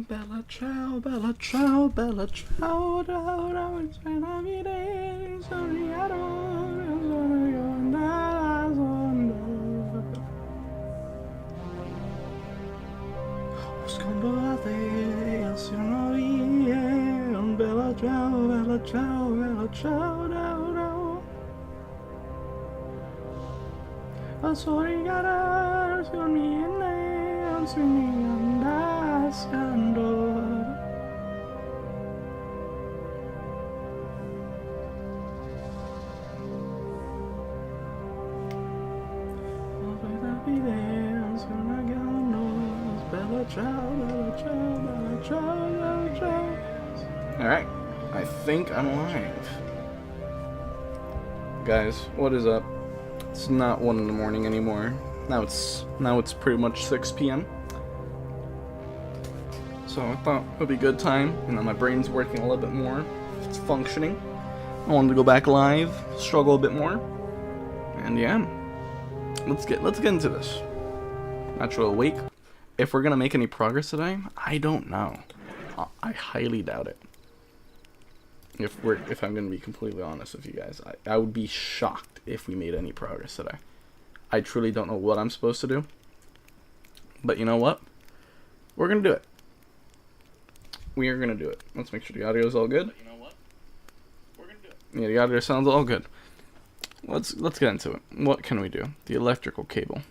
Bella ciao, bella ciao, bella ciao, ciao, it's gonna be there, bella ciao, bella ciao, bella ciao, ciao. A sorigare sul mio neo, sul mio andascando. Alright, I think I'm live. Guys, what is up? It's not 1 in the morning anymore. Now it's pretty much 6 p.m. So I thought it would be a good time. You know, my brain's working a little bit more. It's functioning. I wanted to go back live, struggle a bit more. And yeah. Let's get into this. Natural awake. If we're gonna make any progress today, I don't know. I highly doubt it. If I'm gonna be completely honest with you guys, I would be shocked if we made any progress today. I truly don't know what I'm supposed to do. But you know what? We're gonna do it. We are gonna do it. Let's make sure the audio is all good. But you know what? We're gonna do it. Yeah, the audio sounds all good. Let's get into it. What can we do? The electrical cable.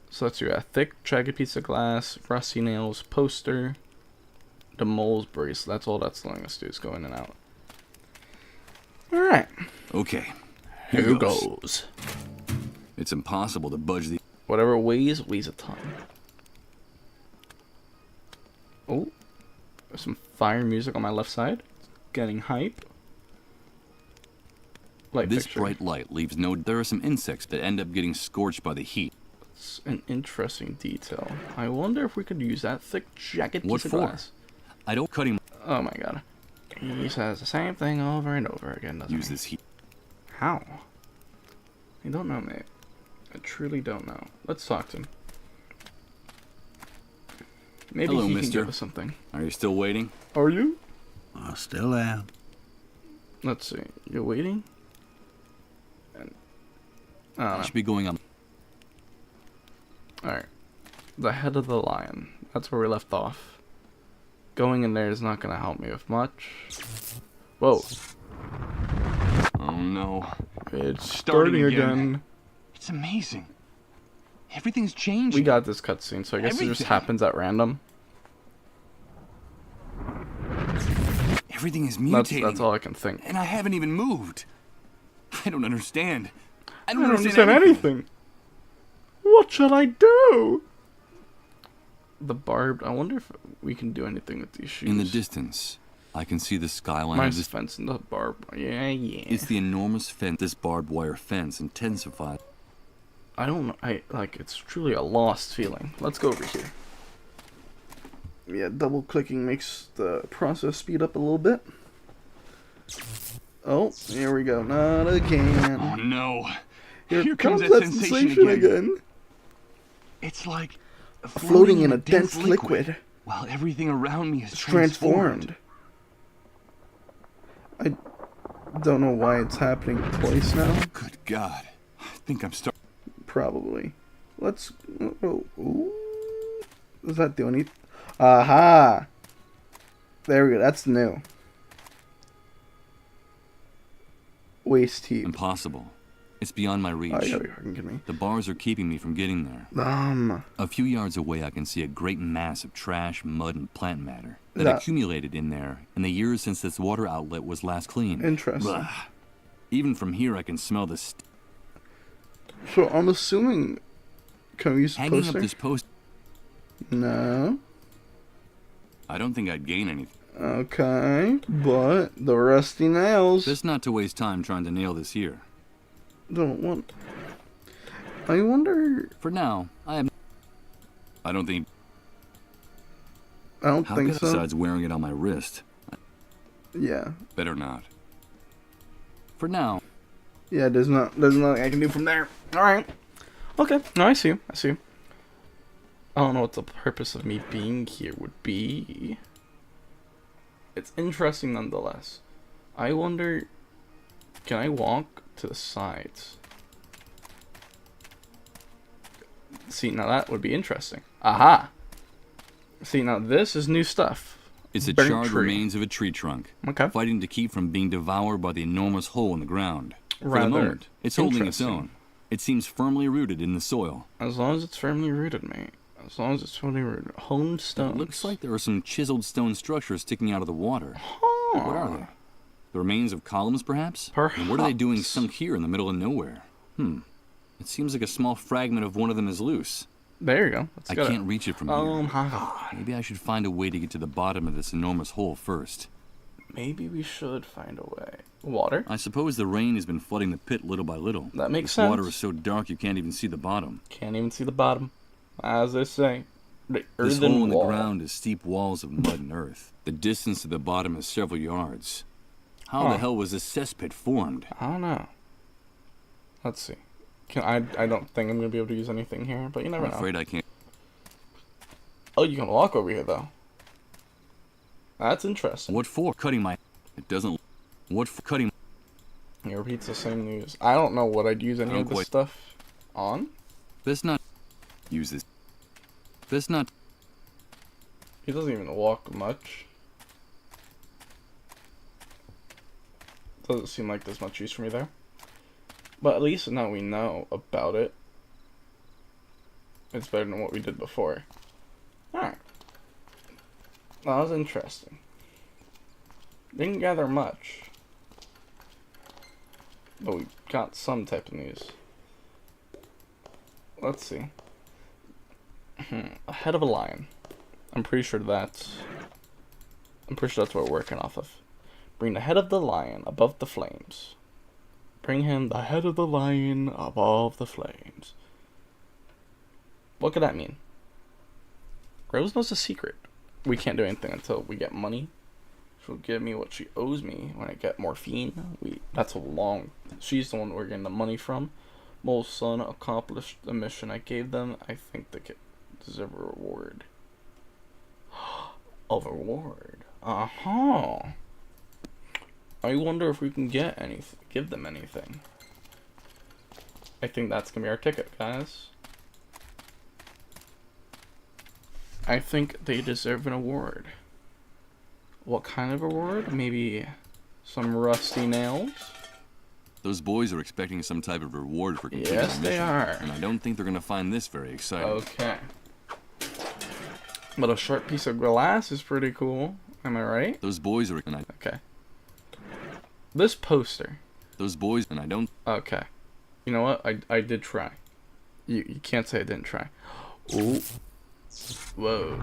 So let's do a thick, jagged piece of glass, rusty nails, poster, the mole's brace. That's all that's letting us do is go in and out. Alright. Okay. Here goes. It's impossible to budge the... Whatever weighs a ton. Oh. There's some fire music on my left side. Getting hype. This bright light leaves no... There are some insects that end up getting scorched by the heat. It's an interesting detail. I wonder if we could use that thick, jagged piece of glass. I don't cut him... Oh my god. He says the same thing over and over again, doesn't he? Use this heat. How? I don't know, mate. I truly don't know. Let's talk to him. Maybe Hello, he mister. can give us something. Are you still waiting? Are you? I still am. Let's see. You're waiting? And I should be going on... Alright. The head of the lion. That's where we left off. Going in there is not going to help me with much. Whoa. Oh no. It's starting again. It's amazing. Everything's changing. We got this cutscene, so I guess it just happens at random. Everything is mutating. That's all I can think. And I haven't even moved. I don't understand. I don't understand anything. What shall I do? The barbed. I wonder if we can do anything with these shoes. In the distance, I can see the skyline nice of this fence and the barbed. Yeah. It's the enormous fence. This barbed wire fence intensified. I don't know. It's truly a lost feeling. Let's go over here. Yeah, double clicking makes the process speed up a little bit. Oh, here we go. Not again. Oh no. Here comes that sensation again. It's like floating in a dense liquid. While everything around me is transformed. I don't know why it's happening twice now. Good God. I think I'm starting. Probably. Let's... Oh, ooh. Does that do anything? Aha! There we go. That's new. Waist heat. Impossible. It's beyond my reach. Oh, you're fucking kidding me. The bars are keeping me from getting there. A few yards away, I can see a great mass of trash, mud, and plant matter that accumulated in there in the years since this water outlet was last cleaned. Interesting. Blah. Even from here, I can smell the... So I'm assuming... Can we use the Hanging poster? up this post... No. I don't think I'd gain anything. Okay, but the rusty nails... Just not to waste time trying to nail this here. Don't want... I wonder... For now, I don't think... I don't think so. Besides wearing it on my wrist. Yeah. Better not. For now. Yeah, there's nothing I can do from there. Alright. Okay. No, I see you. I don't know what the purpose of me being here would be. It's interesting nonetheless. I wonder, can I walk to the sides? See, now that would be interesting. Aha! See, now this is new stuff. It's the Burnt charred tree. remains of a tree trunk, Okay. fighting to keep from being devoured by the enormous hole in the ground. For Rather the moment, it's holding its interesting. own. It seems firmly rooted in the soil. As long as it's firmly rooted, mate. As long as it's firmly rooted. Honed stones. It looks like there are some chiseled stone structures sticking out of the water. Huh. What are they? The remains of columns, perhaps? And what are they doing sunk here in the middle of nowhere? It seems like a small fragment of one of them is loose. There you go. I can't reach it from here. Oh my god. Maybe I should find a way to get to the bottom of this enormous hole first. Maybe we should find a way. Water? I suppose the rain has been flooding the pit little by little. That makes This sense. water is so dark you can't even see the bottom. Can't even see the bottom. As they say. The This earthen hole in the wall. ground is steep walls of mud and earth. The distance to the bottom is several yards. How the hell was this cesspit formed? I don't know. Let's see. I don't think I'm going to be able to use anything here, but you never I'm know. afraid I can't. Oh, you can walk over here, though. That's interesting. What for? Cutting my... It doesn't... What for cutting... He repeats the same news. I don't know what I'd use any of this quite- stuff on. This not... Use this... This not... He doesn't even walk much. Doesn't seem like there's much use for me there. But at least now we know about it. It's better than what we did before. Alright. That was interesting. Didn't gather much. But we got some type of news. Let's see. A head of a lion. I'm pretty sure that's what we're working off of. Bring the head of the lion above the flames. Bring him the head of the lion above the flames. What could that mean? Rose knows a secret. We can't do anything until we get money. She'll give me what she owes me when I get morphine. That's a long... She's the one we're getting the money from. Mole's son accomplished the mission I gave them. I think they deserve a reward. A reward? Uh-huh. I wonder if we can get anything, give them anything. I think that's gonna be our ticket, guys. I think they deserve an award. What kind of award? Maybe some rusty nails? Those boys are expecting some type of reward for completing Yes, the they mission, are. and I don't think they're going to find this very exciting. Okay. But a short piece of glass is pretty cool. Am I right? Those boys are... And Okay. This poster. Those boys... And I don't... Okay. You know what? I did try. You can't say I didn't try. Ooh. Whoa.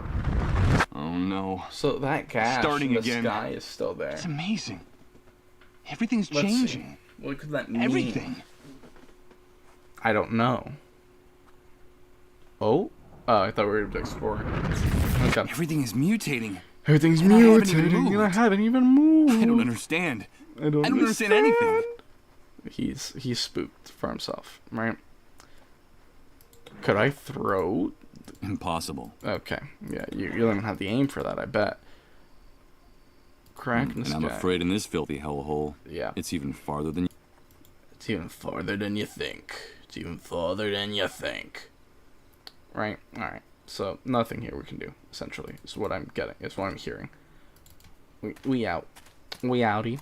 Oh, no. So that gash Starting in the again. sky is still there. It's amazing. Everything's Let's changing. see. What could that mean? Everything. I don't know. Oh? Oh, I thought we were able to explore. Okay. Everything is mutating. Everything's And I haven't even mutating, and I moved. haven't even moved. I don't understand. I don't understand anything. He's spooked for himself, right? Could I throw? Impossible. Okay, yeah, you don't even have the aim for that, I bet. Crack in the And I'm sky. afraid in this filthy hellhole, Yeah, it's even farther than... it's even farther than you think. It's even farther than you think. Right. All right. So nothing here we can do. Essentially, is what I'm getting. Is what I'm hearing. We out. We outie.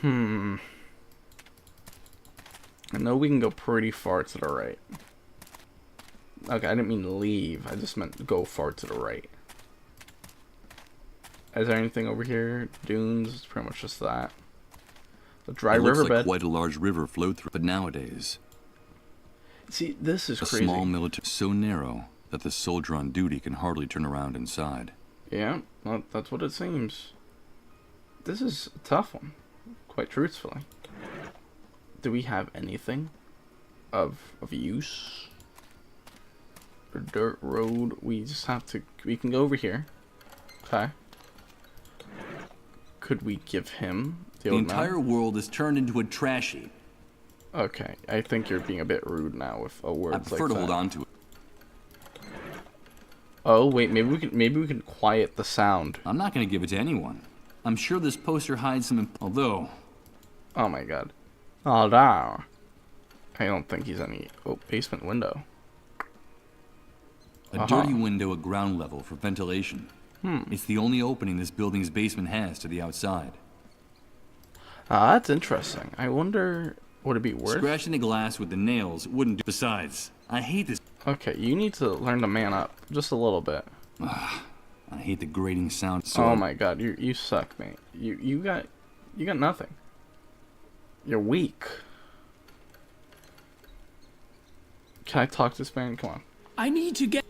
I know we can go pretty far to the right. Okay, I didn't mean leave. I just meant go far to the right. Is there anything over here? Dunes? It's pretty much just that. The dry It looks riverbed. like quite a large river flowed through. But nowadays, See, this is a crazy. small military so narrow that the soldier on duty can hardly turn around inside. Yeah, well, that's what it seems. This is a tough one, quite truthfully. Do we have anything of use? A dirt road. We just have to. We can go over here. Okay. Could we give him the The old entire man? world is turned into a trash heap. Okay, I think you're being a bit rude now with a words I like prefer to that. hold on to it. Oh wait, maybe we can quiet the sound. I'm not going to give it to anyone. I'm sure this poster hides some. Although, Oh my god. Oh no. I don't think he's any. Oh, basement window. a dirty window at ground level for ventilation. It's the only opening this building's basement has to the outside. That's interesting. I wonder, would it be worth? Scratching the glass with the nails wouldn't do. Besides, I hate this. Okay, you need to learn to man up just a little bit. I hate the grating sound. So Oh my god, you suck, mate. You got nothing. You're weak. Can I talk to this man? Come on. I need to get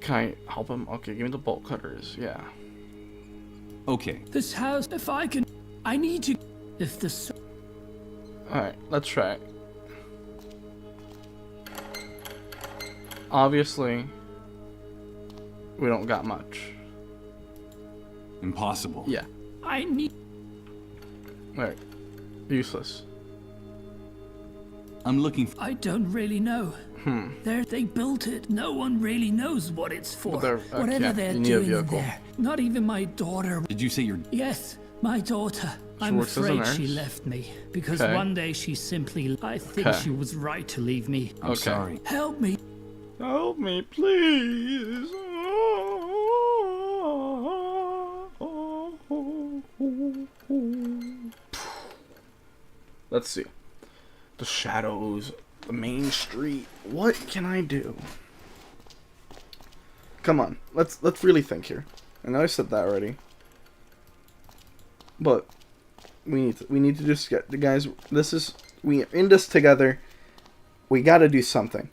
Can I help him? Okay, give me the bolt cutters. Yeah. Okay, this house. If I can, I need to. If the Alright, let's try it. Obviously, we don't got much. impossible. Yeah. I need. Alright. Useless. I'm looking for. I don't really know. They built it. No one really knows what it's for. Whatever yeah, they're you need a doing in vehicle. there. Not even my daughter. Did you say you're? Yes, my daughter. I'm works as a afraid she nurse? left me because Okay. one day she simply. I think Okay. she was right to leave me. I'm sorry. Help me. Help me, please. Let's see. The shadows, the main street. What can I do? Come on, let's really think here. I know I said that already, but we need to just get the guys. We are in this together. We gotta do something.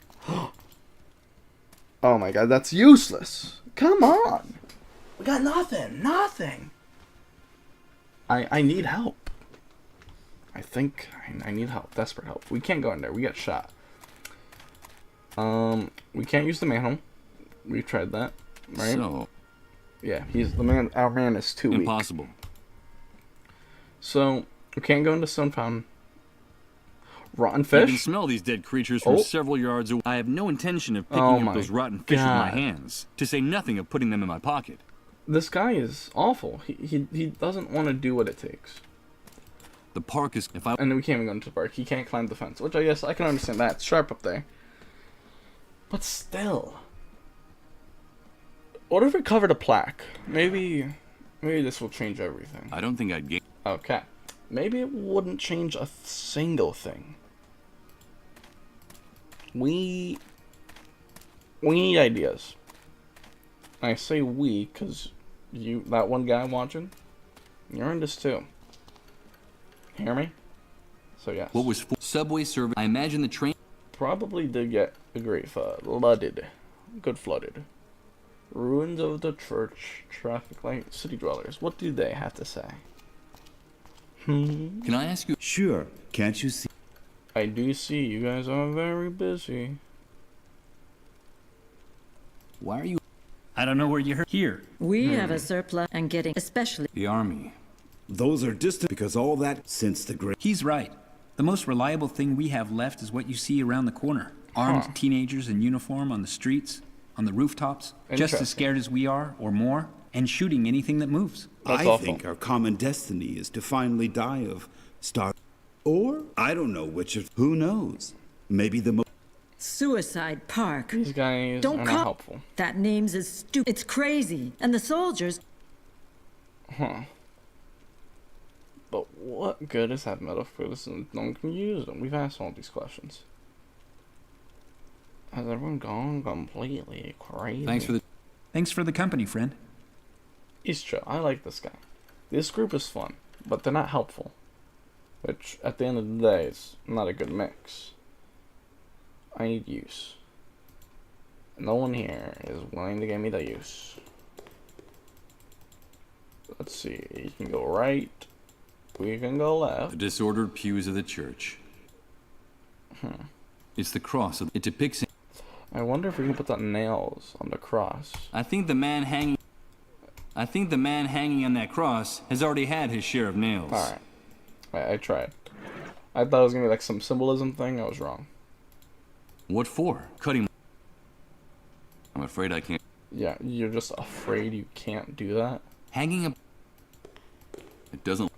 Oh my god, that's useless. Come on. We got nothing. Nothing. I need help. I think I need help. Desperate help. We can't go in there. We get shot. We can't use the manhole. We tried that. Right? So Yeah, he's the man. Our man is too weak. impossible. So we can't go into stone fountain. Rotten You can fish. smell these dead creatures from Oh. several yards away. I have no intention of picking Oh up my those rotten fish with my God. hands, to say nothing of putting them in my pocket. This guy is awful. He doesn't want to do what it takes. The park is. If I. And we can't even go into the park. He can't climb the fence, which I guess I can understand that. It's sharp up there. But still. What if it covered a plaque? Maybe this will change everything. I don't think I'd get. Okay. Maybe it wouldn't change a single thing. We need ideas. I say we because that one guy watching, you're in this too. Hear me? So yes. What was subway service? I imagine the train. Probably did get a great flooded. Good flooded. Ruins of the church, traffic light, city dwellers. What do they have to say? Can I ask you? Sure, can't you see? I do see you guys are very busy. Why are you? I don't know where you're here. We have a surplus and getting especially The army. Those are distant because all that since the great. He's right. The most reliable thing we have left is what you see around the corner. Armed teenagers in uniform on the streets, on the rooftops, just Interesting. as scared as we are, or more, and shooting anything that moves. That's I awful. think our common destiny is to finally die of star. Or I don't know which of. Who knows? Maybe the most. Suicide Park. These guys Don't are call not helpful. that name's is stupid. It's crazy. And the soldiers. But what good is having metaphors and no one can use them? We've asked all these questions. Has everyone gone completely crazy? Thanks for the company, friend. He's chill. I like this guy. This group is fun, but they're not helpful. Which, at the end of the day, is not a good mix. I need use. No one here is willing to give me the use. Let's see. You can go right. We can go The left. disordered pews of the church. It's the cross. It depicts. I wonder if we can put the nails on the cross. I think the man hanging on that cross has already had his share of nails. Alright. I tried. I thought it was gonna be like some symbolism thing. I was wrong. What for? Cutting. I'm afraid I can't. Yeah, you're just afraid you can't do that. Hanging up. It doesn't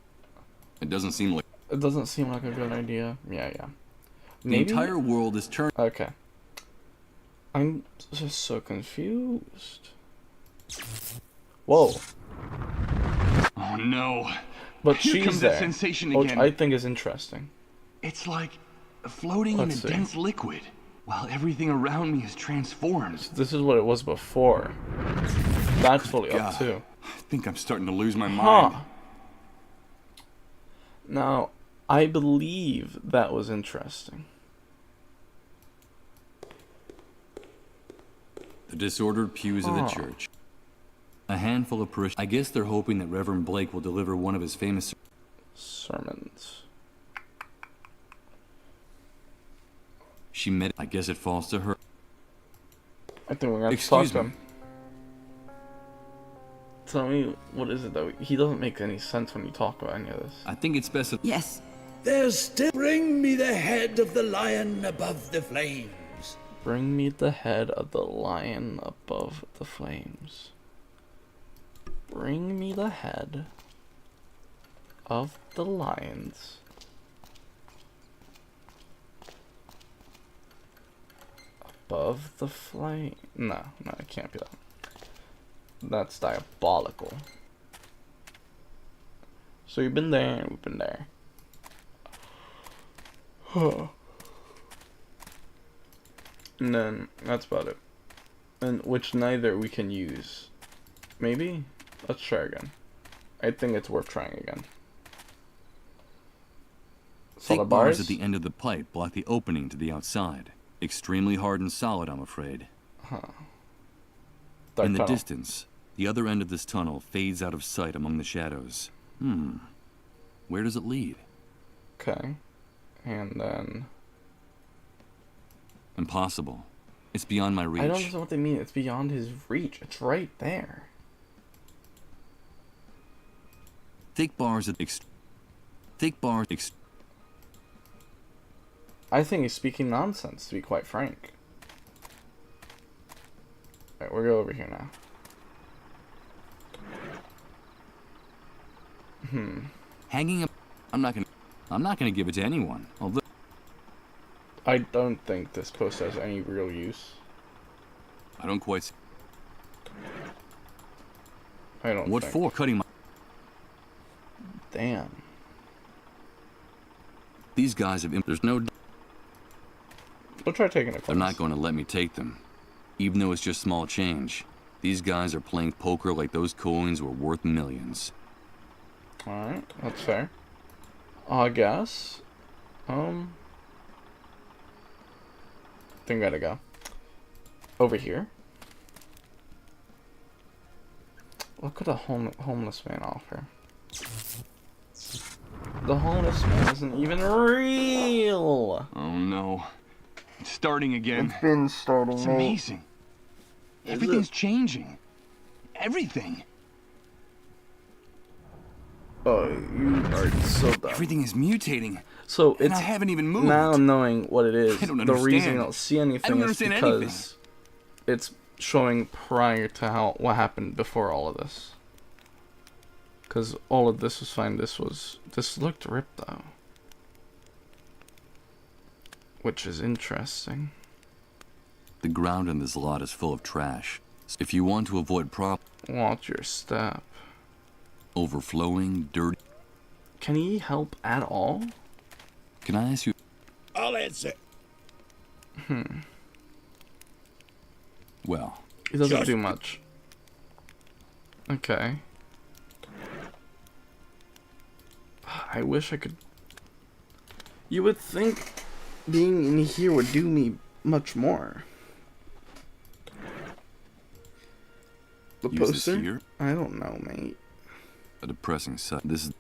seem like. It doesn't seem like a good idea. Yeah. The entire world is turned. Okay. I'm just so confused. Whoa. Oh no. But Here she's comes there, that sensation which again. I think is interesting. It's like floating Let's in see. a dense liquid, while everything around me is transformed. This is what it was before. That's fully up God. too. I think I'm starting to lose my mind. Now, I believe that was interesting. The disordered pews of the church. A handful of parishioners. I guess they're hoping that Reverend Blake will deliver one of his famous sermons. She met. I guess it falls to her. I think we're gonna have to talk Excuse to me. him. Tell me, what is it though? He doesn't make any sense when you talk about any of this. I think it's best. Yes. There's still. Bring me the head of the lion above the flames. Bring me the head of the lion above the flames. Bring me the head of the lions above the flame. No, it can't be that. That's diabolical. So you've been there and we've been there. And then that's about it. And which neither we can use. Maybe? Let's try again. I think it's worth trying again. Thick bars at the end of the pipe block the opening to the outside. Extremely hard and solid, I'm afraid. In the distance, the other end of this tunnel fades out of sight among the shadows. Where does it lead? Okay. And then... Impossible. It's beyond my reach. I don't understand what they mean. It's beyond his reach. It's right there. Thick bars at I think he's speaking nonsense, to be quite frank. Alright, we'll go over here now. Hanging up. I'm not gonna give it to anyone. Although I don't think this post has any real use. I don't quite. I don't. What think. for? Cutting my. Damn. These guys have. There's no. We'll try taking a class. They're not going to let me take them, even though it's just small change. These guys are playing poker like those coins were worth millions. Alright, that's fair. I guess. I think we gotta go. Over here. What could a homeless man offer? The homeless man isn't even real! Oh no. It's starting again. It's been starting. It's amazing. Everything's changing. Everything. Oh, you are so dumb. Everything is mutating. So And it's I haven't even moved. now knowing what it is. I don't The understand. reason I don't see anything is understand because anything. it's showing prior to what happened before all of this. Because all of this was fine. This looked ripped though, which is interesting. The ground in this lot is full of trash. If you want to avoid Watch your step. overflowing, dirty. Can he help at all? Can I ask you? I'll answer. Well, He doesn't Just- do much. Okay. I wish I could. You would think being in here would do me much more. The use this poster? here. I don't know, mate. A depressing sight. This is.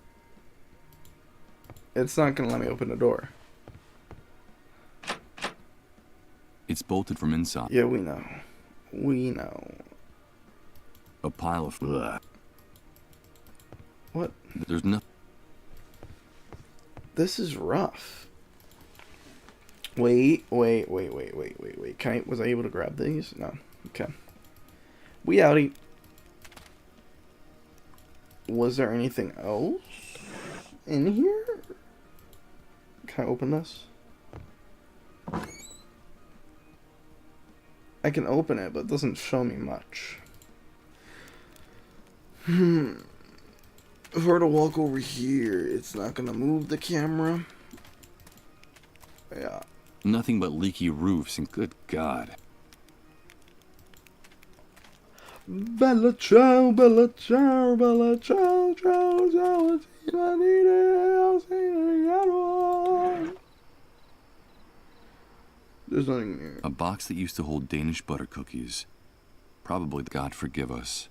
It's not gonna let me open the door. It's bolted from inside. Yeah, we know. We know. A pile of. Ugh. What? There's nothing. This is rough. Wait. Was I able to grab these? No. Okay. We outie. Was there anything else in here? Can I open this? I can open it, but it doesn't show me much. If I were to walk over here, it's not gonna move the camera. Yeah. Nothing but leaky roofs, and good God. Bella ciao, bella ciao, bella ciao, ciao, ciao, there's nothing here. A box that used to hold Danish butter cookies. Probably God forgive us,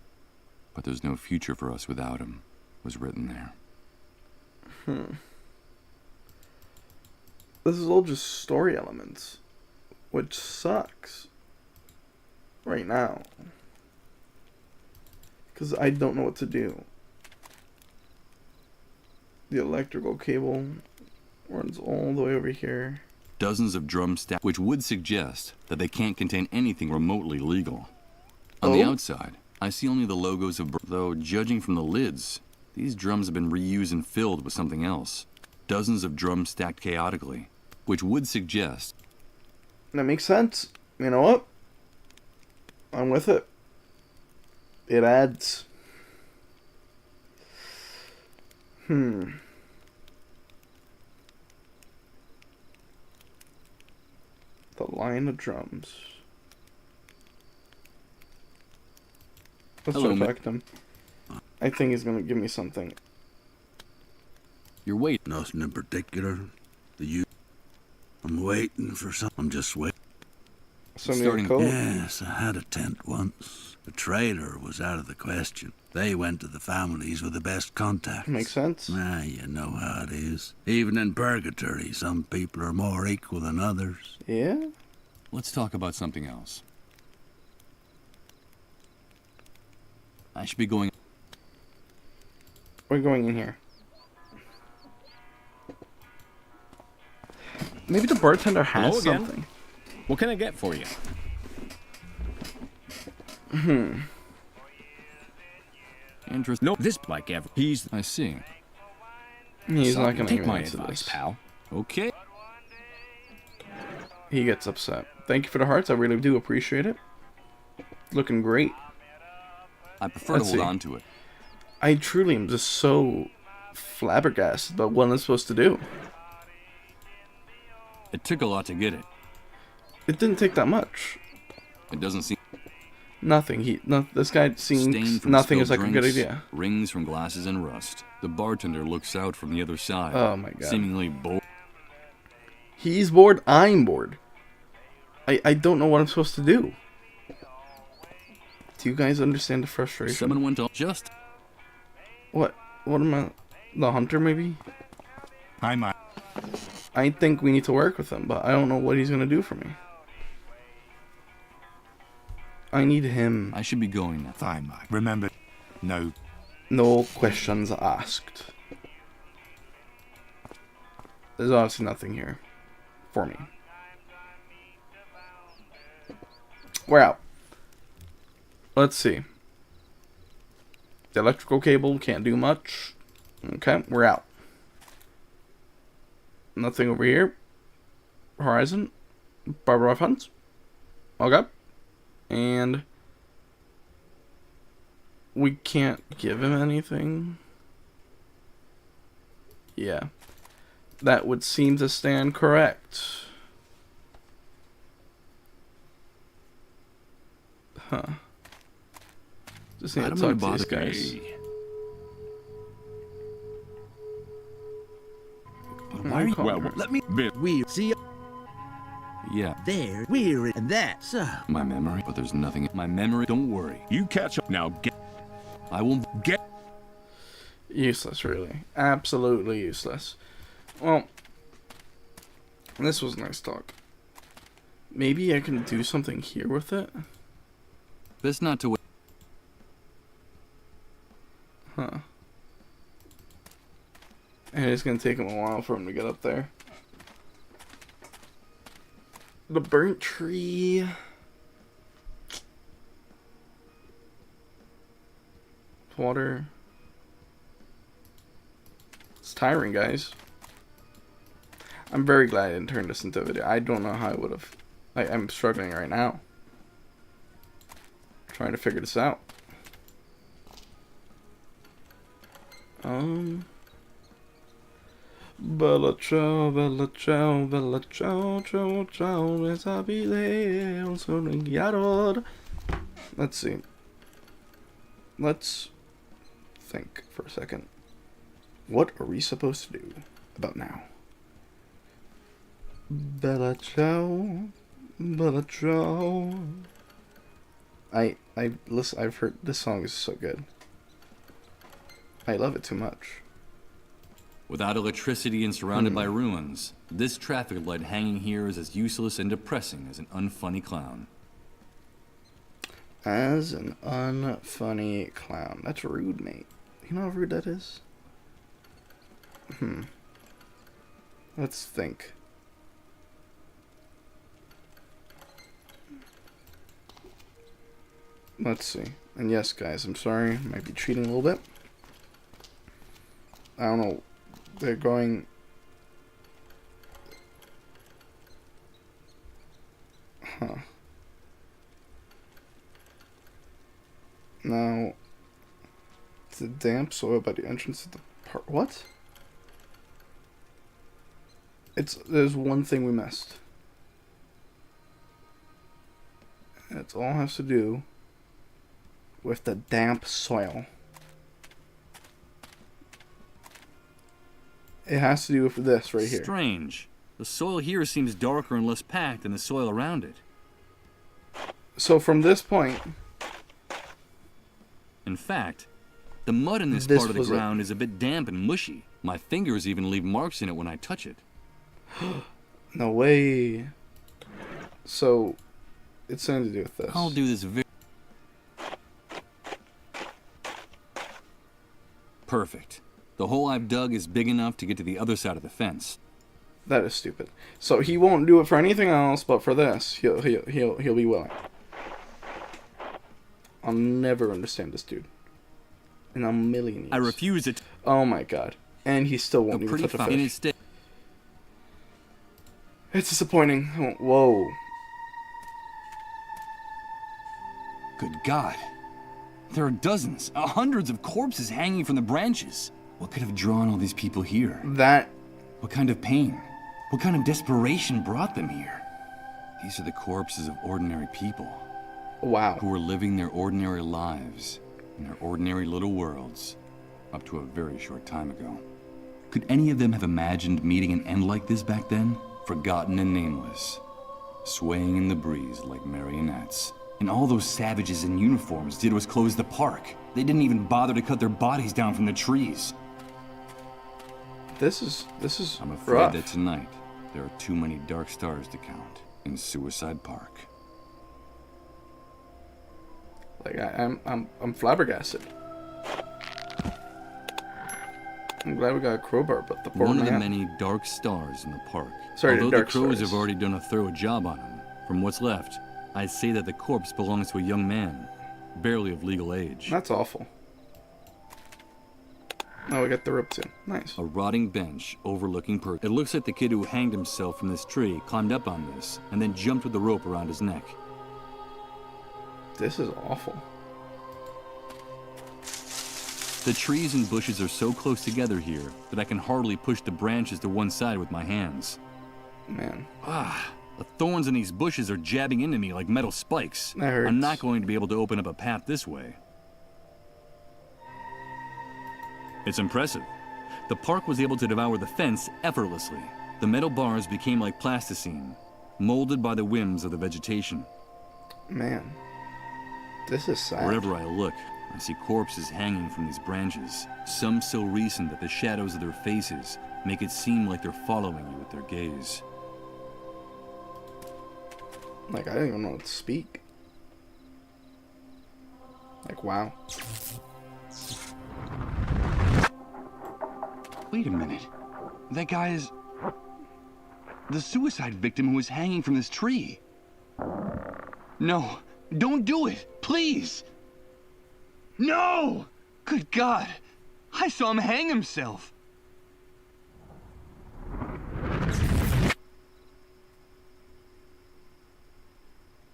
but there's no future for us without him, was written there. This is all just story elements, which sucks right now. Because I don't know what to do. The electrical cable runs all the way over here. Dozens of drum stacks, which would suggest that they can't contain anything remotely legal. On the outside, I see only the logos of... Though, judging from the lids, these drums have been reused and filled with something else. Dozens of drums stacked chaotically, which would suggest... That makes sense. You know what? I'm with it. It adds. The line of drums. Let's affect him. I think he's gonna give me something. You're waiting. Nothing in particular. I'm waiting for something. I'm just waiting. Something cold. Yes, I had a tent once. The trailer was out of the question. They went to the families with the best contacts. Makes sense. You know how it is. Even in purgatory, some people are more equal than others. Yeah? Let's talk about something else. I should be going... We're going in here. Maybe the bartender has something. What can I get for you? Interest. No, this like ever. He's. I see. He's not gonna take my answer advice, this. pal. Okay. He gets upset. Thank you for the hearts. I really do appreciate it. Looking great. I prefer to hold on to it. I truly am just so flabbergasted about what I'm supposed to do. It took a lot to get it. It didn't take that much. It doesn't seem... Nothing. This guy seems nothing is like a good idea. Rings from glasses and rust. The bartender looks out from the other side. Oh my god. Seemingly bored. He's bored. I'm bored. I don't know what I'm supposed to do. Do you guys understand the frustration? Someone went off just... What? What am I... The hunter, maybe? I think we need to work with him, but I don't know what he's going to do for me. I need him. I should be going now. Fine, Mike. Remember, no questions asked. There's honestly nothing here for me. We're out. Let's see. The electrical cable can't do much. Okay, we're out. Nothing over here. Horizon. Barbara funds. Okay. And we can't give him anything. Yeah. That would seem to stand correct. Huh. Just need to talk to these guys. Why are you... Well, let me... We see... Yeah. There, we're in that, so... My memory, but there's nothing... My memory, don't worry. You catch up now. Get... I won't get... Useless, really. Absolutely useless. Well, this was nice talk. Maybe I can do something here with it? Best not to wait. Huh. And it's gonna take him a while for him to get up there. The burnt tree. Water. It's tiring, guys. I'm very glad I didn't turn this into a video. I don't know how I would have. I'm struggling right now. Trying to figure this out. Bella ciao, bella ciao, bella ciao, ciao, ciao, resabile, sono chiaro. Let's see. Let's think for a second. What are we supposed to do about now? Bella ciao, bella ciao. Listen, I've heard this song is so good. I love it too much. Without electricity and surrounded by ruins, this traffic light hanging here is as useless and depressing as an unfunny clown. As an unfunny clown. That's rude, mate. You know how rude that is? Let's think. Let's see. And yes, guys, I'm sorry. I might be cheating a little bit. I don't know. They're going... Huh. Now, it's a damp soil by the entrance of the park. What? There's one thing we missed. And it all has to do with the damp soil. It has to do with this right here. Strange. The soil here seems darker and less packed than the soil around it. So from this point... In fact, the mud in this part of the ground is a bit damp and mushy. My fingers even leave marks in it when I touch it. No way. So, it's something to do with this. I'll do this Perfect. The hole I've dug is big enough to get to the other side of the fence. That is stupid. So he won't do it for anything else, but for this, he'll be willing. I'll never understand this dude. In a million years. I refuse it. Oh my god. And he still won't even touch a fish. It's disappointing. Whoa. Good God. There are dozens, hundreds of corpses hanging from the branches. What could have drawn all these people here? What kind of pain? What kind of desperation brought them here? These are the corpses of ordinary people. Wow. Who were living their ordinary lives in their ordinary little worlds up to a very short time ago. Could any of them have imagined meeting an end like this back then? Forgotten and nameless, swaying in the breeze like marionettes. And all those savages in uniforms did was close the park. They didn't even bother to cut their bodies down from the trees. This is I'm afraid rough. that tonight there are too many dark stars to count in Suicide Park. Like I'm flabbergasted. I'm glad we got a crowbar, but the poor One man. of the many dark stars in the park. Sorry, although dark the crows stars. have already done a thorough job on him, from what's left, I'd say that the corpse belongs to a young man, barely of legal age. That's awful. Oh, we got the ropes in. Nice. A rotting bench overlooking It looks like the kid who hanged himself from this tree climbed up on this and then jumped with the rope around his neck. This is awful. The trees and bushes are so close together here that I can hardly push the branches to one side with my hands. Man. The thorns in these bushes are jabbing into me like metal spikes. That hurts. I'm not going to be able to open up a path this way. It's impressive. The park was able to devour the fence effortlessly. The metal bars became like plasticine, molded by the whims of the vegetation. Man. This is sad. Wherever I look, I see corpses hanging from these branches, some so recent that the shadows of their faces make it seem like they're following you with their gaze. Like, I don't even know what to speak. Like, wow. Wait a minute. That guy is the suicide victim who was hanging from this tree. No, don't do it, please. No! Good God, I saw him hang himself.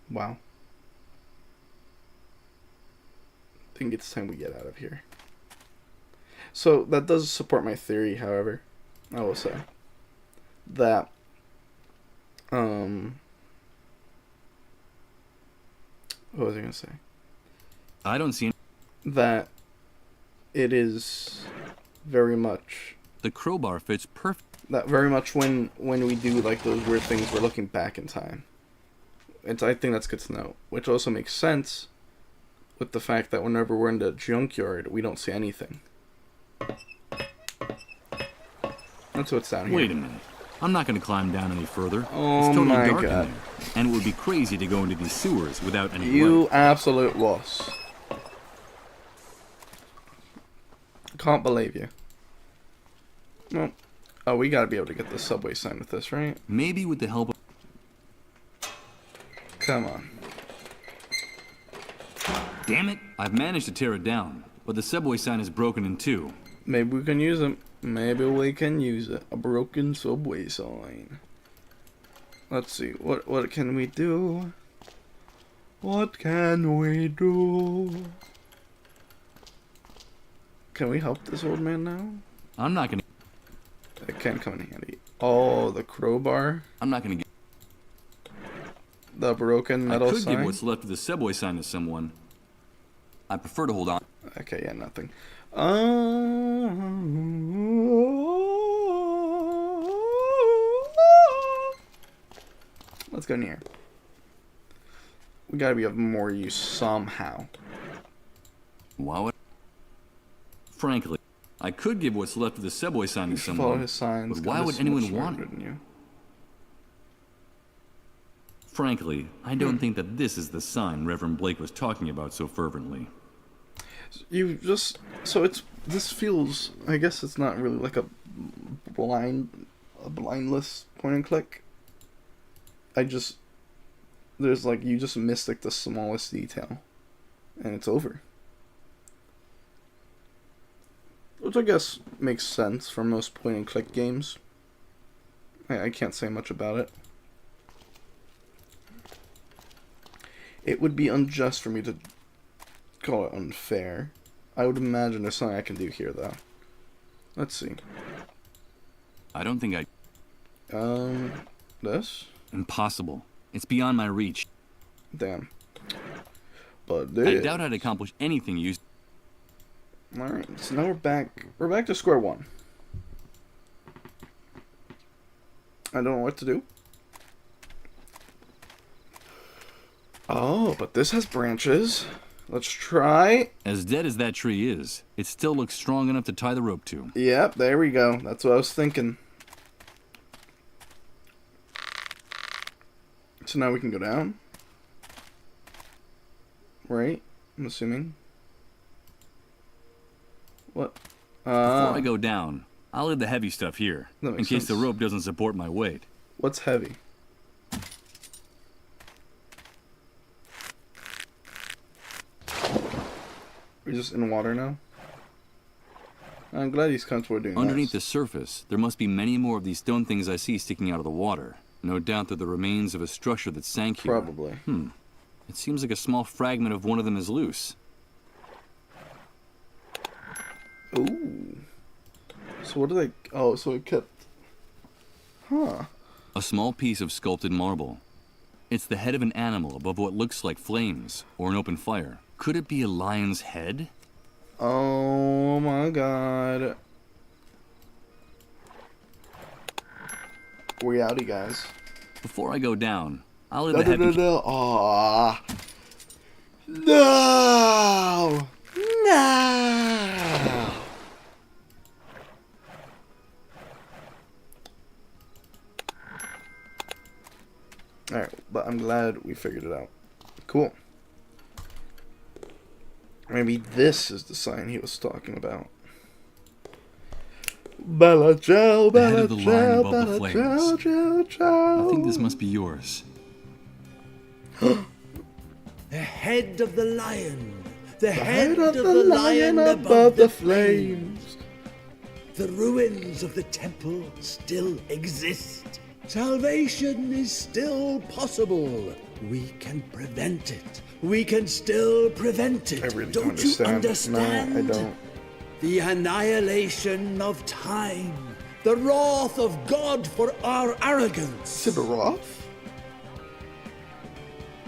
Wow. I think it's time we get out of here. So that does support my theory, however, I will say that what was I gonna say? I don't see that it is very much the crowbar fits perfect. That very much when we do like those weird things, we're looking back in time. I think that's good to know, which also makes sense with the fact that whenever we're in the junkyard, we don't see anything. That's what's down here. Wait a minute. I'm not going to climb down any further. Oh, it's totally my dark God. in there. And it would be crazy to go into these sewers without any You light. absolute wuss. Can't believe you. Well, oh, we gotta be able to get the subway sign with this, right? Maybe with the help of... Come on. Damn it! I've managed to tear it down, but the subway sign is broken in two. Maybe we can use it. Maybe we can use it. A broken subway sign. Let's see. What can we do? What can we do? Can we help this old man now? I'm not gonna... It can come in handy. Oh, the crowbar. I'm not gonna get... The broken metal I could sign. give what's left of the subway sign to someone. I prefer to hold on. Okay, yeah, nothing. Let's go near. We gotta be of more use somehow. Why would... Frankly, I could give what's left of the subway sign to Follow someone. his signs. But why would anyone want it? Frankly, I don't think that this is the sign Reverend Blake was talking about so fervently. You just... So it's... This feels... I guess it's not really like a blindless point and click. There's like... You just missed like the smallest detail. And it's over. Which I guess makes sense for most point and click games. I can't say much about it. It would be unjust for me to call it unfair. I would imagine there's something I can do here, though. Let's see. I don't think This? Impossible. It's beyond my reach. Damn. But this... I doubt I'd accomplish anything used... Alright, so now we're back to square one. I don't know what to do. Oh, but this has branches. Let's try. As dead as that tree is, it still looks strong enough to tie the rope to. Yep, there we go. That's what I was thinking. So now we can go down. Right? I'm assuming. What? Before I go down, I'll leave the heavy stuff here, That in makes case the sense. rope doesn't support my weight. What's heavy? We're just in water now? I'm glad these cunts were doing Underneath this. the surface, there must be many more of these stone things I see sticking out of the water. No doubt they're the remains of a structure that sank here. Probably. It seems like a small fragment of one of them is loose. Ooh. So what do they... Oh, so it kept... Huh. A small piece of sculpted marble. It's the head of an animal above what looks like flames, or an open fire. Could it be a lion's head? Oh my god. We outie, guys. Before I go down, I'll leave No, the no, heavy... no, no. Aww. No! No! Alright, but I'm glad we figured it out. Cool. Maybe this is the sign he was talking about. Bella Ciao, The head Bella of the line Ciao, above the Bella flames. Ciao, Ciao, Ciao. I think this must be yours. The head of the lion. The Head of the lion above the flames. The ruins of the temple still exist. Salvation is still possible. We can prevent it. We can still prevent it. I really don't you understand. understand? No, I don't. The annihilation of time. The wrath of God for our arrogance. To the Roth?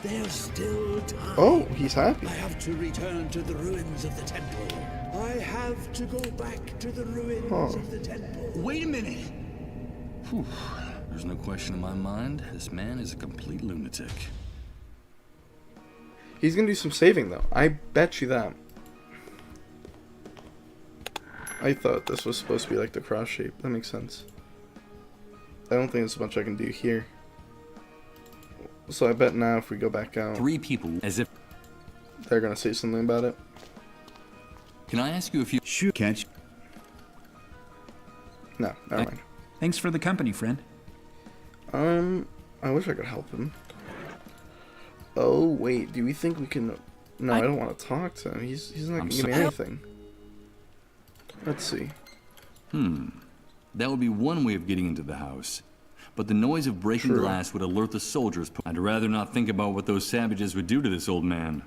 There's still time. Oh, he's happy. I have to return to the ruins of the temple. I have to go back to the ruins of the temple. Wait a minute. Whew. There's no question in my mind. This man is a complete lunatic. He's gonna do some saving though. I bet you that. I thought this was supposed to be like the cross shape. That makes sense. I don't think there's much I can do here. So I bet now if we go back out, 3 people, as if... they're gonna say something about it. Can I ask you a few... Shoot, can't you? No, never mind. Thanks for the company, friend. I wish I could help him. Oh wait, do we think we can? No, I don't want to talk to him. He's not gonna give me anything. Let's see. That would be one way of getting into the house. But the noise of breaking glass would alert the soldiers. I'd rather not think about what those savages would do to this old man.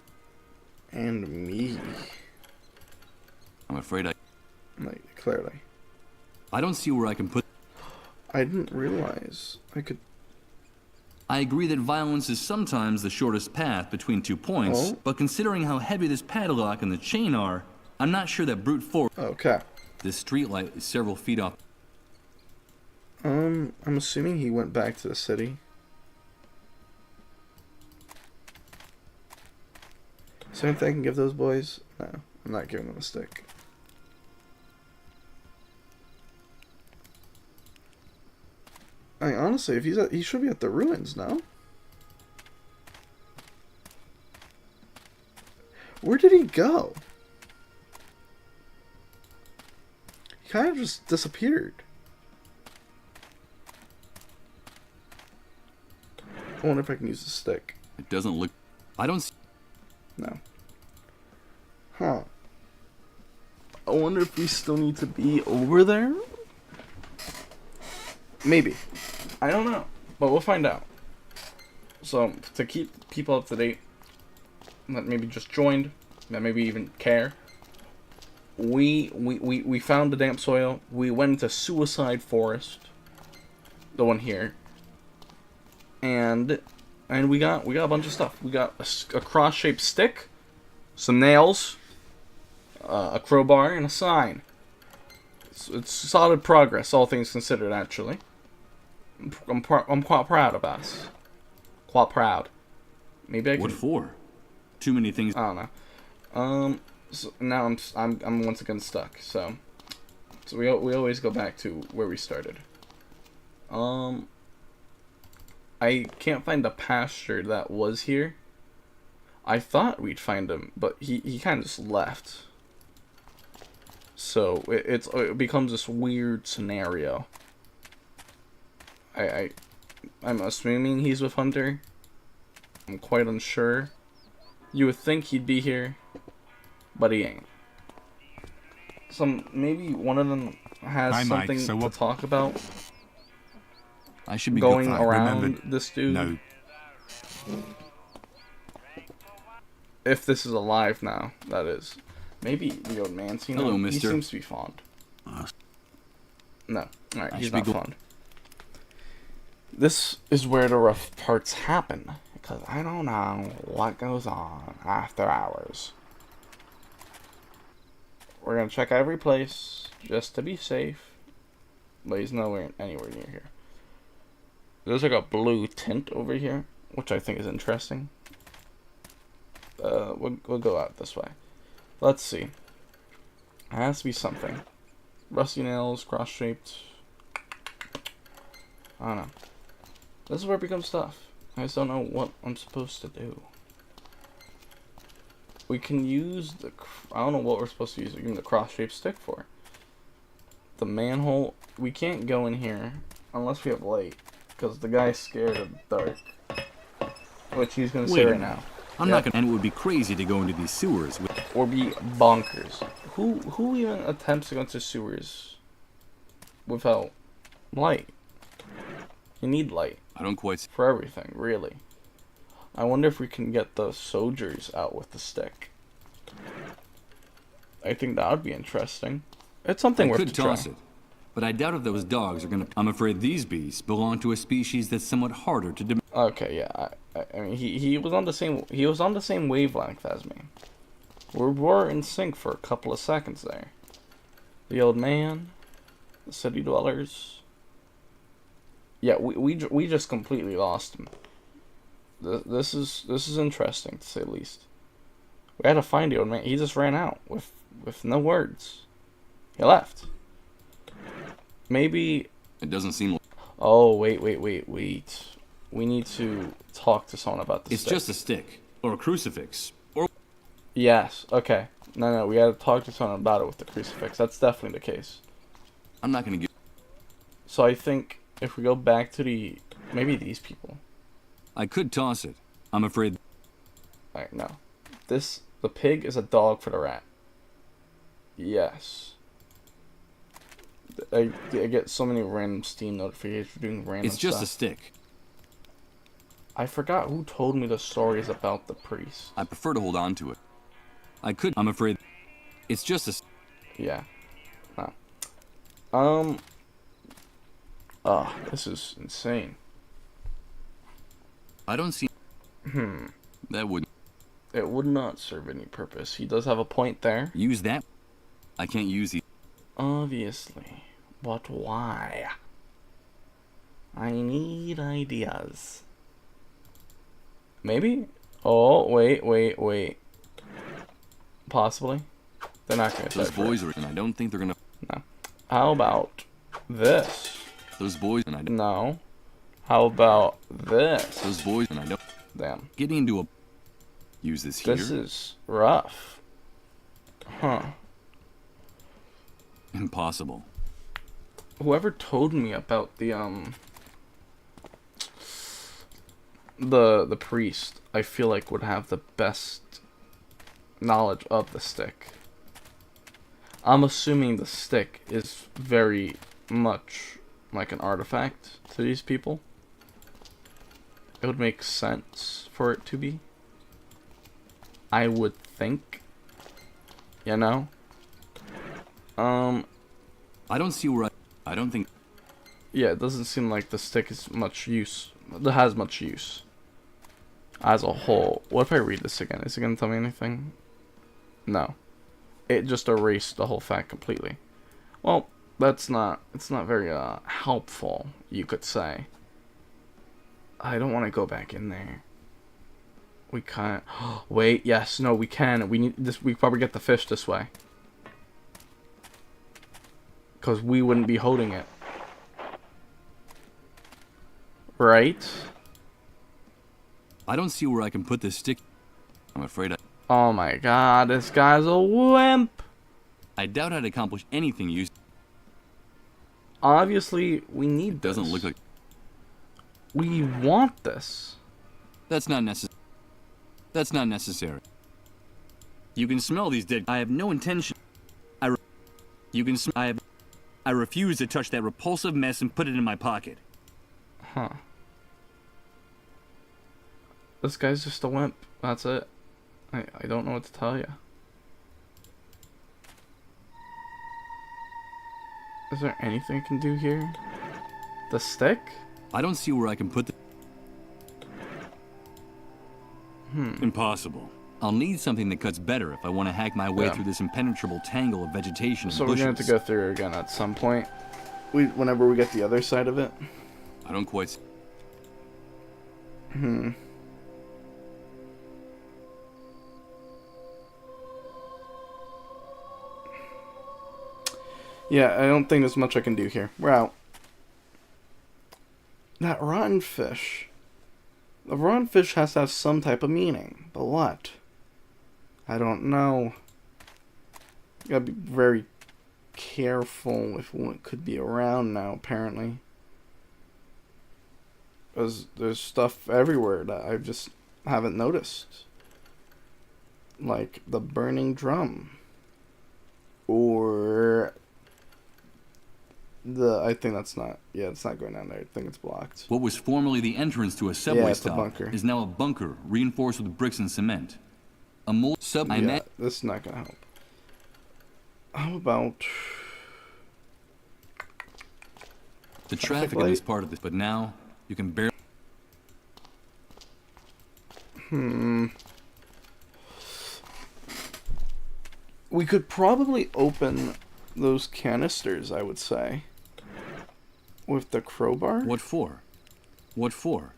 And me. I'm afraid Like, clearly. I don't see where I can put... I didn't realize I could... I agree that violence is sometimes the shortest path between 2 points, but considering how heavy this padlock and the chain are, I'm not sure that brute force... Okay. This streetlight is several feet off. I'm assuming he went back to the city. Same thing I can give those boys? No, I'm not giving them a stick. I mean, honestly, if he should be at the ruins now. Where did he go? He kind of just disappeared. I wonder if I can use the stick. It doesn't look... I don't see... No. Huh. I wonder if we still need to be over there? Maybe. I don't know. But we'll find out. So, to keep people up to date, that maybe just joined, that maybe even care, we found the damp soil. We went to Suicide Forest. The one here. And we got a bunch of stuff. We got a cross-shaped stick, some nails, a crowbar, and a sign. It's solid progress, all things considered. Actually, I'm quite proud of us. Quite proud. Maybe I can. What for? Too many things. I don't know. So now I'm once again stuck. So we always go back to where we started. I can't find the pasture that was here. I thought we'd find him, but he kind of just left. So it becomes this weird scenario. I'm assuming he's with Hunter. I'm quite unsure. You would think he'd be here, but he ain't. Maybe one of them has something to talk about. I should be going around this dude. No. If this is alive now, that is. Maybe the old man seen him. Hello, mister. He seems to be fond. No. Alright, he's not fond. This is where the rough parts happen. Because I don't know what goes on after hours. We're going to check every place just to be safe. But he's anywhere near here. There's like a blue tint over here, which I think is interesting. We'll go out this way. Let's see. There has to be something. Rusty nails, cross-shaped. I don't know. This is where it becomes tough. I just don't know what I'm supposed to do. We can use the... I don't know what we're supposed to use even the cross-shaped stick for. the manhole. We can't go in here unless we have light, because the guy's scared of the dark. Which he's gonna say right now. I'm not gonna. And it would be crazy to go into these sewers. Or be bonkers. Who even attempts to go into sewers without light? You need light. I don't quite. For everything, really. I wonder if we can get the soldiers out with the stick. I think that would be interesting. It's something worth could toss it, but I doubt if those dogs are gonna. I'm afraid these beasts belong to a species that's somewhat harder to. Okay, yeah. I mean, he was on the same wavelength as me. We were in sync for a couple of seconds there. The old man, the city dwellers. Yeah, we just completely lost him. This is interesting to say the least. We had to find the old man. He just ran out with no words. He left. Maybe it doesn't seem. Oh wait. We need to talk to someone about this. It's just a stick or a crucifix or. Yes. Okay. No. We had to talk to someone about it with the crucifix. That's definitely the case. I'm not gonna get. So I think if we go back to maybe these people. I could toss it. I'm afraid. Alright, no. The pig is a dog for the rat. Yes. I get so many random Steam notifications for doing random stuff. It's just a stick. I forgot who told me the stories about the priest. I prefer to hold on to it. I'm afraid. It's just a. Yeah. No. This is insane. I don't see. That would. It would not serve any purpose. He does have a point there. Use that. I can't use the. Obviously. But why? I need ideas. Maybe? Oh, wait. Possibly. They're not going to. Those boys are, and I don't think they're going to. No. How about this? Those boys, and I don't. No. How about this? Those boys, and I don't. Damn. Getting into a. Use this here. This is rough. Huh. Impossible. Whoever told me about the priest, I feel like would have the best knowledge of the stick. I'm assuming the stick is very much like an artifact to these people. It would make sense for it to be. I would think. You know? I don't see where I don't think. Yeah, it doesn't seem like the stick is much use. It has much use. As a whole. What if I read this again? Is it going to tell me anything? No. It just erased the whole fact completely. Well, it's not very helpful, you could say. I don't want to go back in there. We can't. Wait, yes, no, we can. We need this. We probably get the fish this way. Because we wouldn't be holding it. Right? I don't see where I can put this stick. I'm afraid I. Oh my god, this guy's a wimp! I doubt I'd accomplish anything used. Obviously, we need this. Doesn't look like. We want this. That's not necessary. That's not necessary. You can smell these dead. I have no intention. You can smell. I refuse to touch that repulsive mess and put it in my pocket. Huh. This guy's just a wimp. That's it. I don't know what to tell you. Is there anything I can do here? The stick? I don't see where I can put the... Impossible. I'll need something that cuts better if I want to hack my way through this impenetrable tangle of vegetation and So bushes. we're going to have to go through it again at some point. Whenever we get the other side of it. I don't quite... Yeah, I don't think there's much I can do here. We're out. That rotten fish. The rotten fish has to have some type of meaning. But what? I don't know. You gotta be very careful with what could be around now, apparently. Because there's stuff everywhere that I just haven't noticed. Like the burning drum. Or I think that's not, yeah, it's not going down there. I think it's blocked. What was formerly the entrance to a subway it's a stop bunker. is now a bunker reinforced with bricks and cement. A This is not gonna help. How about the traffic in this part of this, but now you can barely. We could probably open those canisters, I would say. With the crowbar? What for? What for?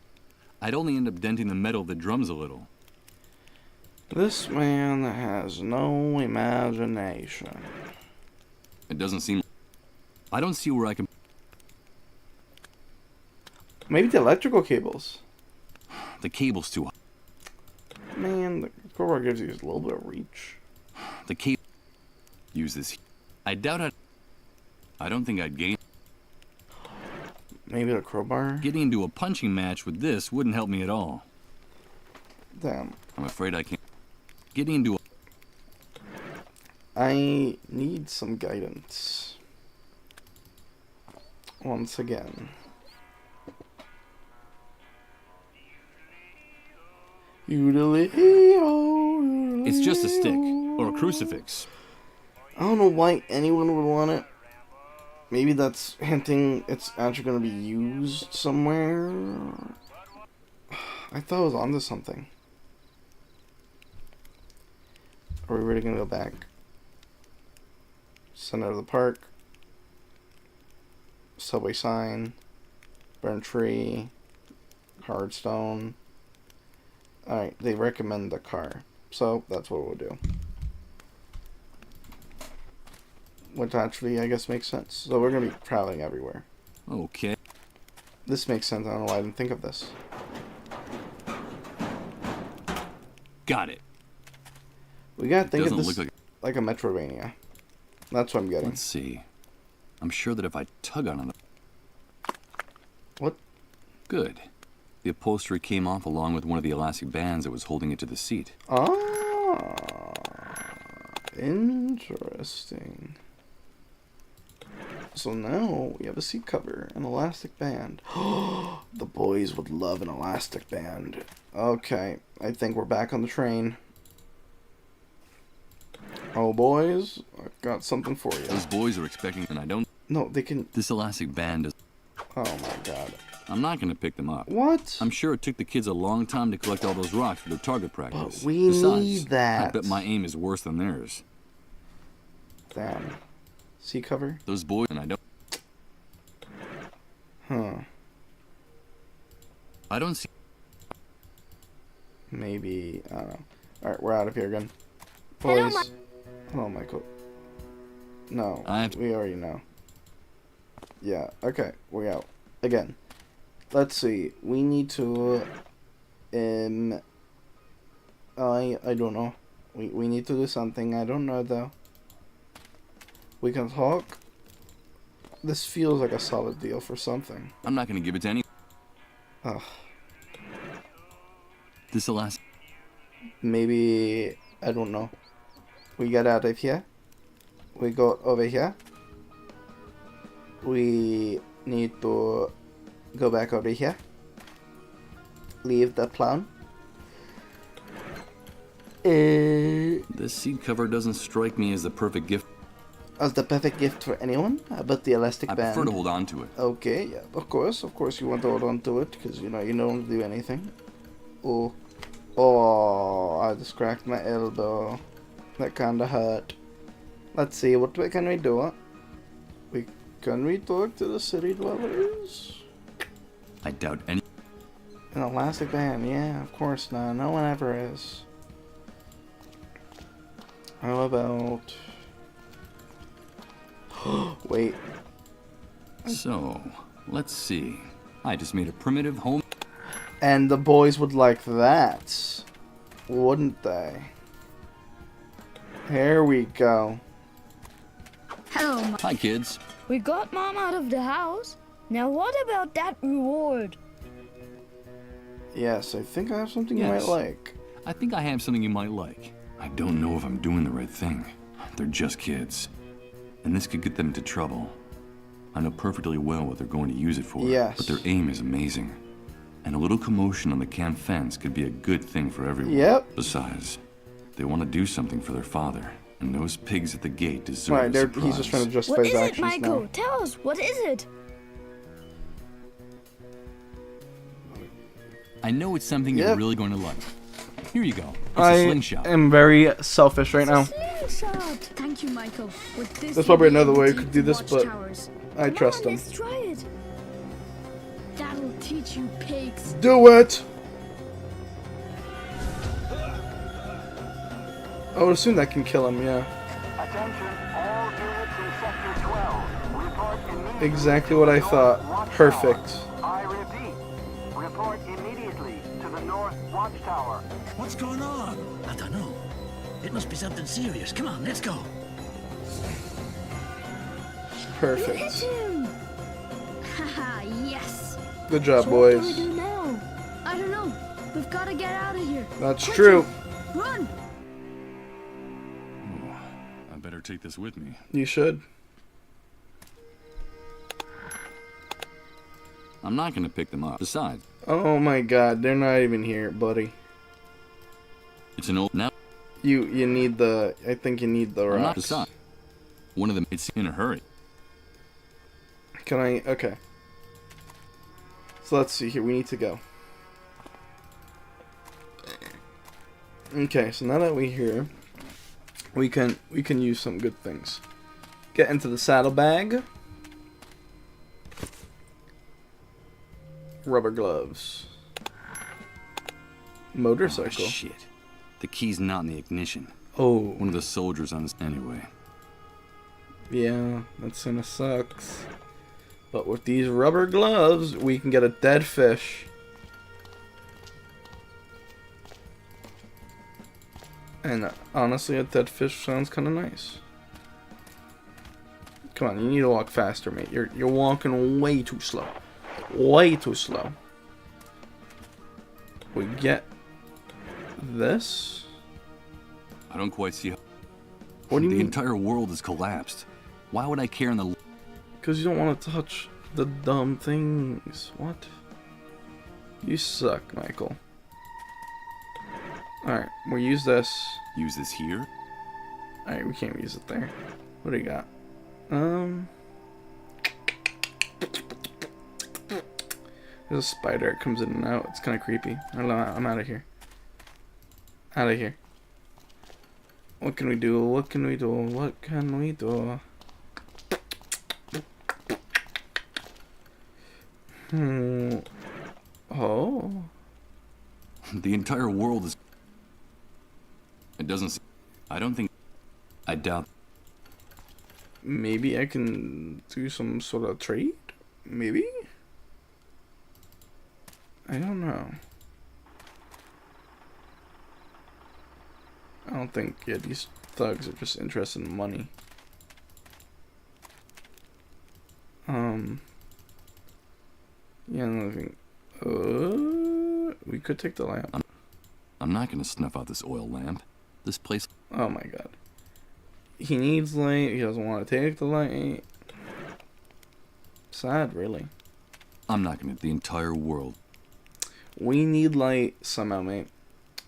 I'd only end up denting the metal of the drums a little. This man has no imagination. It doesn't seem. I don't see where I can. Maybe the electrical cables. The cable's too high. Man, the crowbar gives you a little bit of reach. The cable. Use this. I doubt I'd. I don't think I'd gain. Maybe the crowbar? Getting into a punching match with this wouldn't help me at all. Damn. I'm afraid I can't. Getting into a. I need some guidance. Once again. It's just a stick or a crucifix. I don't know why anyone would want it. Maybe that's hinting it's actually going to be used somewhere. I thought I was onto something. Are we really going to go back? Center of the park. Subway sign. Burn tree. Hard stone. Alright, they recommend the car. So, that's what we'll do. Which actually, I guess, makes sense. So we're going to be traveling everywhere. Okay. This makes sense. I don't know why I didn't think of this. Got it. We got to think of Doesn't this look like a Metroidvania. That's what I'm getting. Let's see. I'm sure that if I tug on it... What? Good. The upholstery came off along with one of the elastic bands that was holding it to the seat. Ah, interesting. So now we have a seat cover, an elastic band. The boys would love an elastic band. Okay, I think we're back on the train. Oh, boys, I've got something for you. Those boys are expecting, and I don't... No, they can... This elastic band is... Oh, my God. I'm not going to pick them up. What? I'm sure it took the kids a long time to collect all those rocks for their target practice. But we need that. I bet my aim is worse than theirs. Damn. Seat cover? Those boys, and I don't... Huh. I don't see... Maybe, I don't know. Alright, we're out of here again. Boys. Hello, Michael. No, we already know. Yeah, okay, we're out. Again. Let's see. We need to... I don't know. We need to do something. I don't know, though. We can talk. This feels like a solid deal for something. I'm not going to give it to any... Ugh. This elastic... Maybe... I don't know. We get out of here. We go over here. We need to go back over here. Leave the plan. This seat cover doesn't strike me as the perfect gift. As the perfect gift for anyone? How about the elastic band? I prefer to hold on to it. Okay, yeah, of course you want to hold on to it, because, you know, you don't do anything. Oh, I just cracked my elbow. That kinda hurt. Let's see, what can we do? Can we talk to the city dwellers? I doubt any... An elastic band, yeah, of course not. No one ever is. How about... Wait. So, let's see. I just made a primitive home... And the boys would like that, wouldn't they? Here we go. Hello, Mom. Hi, kids. We got Mom out of the house. Now what about that reward? Yes, I think I have something you Yes. might like. I think I have something you might like. I don't know if I'm doing the right thing. They're just kids. And this could get them into trouble. I know perfectly well what they're going to use it for. Yes. But their aim is amazing. And a little commotion on the camp fence could be a good thing for everyone. Yep. Besides, they want to do something for their father. And those pigs at the gate deserve Right, a surprise. he's just trying to justify What his is it, actions Michael? now. Tell us, what is it? I know it's something Yep. you're really going to like. Here you go. It's I a slingshot. am very selfish right now. Slingshot. Thank you, Michael. With this, There's probably we'll be another able way to you could take do the this, but watchtowers. I Come trust on, him. Let's try it. That'll teach you pigs. Do it! I would assume that can kill him, yeah. Attention, all units in Sector 12. Report immediately. Exactly what I thought. Perfect. I repeat, report immediately to the North Watchtower. What's going on? I don't know. It must be something serious. Come on, let's go. Perfect. Hit him. Haha, yes. Good job, So what do we boys. do now? I don't know. We've got to get out of here. That's Quickly, true. Run. I better take this with me. You should. I'm not going to pick them up. Besides, Oh my god, they're not even here, buddy. it's an old... Now, You need the... I think you need the I'm not... rocks. Besides, one of them... It's in a hurry. Can I... Okay. So let's see here. We need to go. Okay, so now that we're here, we can use some good things. Get into the saddlebag. Rubber gloves. Motorcycle. Oh, shit. The key's not in the ignition. Oh. One of the soldiers on this... Anyway. Yeah, that kinda sucks. But with these rubber gloves, we can get a dead fish. And honestly, a dead fish sounds kind of nice. Come on, you need to walk faster, mate. You're walking way too slow. Way too slow. We get this. I don't quite see how... What do you The mean? entire world has collapsed. Why would I care in the... Because you don't want to touch the dumb things. What? You suck, Michael. Alright, we'll use this. Use this here? Alright, we can't use it there. What do you got? There's a spider. It comes in and out. It's kind of creepy. I don't know. I'm out of here. Out of here. What can we do? What can we do? What can we do? Oh. The entire world is... It doesn't... I don't think... I doubt... Maybe I can do some sort of trade? Maybe? I don't know. I don't think, yeah, these thugs are just interested in money. Yeah, another thing. We could take the lamp. I'm not gonna snuff out this oil lamp. This place... Oh my god. He needs light, he doesn't want to take the light. Sad, really. I'm not gonna... The entire world. We need light somehow, mate.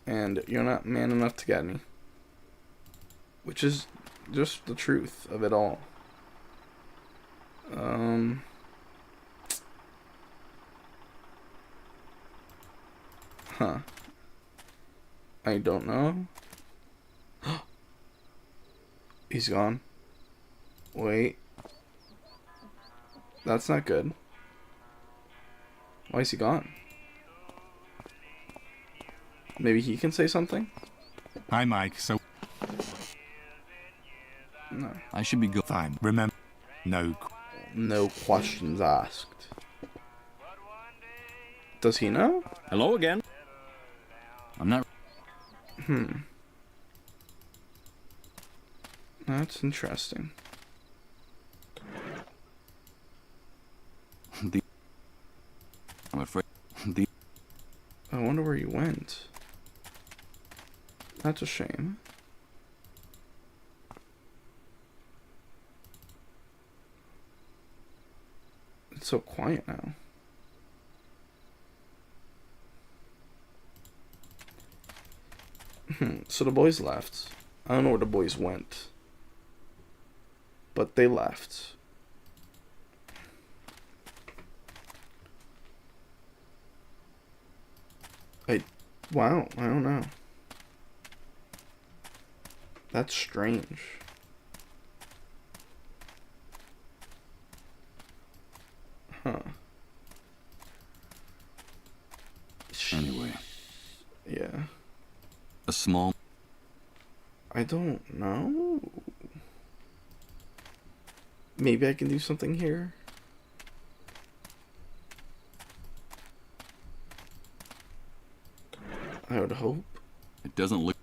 And you're not man enough to get me. Which is just the truth of it all. Huh. I don't know. He's gone. Wait. That's not good. Why is he gone? Maybe he can say something? Hi, Mike. So... No. I should be Fine. Remember... No. No questions asked. Does he know? Hello again. I'm not... That's interesting. I wonder where he went. That's a shame. It's so quiet now. So the boys left. I don't know where the boys went. But they left. Wow, I don't know. That's strange. Huh. Anyway. Yeah. A small... I don't know. Maybe I can do something here. I would hope. It doesn't look...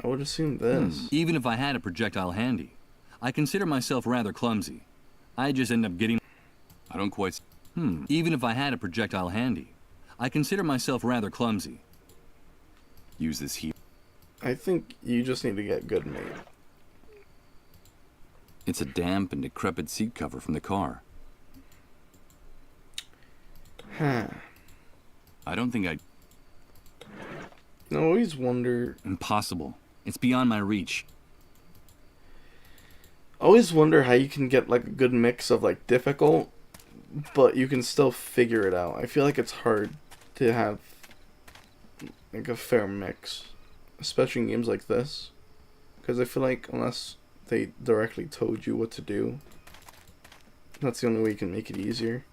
I would assume this. Even if I had a projectile handy, I consider myself rather clumsy. I just end up getting... I don't quite... Even if I had a projectile handy, I consider myself rather clumsy. Use this here. I think you just need to get good mate. It's a damp and decrepit seat cover from the car. Huh. I don't think I... I always wonder... Impossible. It's beyond my reach. I always wonder how you can get like a good mix of like difficult, but you can still figure it out. I feel like it's hard to have like a fair mix, especially in games like this, because I feel like unless they directly told you what to do, that's the only way you can make it easier.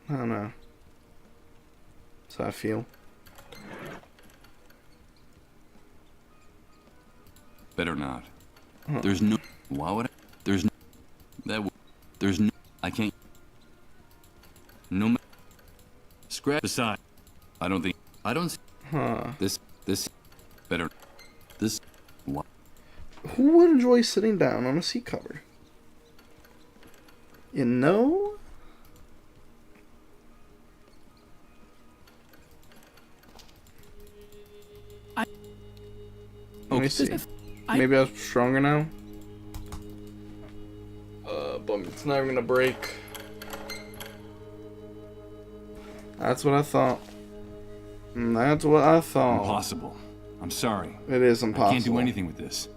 I don't know. That's how I feel. Better not. Huh. There's no... Why would I... There's no... There's no... I can't... No... Scrap aside. I don't think... I don't... Huh. This... Better... This... What? Who would enjoy sitting down on a seat cover? You know? Let me see. Maybe I'm stronger now. But it's not even gonna break. That's what I thought. That's what I thought. Impossible. I'm sorry. It is impossible. I can't do anything with this.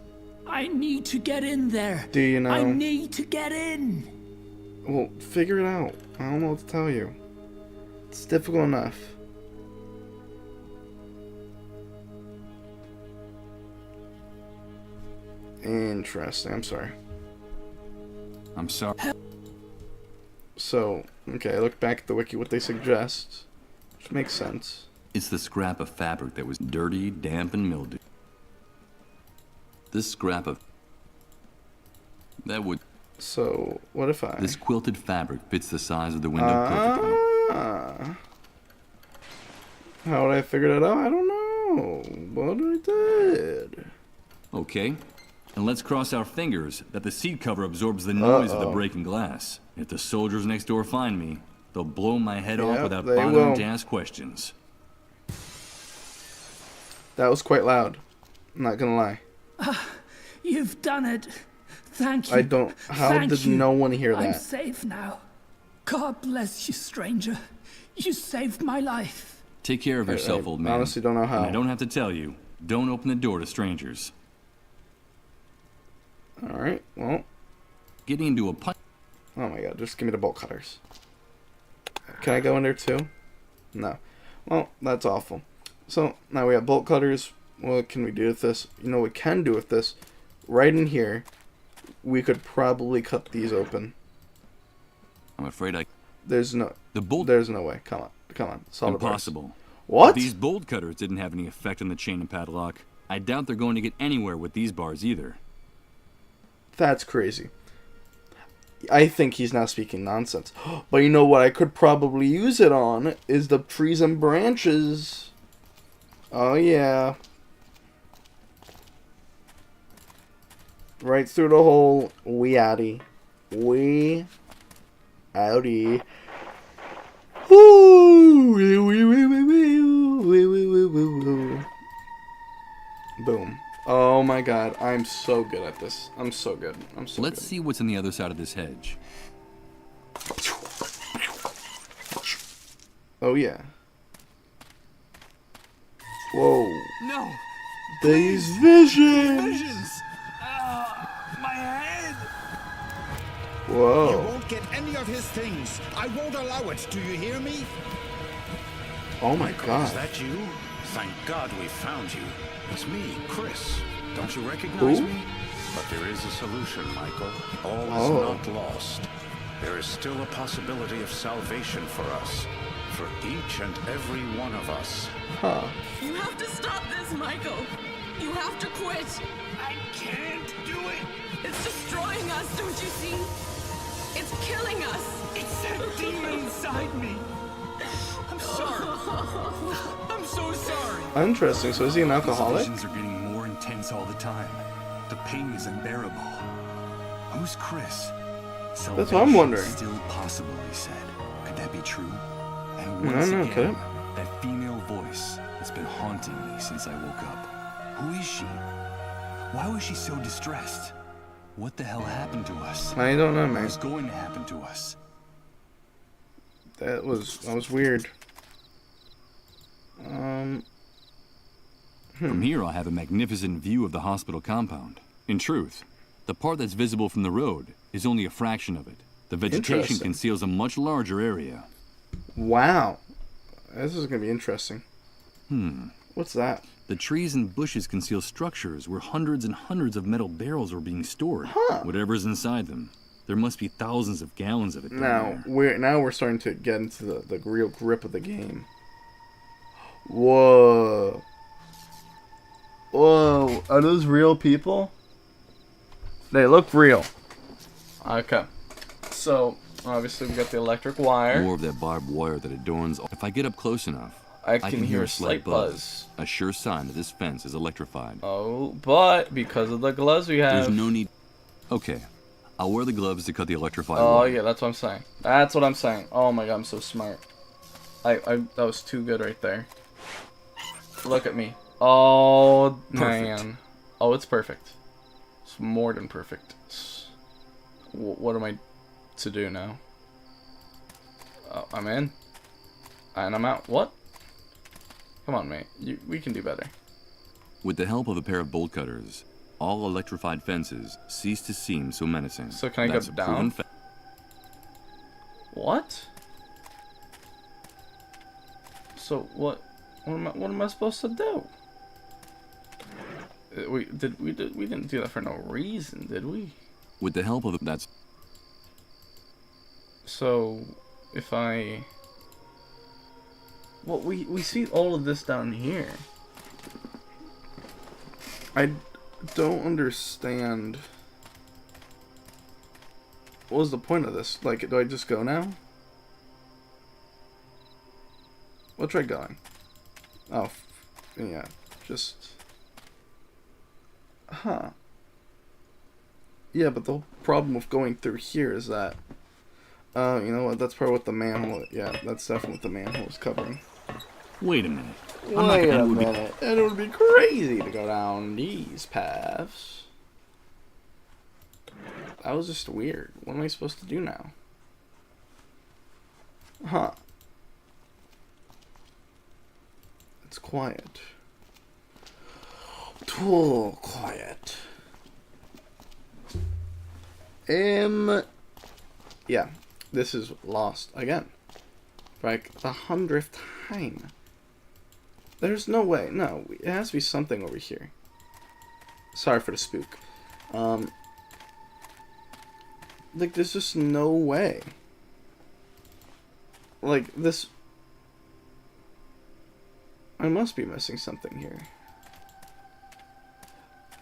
I need to get in there. Do you know? I need to get in. Well, figure it out. I don't know what to tell you. It's difficult enough. Interesting. I'm sorry. I'm sorry. So, okay, I look back at the wiki, what they suggest, which makes sense. It's the scrap of fabric that was dirty, damp, and mildewed. This scrap of... That would... So, what if I... This quilted fabric fits the size of the window perfectly. How would I figure that out? I don't know. But I did. Okay. And let's cross our fingers that the seat cover absorbs the noise of the breaking glass. If the soldiers next door find me, they'll blow my head off without bothering to ask questions. That was quite loud. I'm not gonna lie. You've done it. Thank you. I don't... How did no one hear that? I'm safe now. God bless you, stranger. You saved my life. Take care of yourself, old man. I honestly don't know how. And I don't have to tell you, don't open the door to strangers. Alright, well. Getting into a punch. Oh my god, just give me the bolt cutters. Can I go in there too? No. Well, that's awful. So, now we have bolt cutters. What can we do with this? You know what we can do with this? Right in here, we could probably cut these open. I'm afraid I... There's no... There's no way. Come on. Come on. Solid Impossible. Bars. What? If these bolt cutters didn't have any effect on the chain and padlock, I doubt they're going to get anywhere with these bars either. That's crazy. I think he's not speaking nonsense. But you know what I could probably use it on is the trees and branches. Oh yeah. Right through the hole. We outie. We outie. Boom. Oh my god, I'm so good at this. I'm so good. I'm so Let's good. see what's on the other side of this hedge. Oh yeah. Whoa. No! These visions! Visions! My head! Whoa. You won't get any of his things. I won't allow it. Do you hear me? Oh my Is god. that you? Thank God we found you. It's me, Chris. Don't you recognize Who? me? But there is a solution, Michael. All is Oh. not lost. There is still a possibility of salvation for us. For each and every one of us. Huh. You have to stop this, Michael. You have to quit. I can't do it! It's destroying us, don't you see? It's killing us. It's that demon inside me! I'm sorry. I'm so sorry. Interesting. So is he an alcoholic? Visions are getting more intense all the time. The pain is unbearable. Who's Chris? That's what I'm wondering. Still possible, he said. Could that be true? And I once don't know, could again, it? that female voice that's been haunting me since I woke up. Who is she? Why was she so distressed? What the hell happened to us? I don't know, man. What is going to happen to us? That was weird. From here, I'll have a magnificent view of the hospital compound. In truth, the part that's visible from the road is only a fraction of it. The vegetation Interesting. conceals a much larger area. Wow. This is gonna be interesting. What's that? The trees and bushes conceal structures where hundreds and hundreds of metal barrels are being stored. Huh. Whatever's inside them. There must be thousands of gallons of it down Now there. we're starting to get into the real grip of the game. Whoa. Whoa. Are those real people? They look real. Okay. So, obviously we got the electric wire. More of that barbed wire that adorns. If I get up close enough, I can hear a slight buzz. A sure sign that this fence is electrified. Oh, but because of the gloves we have. There's no need. Okay, I'll wear the gloves to cut the electrified Oh wire. yeah, that's what I'm saying. That's what I'm saying. Oh my god, I'm so smart. That was too good right there. Look at me. Oh Perfect. man. Oh, it's perfect. It's more than perfect. What am I to do now? Oh, I'm in. And I'm out. What? Come on, mate. We can do better. With the help of a pair of bolt cutters, all electrified fences cease to seem so menacing. So can I That's go a down? proven fa- What? So what am I supposed to do? We didn't do that for no reason, did we? With the help of that's So if I well, we see all of this down here. I don't understand. What was the point of this? Like, do I just go now? We'll try going. Oh, yeah, just... Huh. Yeah, but the problem with going through here is that... you know what, that's probably what the manhole... Yeah, that's definitely what the manhole is covering. Wait a minute. Wait a minute. It would be crazy to go down these paths. That was just weird. What am I supposed to do now? Huh. It's quiet. Too quiet. Yeah. This is lost again. For like the 100th time. There's no way. No, it has to be something over here. Sorry for the spook. Like, there's just no way. Like, this... I must be missing something here.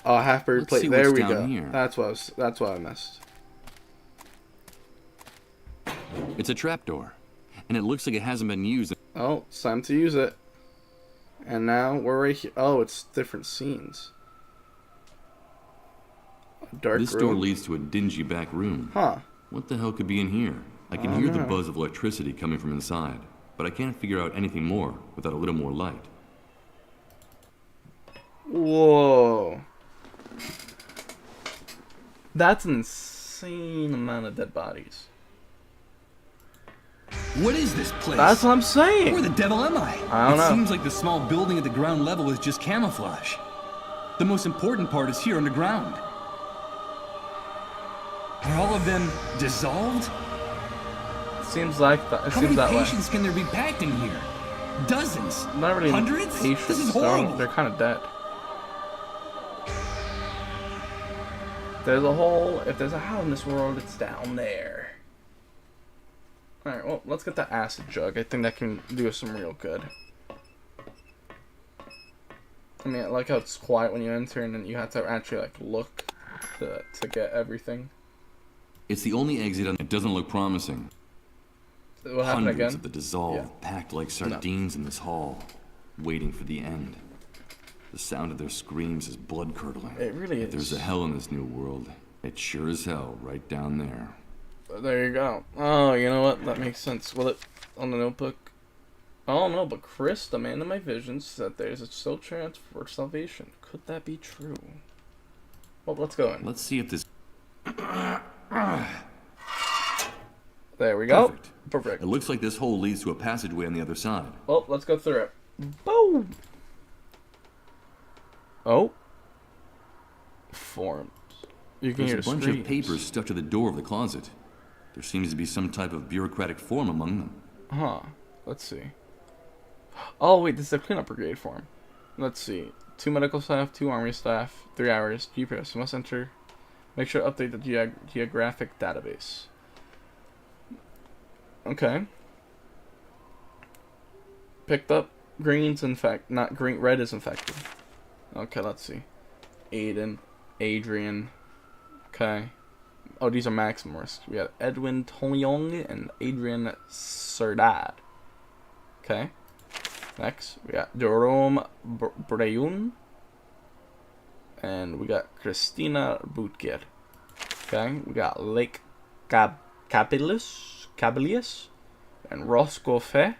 Oh, half-buried Let's plate. see There what's we down go. here. That's what I missed. It's a trapdoor, and it looks like it hasn't been used. Oh, it's time to use it. And now we're right here. Oh, it's different scenes. Dark This room. door leads to a dingy back room. Huh. What the hell could be in here? I can hear the buzz of electricity coming from inside, but I can't figure out anything more without a little more light. Whoa. That's an insane amount of dead bodies. What is this place? That's what I'm saying. Where the devil am I? I don't know. It seems like the small building at the ground level is just camouflage. The most important part is here underground. Are all of them dissolved? Seems like that. It How seems many that way. patients can there be packed in here? Dozens? Not really Hundreds? patients. This is horrible. They're kind of dead. There's a hole. If there's a hole in this world, it's down there. Alright, well, let's get the acid jug. I think that can do us some real good. I mean, I like how it's quiet when you enter, and then you have to actually, like, look to get everything. It's the only exit, and it doesn't look promising. What happened Hundreds again? of the dissolved, packed like sardines in this hall, waiting for the end. The sound of their screams is blood-curdling. It really If is. there's a hell in this new world, it's sure as hell right down there. There you go. Oh, you know what? That makes sense. Will it on the notebook? Oh no, but Chris, the man of my visions, said there's a still chance for salvation. Could that be true? Well, let's go in. Let's see if this... There we go. Perfect. Perfect. It looks like this hole leads to a passageway on the other side. Well, let's go through it. Boom! Oh. Forms. You can There's hear a bunch screams. of papers stuck to the door of the closet. There seems to be some type of bureaucratic form among them. Huh. Let's see. Oh, wait, this is a cleanup brigade form. Let's see. 2 medical staff, 2 army staff, 3 hours. GPS. You must enter. Make sure to update the geographic database. Okay. Picked up. Green's infect. Not green. Red is infected. Okay, let's see. Aiden. Adrian. Okay. Oh, these are maximum risk. We have Edwin Tonyong and Adrian Serdad. Okay. Next, we got Jerome Brayun. And we got Christina Boutkier. Okay. We got Lake Capilius and Roscoe Fe.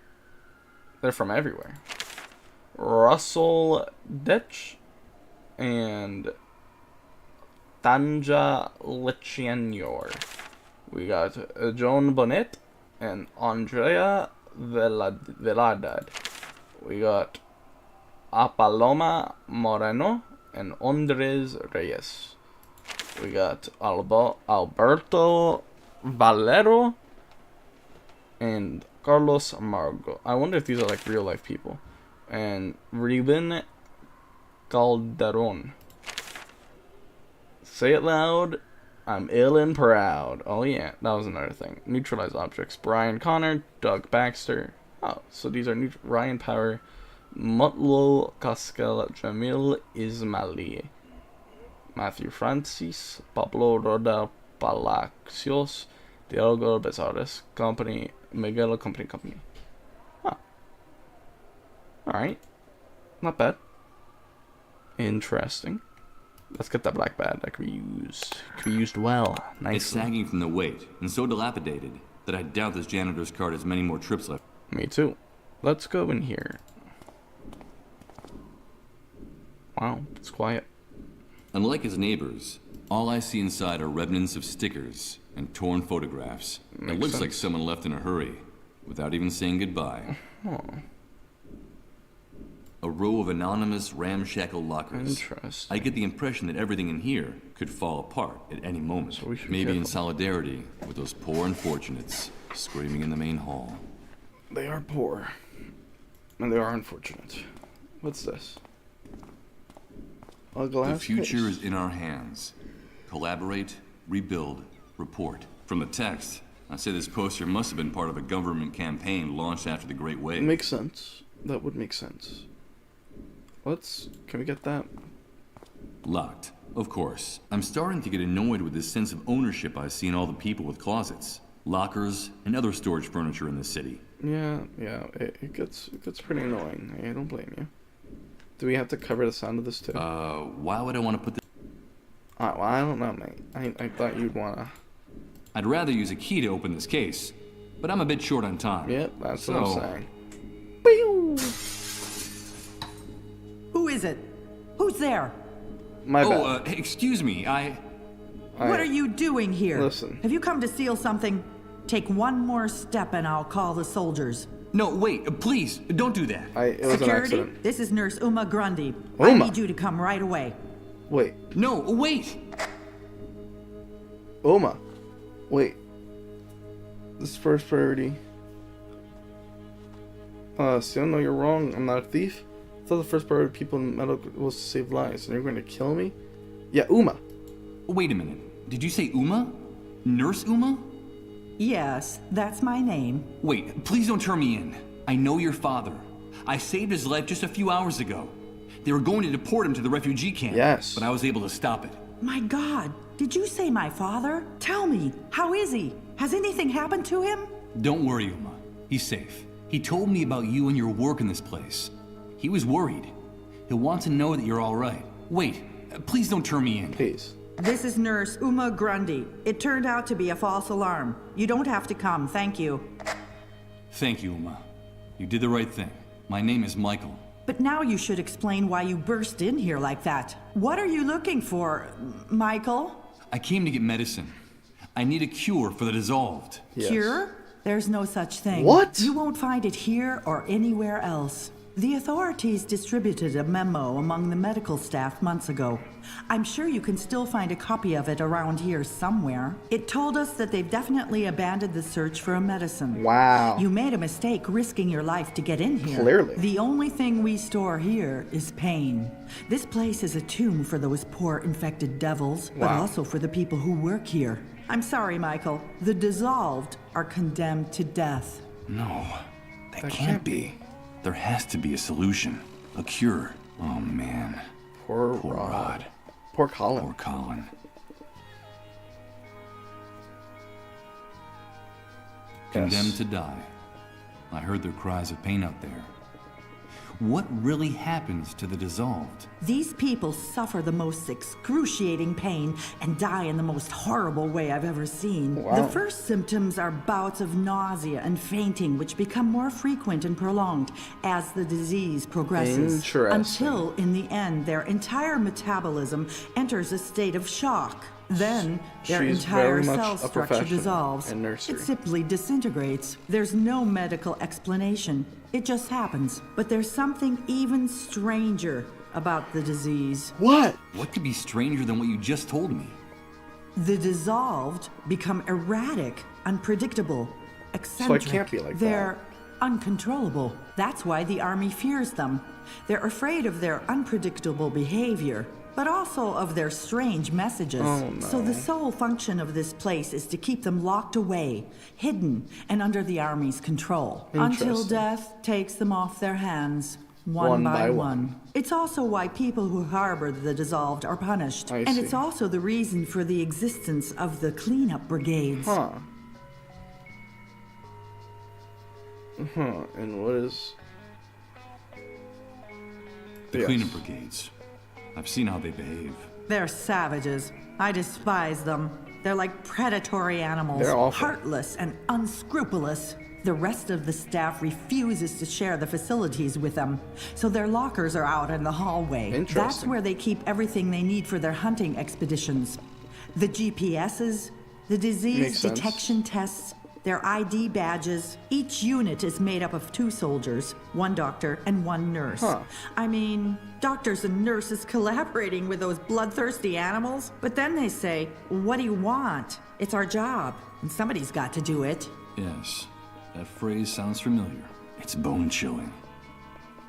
They're from everywhere. Russell Ditch and Tanja Lechienor. We got Joan Bonnet and Andrea Veladad. We got Apaloma Moreno and Andres Reyes. We got Alberto Valero and Carlos Amargo. I wonder if these are like real life people. And Ruben Calderon. Say it loud. I'm ill and proud. Oh yeah, that was another thing. Neutralize objects. Brian Connor, Doug Baxter. Oh, so these are Ryan Power, Mutlo Cascal, Jamil Ismaili, Matthew Francis, Pablo Roda Palacios, Diego Besares, Company, Miguel Company. Huh. Alright. Not bad. Interesting. Let's get that black bag. That could be used. Could be used well. Nicely. It's sagging from the weight, and so dilapidated, that I doubt this janitor's cart has many more trips left. Me too. Let's go in here. Wow, it's quiet. Unlike his neighbors, all I see inside are remnants of stickers and torn photographs. It looks like someone left in a hurry, without even saying goodbye. Huh. A row of anonymous ramshackle lockers. Interesting. I get the impression that everything in here could fall apart at any moment. So we should Maybe be in careful. solidarity with those poor unfortunates screaming in the main hall. They are poor. And they are unfortunate. What's this? A glass The future case. is in our hands. Collaborate, rebuild, report. From the text, I say this poster must have been part of a government campaign launched after the Great Wave. Makes sense. That would make sense. Can we get that? Locked, of course. I'm starting to get annoyed with this sense of ownership I see in all the people with closets, lockers, and other storage furniture in the city. Yeah, it gets pretty annoying. I don't blame you. Do we have to cover the sound of this too? Why would I want to put this? Well, I don't know, mate. I thought you'd wanna. I'd rather use a key to open this case, but I'm a bit short on time. Yep, that's what I'm saying. Who is it? Who's there? My bad. Excuse me, What are you doing here? Listen. Have you come to steal something? Take one more step and I'll call the soldiers. No, wait, please, don't do that. It was Security, an accident. this is Nurse Uma Grundy. I Uma? need you to come right away. Wait. No, wait! Uma. Wait. This is first priority. Seal, no, you're wrong. I'm not a thief. I thought the first priority of people in medical was to save lives, and you're going to kill me? Yeah, Uma. Wait a minute. Did you say Uma? Nurse Uma? Yes, that's my name. Wait, please don't turn me in. I know your father. I saved his life just a few hours ago. They were going to deport him to the refugee camp. Yes. But I was able to stop it. My God, did you say my father? Tell me, how is he? Has anything happened to him? Don't worry, Uma. He's safe. He told me about you and your work in this place. He was worried. He'll want to know that you're all right. Wait, please don't turn me in. Please. This is Nurse Uma Grundy. It turned out to be a false alarm. You don't have to come, thank you. Thank you, Uma. You did the right thing. My name is Michael. But now you should explain why you burst in here like that. What are you looking for, Michael? I came to get medicine. I need a cure for the dissolved. Yes. Cure? There's no such thing. What? You won't find it here or anywhere else. The authorities distributed a memo among the medical staff months ago. I'm sure you can still find a copy of it around here somewhere. It told us that they've definitely abandoned the search for a medicine. Wow. You made a mistake risking your life to get in here. Clearly. The only thing we store here is pain. This place is a tomb for those poor infected devils, but Wow. also for the people who work here. I'm sorry, Michael. The dissolved are condemned to death. No, that can't be. There has to be a solution. A cure. Oh, man. Poor Rod. Rod. Poor Colin. Poor Colin. Condemned to die. I heard their cries of pain out there. What really happens to the dissolved? These people suffer the most excruciating pain and die in the most horrible way I've ever seen. Wow. The first symptoms are bouts of nausea and fainting, which become more frequent and prolonged as the disease progresses. Interesting. Until, in the end, their entire metabolism enters a state of shock. Then, their She's entire very much cell a structure professional dissolves. in nursery. It simply disintegrates. There's no medical explanation. It just happens. But there's something even stranger about the disease. What? What could be stranger than what you just told me? The dissolved become erratic, unpredictable, eccentric. So it can't be like that. They're uncontrollable. That's why the army fears them. They're afraid of their unpredictable behavior, but also of their strange messages. Oh, no. So the sole function of this place is to keep them locked away, hidden, and under the army's control, until Interesting. death takes them off their hands. One by one. It's also why people who harbor the dissolved are punished. I And see. it's also the reason for the existence of the cleanup brigades. Huh. And what is... The Yes. cleanup brigades. I've seen how they behave. They're savages. I despise them. They're like predatory animals, They're awful. heartless and unscrupulous. The rest of the staff refuses to share the facilities with them, so their lockers are out in the hallway. Interesting. That's where they keep everything they need for their hunting expeditions. The GPSs, the disease Makes sense. detection tests, their ID badges. Each unit is made up of 2 soldiers, 1 doctor, and 1 nurse. Huh. I mean, doctors and nurses collaborating with those bloodthirsty animals. But then they say, what do you want? It's our job, and somebody's got to do it. Yes, that phrase sounds familiar. It's bone-chilling.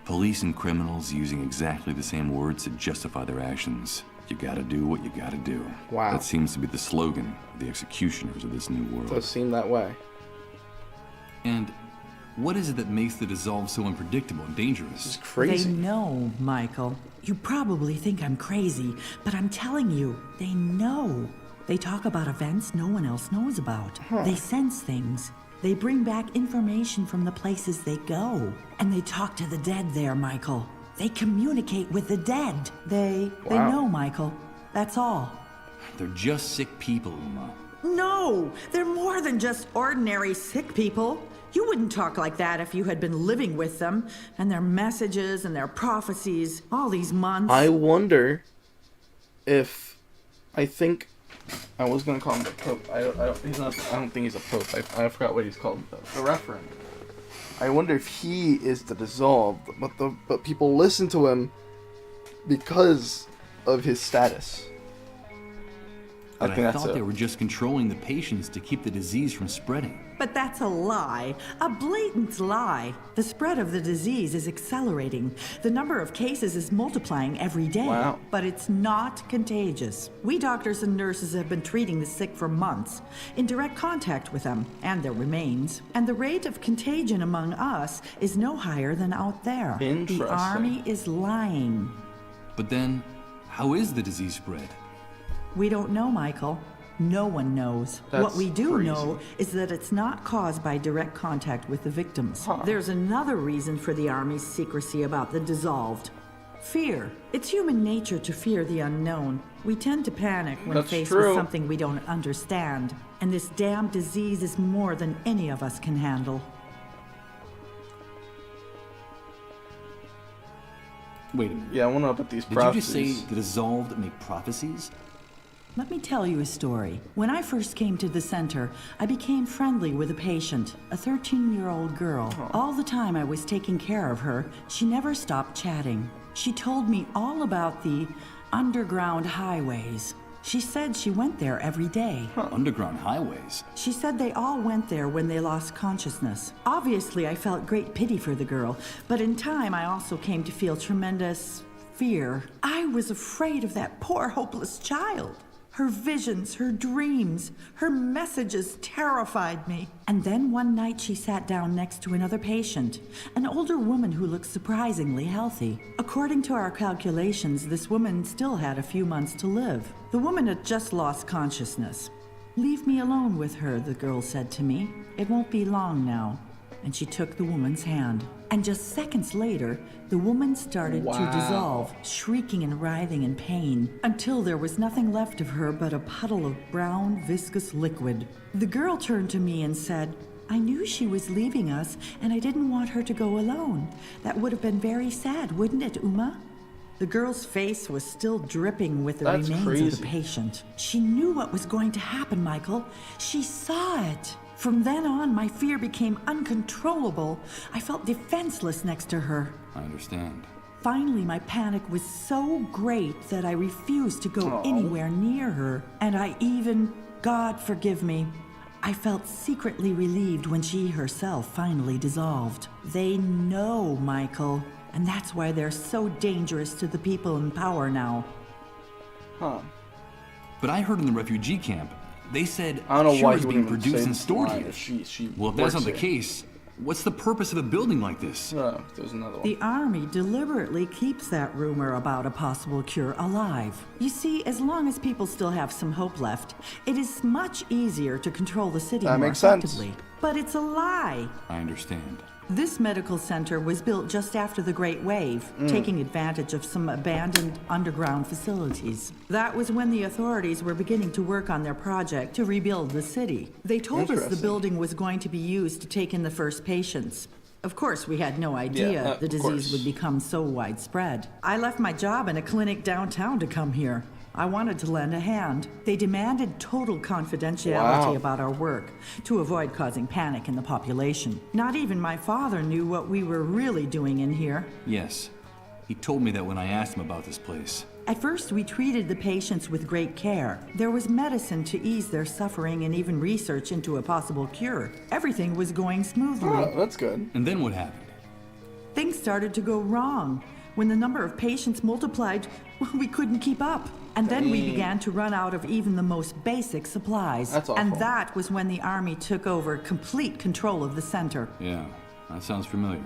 Police and criminals using exactly the same words to justify their actions. You gotta do what you gotta do. Wow. That seems to be the slogan of the executioners of this new world. Does seem that way. And what is it that makes the dissolve so unpredictable and dangerous? It's crazy. They know, Michael. You probably think I'm crazy, but I'm telling you, they know. They talk about events no one else knows about. They sense things. They bring back information from the places they go. And they talk to the dead there, Michael. They communicate with the dead. They Wow. know, Michael. That's all. They're just sick people, Uma. No, they're more than just ordinary sick people. You wouldn't talk like that if you had been living with them, and their messages and their prophecies all these months. I wonder if, I was gonna call him the Pope. I don't think he's a Pope. I forgot what he's called. The referend. I wonder if he is the dissolved, but people listen to him because of his status. But I thought they were just controlling the patients to keep the disease from spreading. But that's a lie. A blatant lie. The spread of the disease is accelerating. The number of cases is multiplying every day. Wow. But it's not contagious. We doctors and nurses have been treating the sick for months, in direct contact with them and their remains. And the rate of contagion among us is no higher than out there. Interesting. The army is lying. But then, how is the disease spread? We don't know, Michael. No one knows. That's what we do crazy. know is that it's not caused by direct contact with the victims. There's another reason for the Army's secrecy about the dissolved. Fear. It's human nature to fear the unknown. We tend to panic when That's faced true. with something we don't understand. And this damn disease is more than any of us can handle. Wait a minute. Yeah, I want to know about these Did prophecies. you just say the dissolved make prophecies? Let me tell you a story. When I first came to the center, I became friendly with a patient, a 13-year-old girl. All the time I was taking care of her, she never stopped chatting. She told me all about the underground highways. She said she went there every day. Underground highways? She said they all went there when they lost consciousness. Obviously, I felt great pity for the girl, but in time I also came to feel tremendous fear. I was afraid of that poor, hopeless child. Her visions, her dreams, her messages terrified me. And then one night she sat down next to another patient, an older woman who looked surprisingly healthy. According to our calculations, this woman still had a few months to live. The woman had just lost consciousness. "Leave me alone with her," the girl said to me. "It won't be long now." And she took the woman's hand. And just seconds later, the woman started to dissolve, shrieking and writhing in pain, until there was nothing left of her but a puddle of brown, viscous liquid. The girl turned to me and said, "I knew she was leaving us, and I didn't want her to go alone. That would have been very sad, wouldn't it, Uma?" The girl's face was still dripping with the That's remains crazy. of the patient. She knew what was going to happen, Michael. She saw it. From then on, my fear became uncontrollable. I felt defenseless next to her. I understand. Finally, my panic was so great that I refused to go anywhere near her. And I even, God forgive me, I felt secretly relieved when she herself finally dissolved. They know, Michael, and that's why they're so dangerous to the people in power now. But I heard in the refugee camp, they said I don't know why cures he being wouldn't produced say and stored why. here. She Well, if that's not works the here. case, what's the purpose of a building like this? There's another one. The Army deliberately keeps that rumor about a possible cure alive. You see, as long as people still have some hope left, it is much easier to control the city That more makes sense. effectively. But it's a lie. I understand. This medical center was built just after the Great Wave, taking advantage of some abandoned underground facilities. That was when the authorities were beginning to work on their project to rebuild the city. They told us the Interesting. building was going to be used to take in the first patients. Of course, we had no idea the of disease course. would become so widespread. I left my job in a clinic downtown to come here. I wanted to lend a hand. They demanded total confidentiality Wow. about our work to avoid causing panic in the population. Not even my father knew what we were really doing in here. Yes. He told me that when I asked him about this place. At first, we treated the patients with great care. There was medicine to ease their suffering and even research into a possible cure. Everything was going smoothly. Oh, that's good. And then what happened? Things started to go wrong. When the number of patients multiplied, we couldn't keep up. And then we began to run out of even the most basic supplies. That's awful. And that was when the Army took over complete control of the center. Yeah, that sounds familiar.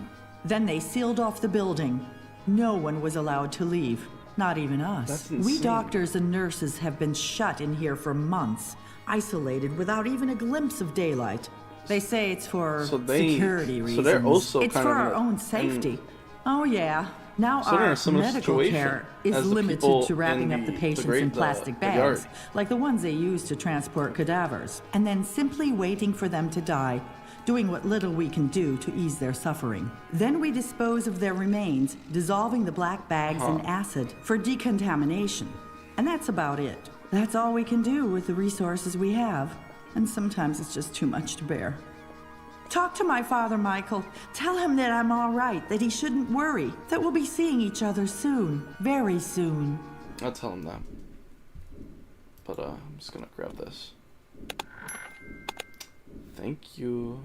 Then they sealed off the building. No one was allowed to leave, not even us. That's We insane. doctors and nurses have been shut in here for months, isolated without even a glimpse of daylight. They say it's for security reasons. So they're also it's kind for of our own safety. Oh yeah, Now So they're in our a similar medical situation care as is the limited people to wrapping in up the the patients great- in plastic the bags, yard. like the ones they use to transport cadavers, and then simply waiting for them to die, doing what little we can do to ease their suffering. Then we dispose of their remains, dissolving the black bags in acid for decontamination. And that's about it. That's all we can do with the resources we have, and sometimes it's just too much to bear. Talk to my father, Michael. Tell him that I'm all right, that he shouldn't worry, that we'll be seeing each other soon, very soon. I'll tell him that. But I'm just gonna grab this. Thank you.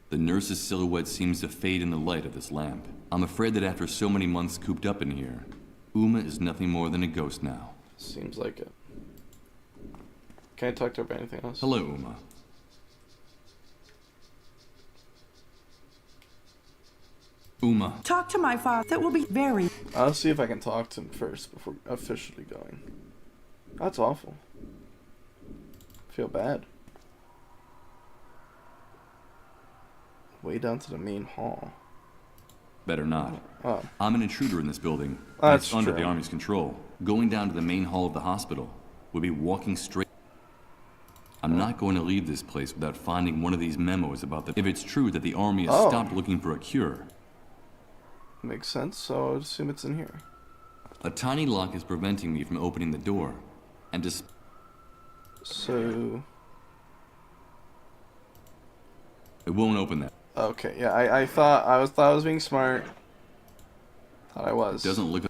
The nurse's silhouette seems to fade in the light of this lamp. I'm afraid that after so many months cooped up in here, Uma is nothing more than a ghost now. Seems like it. Can I talk to her about anything else? Hello, Uma. Uma. Talk to my father. That will be very... I'll see if I can talk to him first before officially going. That's awful. I feel bad. Way down to the main hall. Better not. Oh. I'm an intruder in this building. That's It's under true. the Army's control. Going down to the main hall of the hospital would be walking straight. I'm not going to leave this place without finding one of these memos about if it's true that the Army has stopped looking for a cure. Makes sense, so I would assume it's in here. A tiny lock is preventing me from opening the door. And So... it won't open that. Okay, yeah, I thought I was being smart. Thought I was. Doesn't look.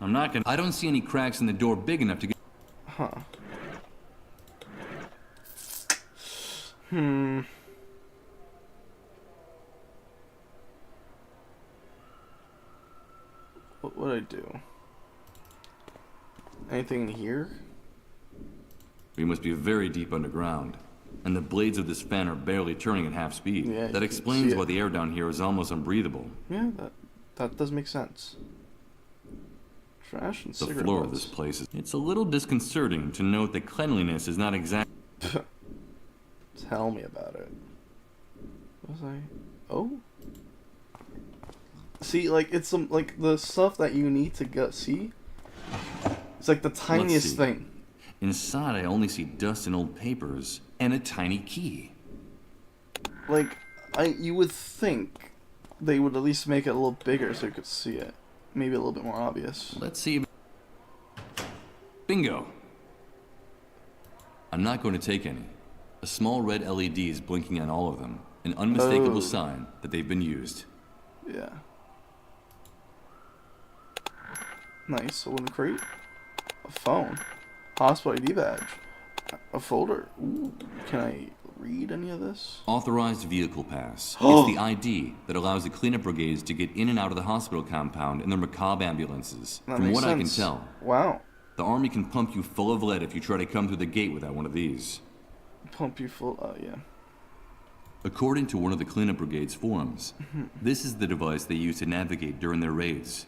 I'm not gonna. I don't see any cracks in the door big enough to get. Huh. What would I do? Anything in here? We must be very deep underground. And the blades of this fan are barely turning at half speed. Yeah, that you explains see it. why the air down here is almost unbreathable. Yeah, that does make sense. Trash and The cigarette floor of butts. this place is... It's a little disconcerting to note that cleanliness is not exact... Tell me about it. Was I? Oh. See, like it's some like the stuff that you need to go see. It's like the tiniest thing. Inside, I only see dust and old papers and a tiny key. Like, you would think they would at least make it a little bigger so you could see it. Maybe a little bit more obvious. Let's see. Bingo. I'm not going to take any. A small red LED is blinking on all of them, an unmistakable sign that they've been used. Yeah. Nice. A wooden crate. A phone. Hospital ID badge. A folder. Ooh. Can I read any of this? Authorized vehicle pass. It's the ID that allows the cleanup brigades to get in and out of the hospital compound in their macabre ambulances. That From makes what I can sense. tell, Wow. the Army can pump you full of lead if you try to come through the gate without one of these. Pump you full. Yeah. According to one of the cleanup brigade's forums, this is the device they use to navigate during their raids.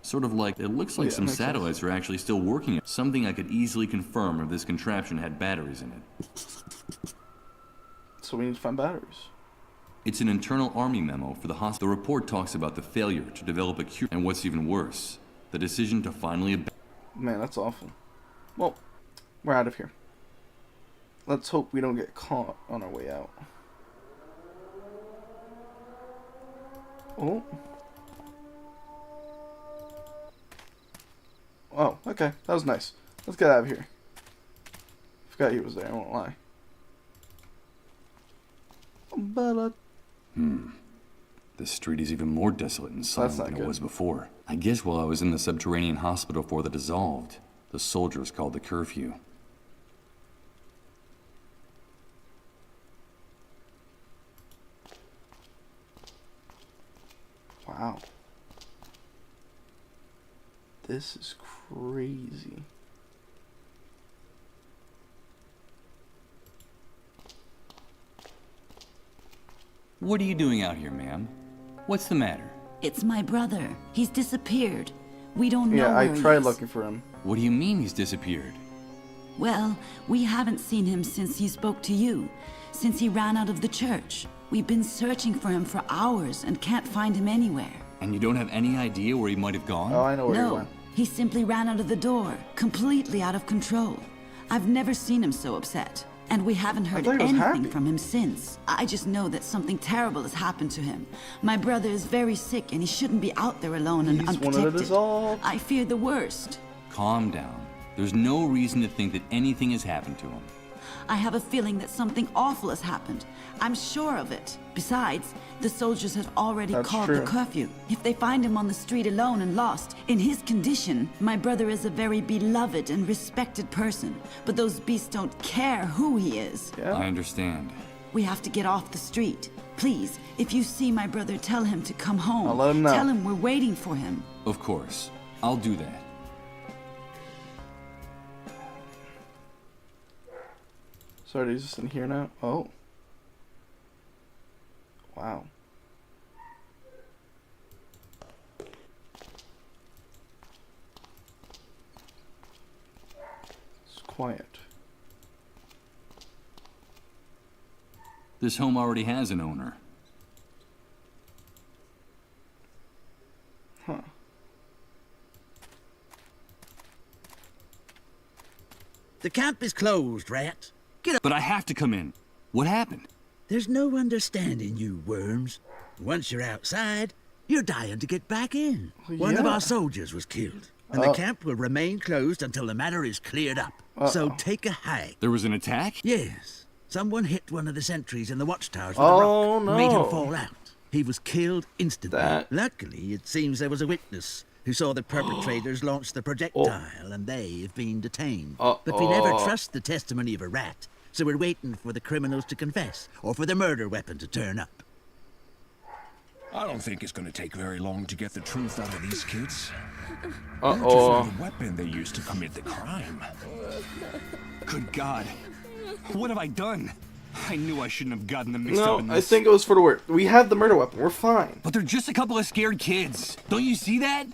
Sort of like, it looks like Yeah, some makes sense. satellites are actually still working. Something I could easily confirm if this contraption had batteries in it. So we need to find batteries. It's an internal Army memo for the hospital. The report talks about the failure to develop a cure, and what's even worse, the decision to finally Man, that's awful. Well, we're out of here. Let's hope we don't get caught on our way out. Oh. Oh, okay. That was nice. Let's get out of here. Forgot he was there, I won't lie. But, This street is even more desolate and silent not than it good. was before. I guess while I was in the subterranean hospital for the dissolved, the soldiers called the curfew. wow. This is crazy. What are you doing out here, ma'am? What's the matter? It's my brother. He's disappeared. We don't know Yeah, I where he tried is. looking for him. What do you mean he's disappeared? Well, we haven't seen him since he spoke to you, since he ran out of the church. We've been searching for him for hours and can't find him anywhere. And you don't have any idea where he might have gone? Oh, I know where he No, went. he simply ran out of the door, completely out of control. I've never seen him so upset. And we haven't heard thought he was anything happy. from him since. I just know that something terrible has happened to him. My brother is very sick and he shouldn't be out there alone and He's wanted it unprotected. dissolved. I fear the worst. Calm down. There's no reason to think that anything has happened to him. I have a feeling that something awful has happened. I'm sure of it. Besides, the soldiers have already That's called true. the curfew. If they find him on the street alone and lost, in his condition, my brother is a very beloved and respected person. But those beasts don't care who he is. Yeah. I understand. We have to get off the street. Please, if you see my brother, tell him to come home. I'll let him know. Tell him we're waiting for him. Of course. I'll do that. So he's just in here now? Oh. Wow. It's quiet. This home already has an owner. Huh. The camp is closed, Rat. Get up. But I have to come in. What happened? There's no understanding you worms. Once you're outside, you're dying to get back in. One of yeah. our soldiers was killed, and the camp will remain closed until the matter is cleared up. So take a hike. There was an attack? Yes. Someone hit one of the sentries in the watchtowers with a Oh, rock, made him no. fall out. He was killed instantly. Luckily, it seems there was a witness who saw the perpetrators launch the projectile, and they have been detained. But we never trust the testimony of a rat, so we're waiting for the criminals to confess, or for the murder weapon to turn up. I don't think it's going to take very long to get the truth out of these kids. Uh-oh. Where'd you find the weapon they used to commit the crime? Good God. What have I done? I knew I shouldn't have gotten them mixed up No, in I this. think it was for the work. We had the murder weapon. We're fine. But they're just a couple of scared kids. Don't you see that?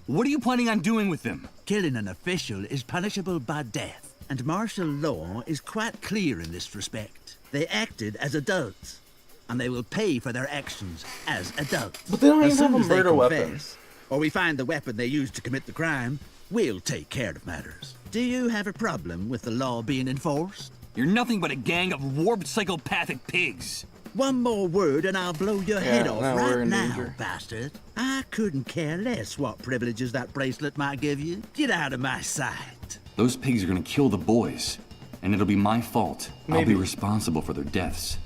What are you planning on doing with them? Killing an official is punishable by death, and martial law is quite clear in this respect. They acted as adults, and they will pay for their actions as adults. But they don't As even have soon a as they murder weapon. confess, or we find the weapon they used to commit the crime, we'll take care of matters. Do you have a problem with the law being enforced? You're nothing but a gang of warped psychopathic pigs. One more word and I'll blow your head off now we're right in now, danger. bastard. I couldn't care less what privileges that bracelet might give you. Get out of my sight. Those pigs are gonna kill the boys, and it'll be my fault. I'll Maybe. be responsible for their deaths.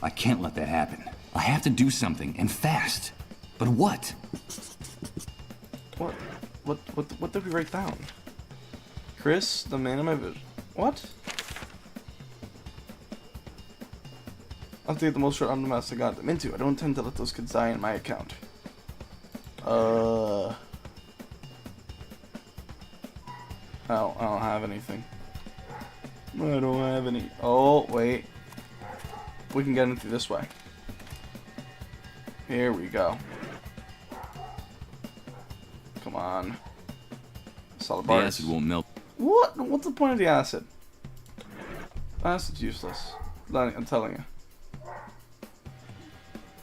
I can't let that happen. I have to do something, and fast. But what? What did we write down? Chris, the man of my vision. What? I'll take the most short on the mess I got them into. I don't intend to let those kids die in my account. I don't have anything. I don't have any. Oh, wait. We can get in through this way. Here we go. Come on. Solid The bars. acid won't melt. What? What's the point of the acid? Acid's useless. I'm telling you.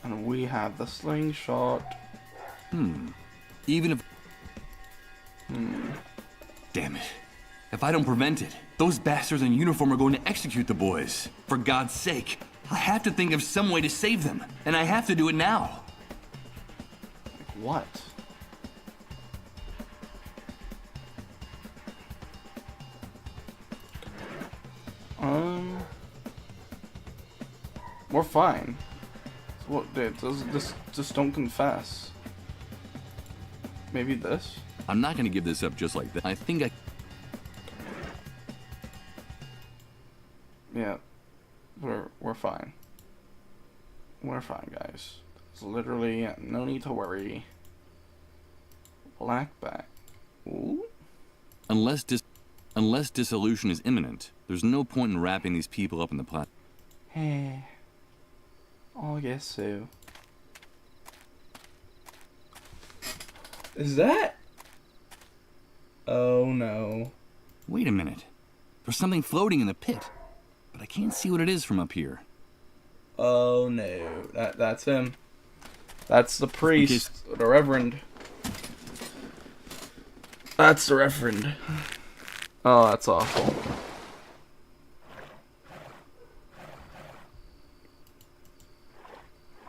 And we have the slingshot. Even if... Damn it. If I don't prevent it, those bastards in uniform are going to execute the boys. For God's sake, I have to think of some way to save them. And I have to do it now. Like what? We're fine. What, dude? Just don't confess. Maybe this? I'm not going to give this up just like that. I think I... Yeah. We're fine. We're fine, guys. It's literally no need to worry. Blackback. Ooh. Unless dissolution is imminent, there's no point in wrapping these people up in the plastic. Hey. Oh, yes, so. Is that? Oh, no. Wait a minute. There's something floating in the pit, but I can't see what it is from up here. Oh no, that's him. That's the priest, the reverend. That's the reverend. Oh, that's awful.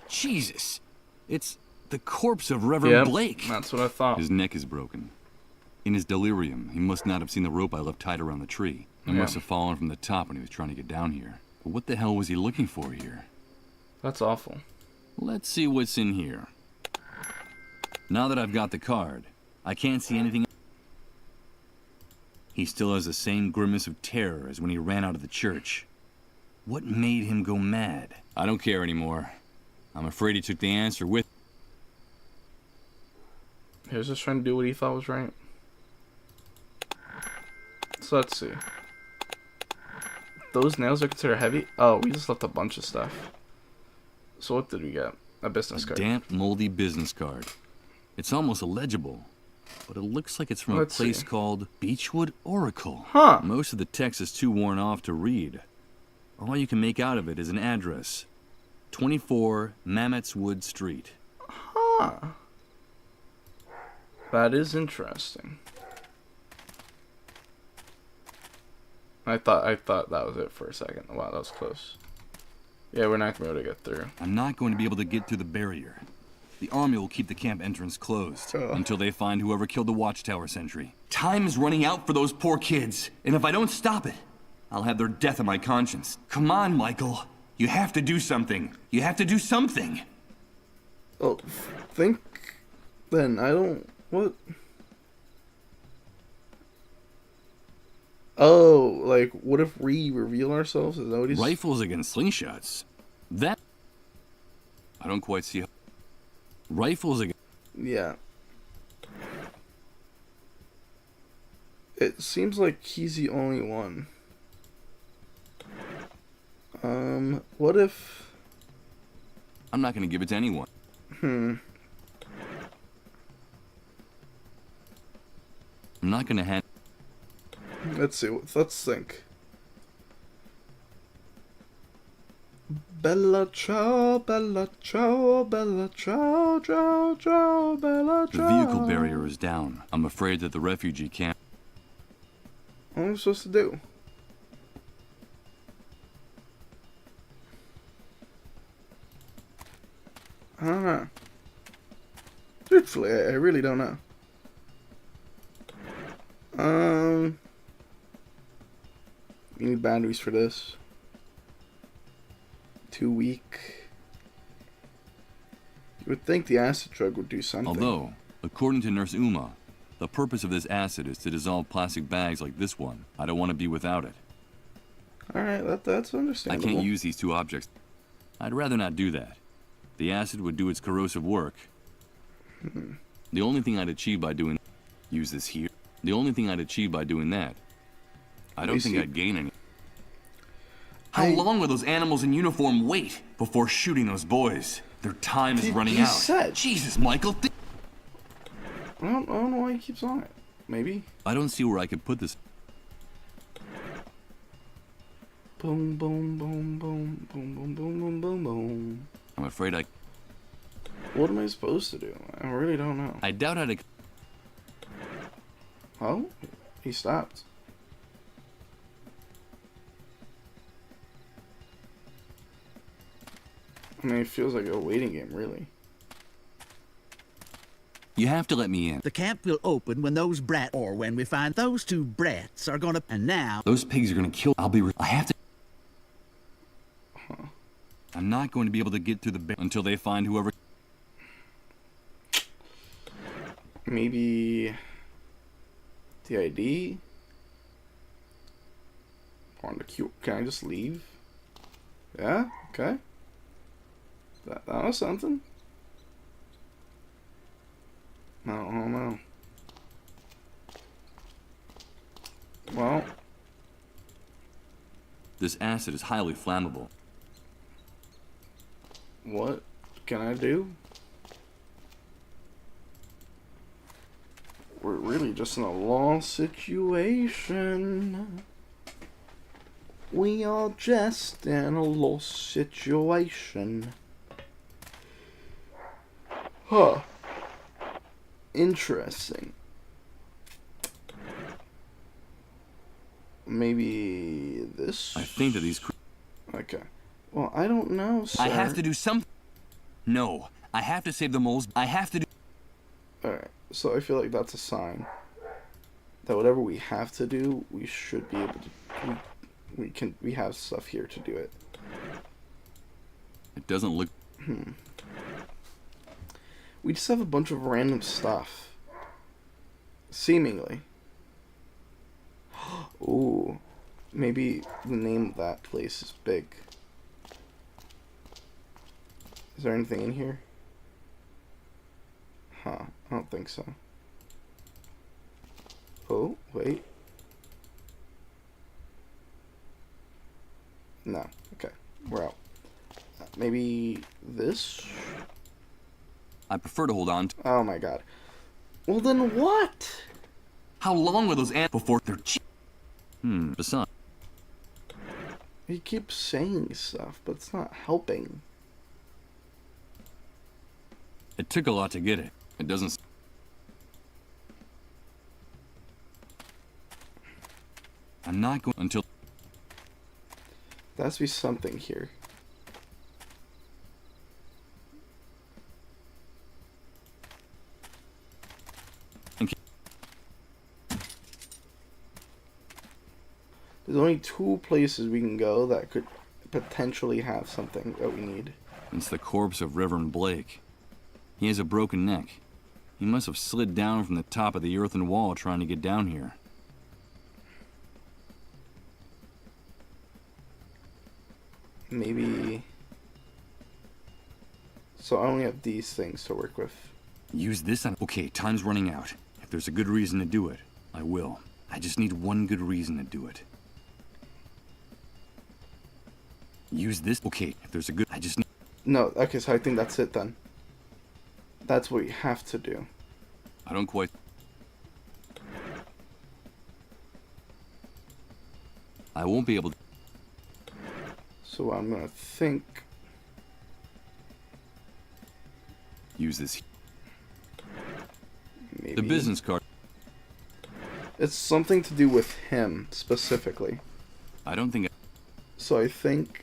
Jesus, it's the corpse of Reverend Blake. That's what I thought. His neck is broken. In his delirium, he must not have seen the rope I left tied around the tree. It must have fallen from the top when he was trying to get down here. But what the hell was he looking for here? That's awful. Let's see what's in here. Now that I've got the card, I can't see anything. He still has the same grimace of terror as when he ran out of the church. What made him go mad? I don't care anymore. I'm afraid he took the answer with. He was just trying to do what he thought was right. So let's see. Those nails are considered heavy? Oh, we just left a bunch of stuff. So what did we get? A business card. Damp, moldy business card. It's almost illegible, but it looks like it's from a place called Beechwood Oracle. Huh. Most of the text is too worn off to read. All you can make out of it is an address. 24 Mammothswood Street. Huh. That is interesting. I thought that was it for a second. Wow, that was close. Yeah, we're not going to be able to get through. I'm not going to be able to get through the barrier. The army will keep the camp entrance closed until they find whoever killed the watchtower sentry. Time is running out for those poor kids, and if I don't stop it, I'll have their death on my conscience. Come on, Michael. You have to do something. You have to do something. Oh, think then. I don't... What? Oh, like, what if we reveal ourselves? Is that what he's... Rifles against slingshots? That... I don't quite see how... Rifles against... Yeah. It seems like he's the only one. What if... I'm not going to give it to anyone. I'm not going to hand... Let's see. Let's think. Bella ciao, bella ciao, bella ciao, ciao, ciao, bella ciao. The vehicle barrier is down. I'm afraid that the refugee camp... What am I supposed to do? I don't know. Truthfully, I really don't know. You need batteries for this. 2 week. You would think the acid drug would do something. Although, according to Nurse Uma, the purpose of this acid is to dissolve plastic bags like this one. I don't want to be without it. Alright, that's understandable. I can't use these two objects. I'd rather not do that. The acid would do its corrosive work. The only thing I'd achieve by doing... Use this here. The only thing I'd achieve by doing that... I don't think I'd gain any. How long will those animals in uniform wait before shooting those boys? Their time is running out. Jesus, Michael. I don't know why he keeps on it. Maybe. I don't see where I could put this. Boom, boom, boom, boom, boom, boom, boom, boom, boom, boom. I'm afraid I... What am I supposed to do? I really don't know. I doubt I'd... Oh? He stopped. I mean, it feels like a waiting game, really. You have to let me in. The camp will open when those brats, or when we find those two brats are gonna... And now... Those pigs are gonna kill... I have to... I'm not going to be able to get through the... until they find whoever... Maybe... the ID? On the queue. Can I just leave? Yeah? Okay. That was something. I don't know. Well. This acid is highly flammable. What can I do? We're really just in a lost situation. We are just in a lost situation. Huh. Interesting. Maybe this? I think that these... Okay. Well, I don't know, sir. I have to do something. No, I have to save the moles. I have to do... Alright, so I feel like that's a sign that whatever we have to do, we should be able to... We have stuff here to do it. It doesn't look... We just have a bunch of random stuff. Seemingly. Ooh. Maybe the name of that place is big. Is there anything in here? Huh. I don't think so. Oh, wait. No. Okay. We're out. Maybe this? I prefer to hold on to... Oh my god. Well then what? How long were those ants before they're besides... He keeps saying stuff, but it's not helping. It took a lot to get it. It doesn't... I'm not going until... There has to be something here. There's only 2 places we can go that could potentially have something that we need. It's the corpse of Reverend Blake. He has a broken neck. He must have slid down from the top of the earthen wall trying to get down here. Maybe... So I only have these things to work with. Use this on... Okay, time's running out. If there's a good reason to do it, I will. I just need one good reason to do it. Use this... Okay, if there's a good... I just need... No, okay, so I think that's it then. That's what we have to do. I don't quite... I won't be able to... So I'm gonna think... Use this... Maybe... The business card... It's something to do with him, specifically. I don't think... So I think...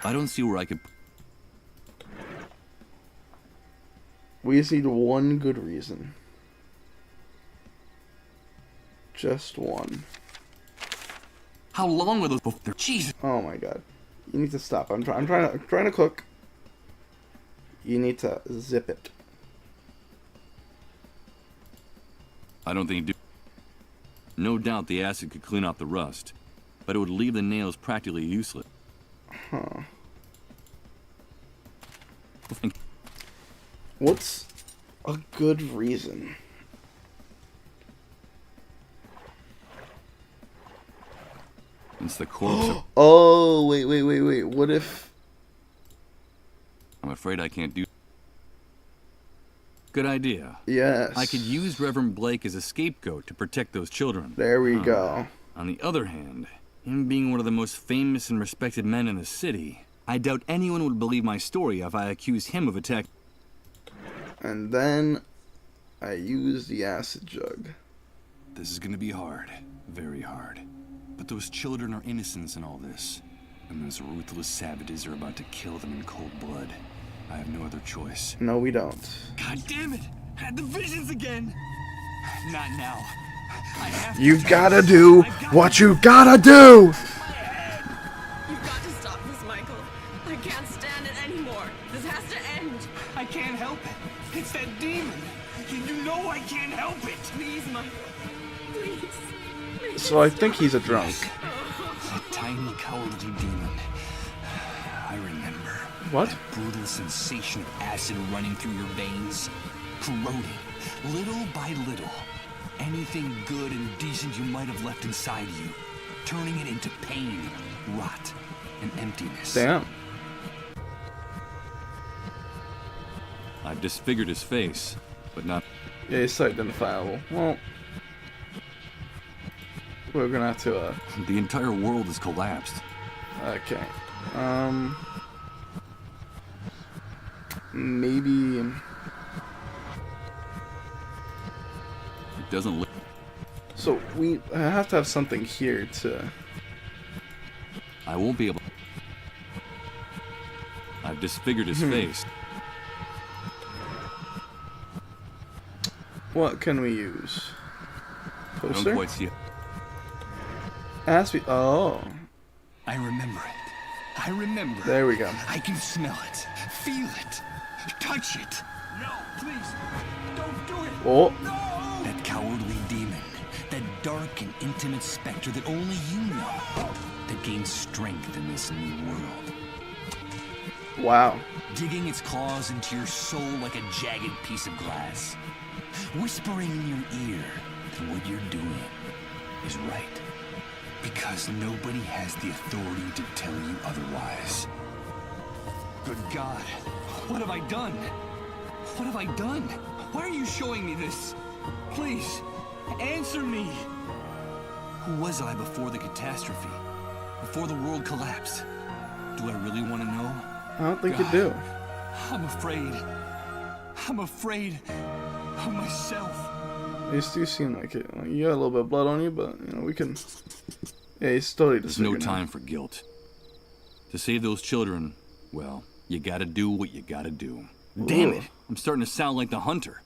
I don't see where I could... We just need one good reason. Just one. How long were those before? Jesus! Oh my god. You need to stop. I'm trying to cook. You need to zip it. I don't think... No doubt the acid could clean out the rust, but it would leave the nails practically useless. Huh. What's a good reason? It's the corpse of... Oh, wait. What if... I'm afraid I can't do... Good idea. Yes. I could use Reverend Blake as a scapegoat to protect those children. There we go. On the other hand, him being one of the most famous and respected men in the city, I doubt anyone would believe my story if I accused him of attack. And then I use the acid jug. This is gonna be hard. Very hard. But those children are innocents in all this. And those ruthless savages are about to kill them in cold blood. I have no other choice. No, we don't. God damn it! Had the visions again! Not now. You gotta do what you gotta do! You've got to stop this, Michael. I can't stand it anymore. This has to end. I can't help it. It's that demon. You know I can't help it. Please, Michael. Please. So I think he's a drunk. That tiny cowardly demon. I remember. What? That brutal sensation of acid running through your veins. Corroding, little by little, anything good and decent you might have left inside you. Turning it into pain, rot, and emptiness. Damn. I've disfigured his face, but not... Yeah, it's identifiable. Well, We're gonna have to, The entire world has collapsed. Okay. Maybe... It doesn't look... So, we have to have something here to... I won't be able... I've disfigured his face. What can we use? I Poster? don't quite see it. Has to be... Oh. I remember it. I remember. There we go. I can smell it, feel it, touch it. No, please, don't do it. Oh. No. That cowardly demon, that dark and intimate specter that only you know, that gains strength in this new world. Wow. Digging its claws into your soul like a jagged piece of glass. Whispering in your ear that what you're doing is right. Because nobody has the authority to tell you otherwise. Good God, what have I done? What have I done? Why are you showing me this? Please, answer me. Who was I before the catastrophe? Before the world collapsed? Do I really want to know? I don't think you do. I'm afraid. I'm afraid of myself. You still seem like it. Like, you got a little bit of blood on you, but, you know, we can... Yeah, he's totally There's no time for guilt. To save those children, well, you gotta do what you gotta do. Damn it! I'm starting to sound like the hunter.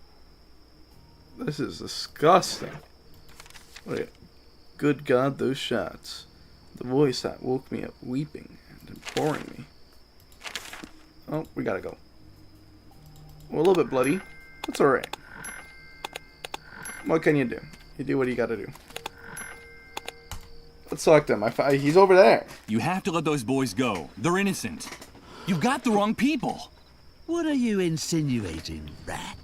This is disgusting. Wait. Good God, those shots. The voice that woke me up weeping and imploring me. Oh, we gotta go. We're a little bit bloody. That's alright. What can you do? You do what you gotta do. Let's talk to him. He's over there. You have to let those boys go. They're innocent. You've got the wrong people. What are you insinuating, rat?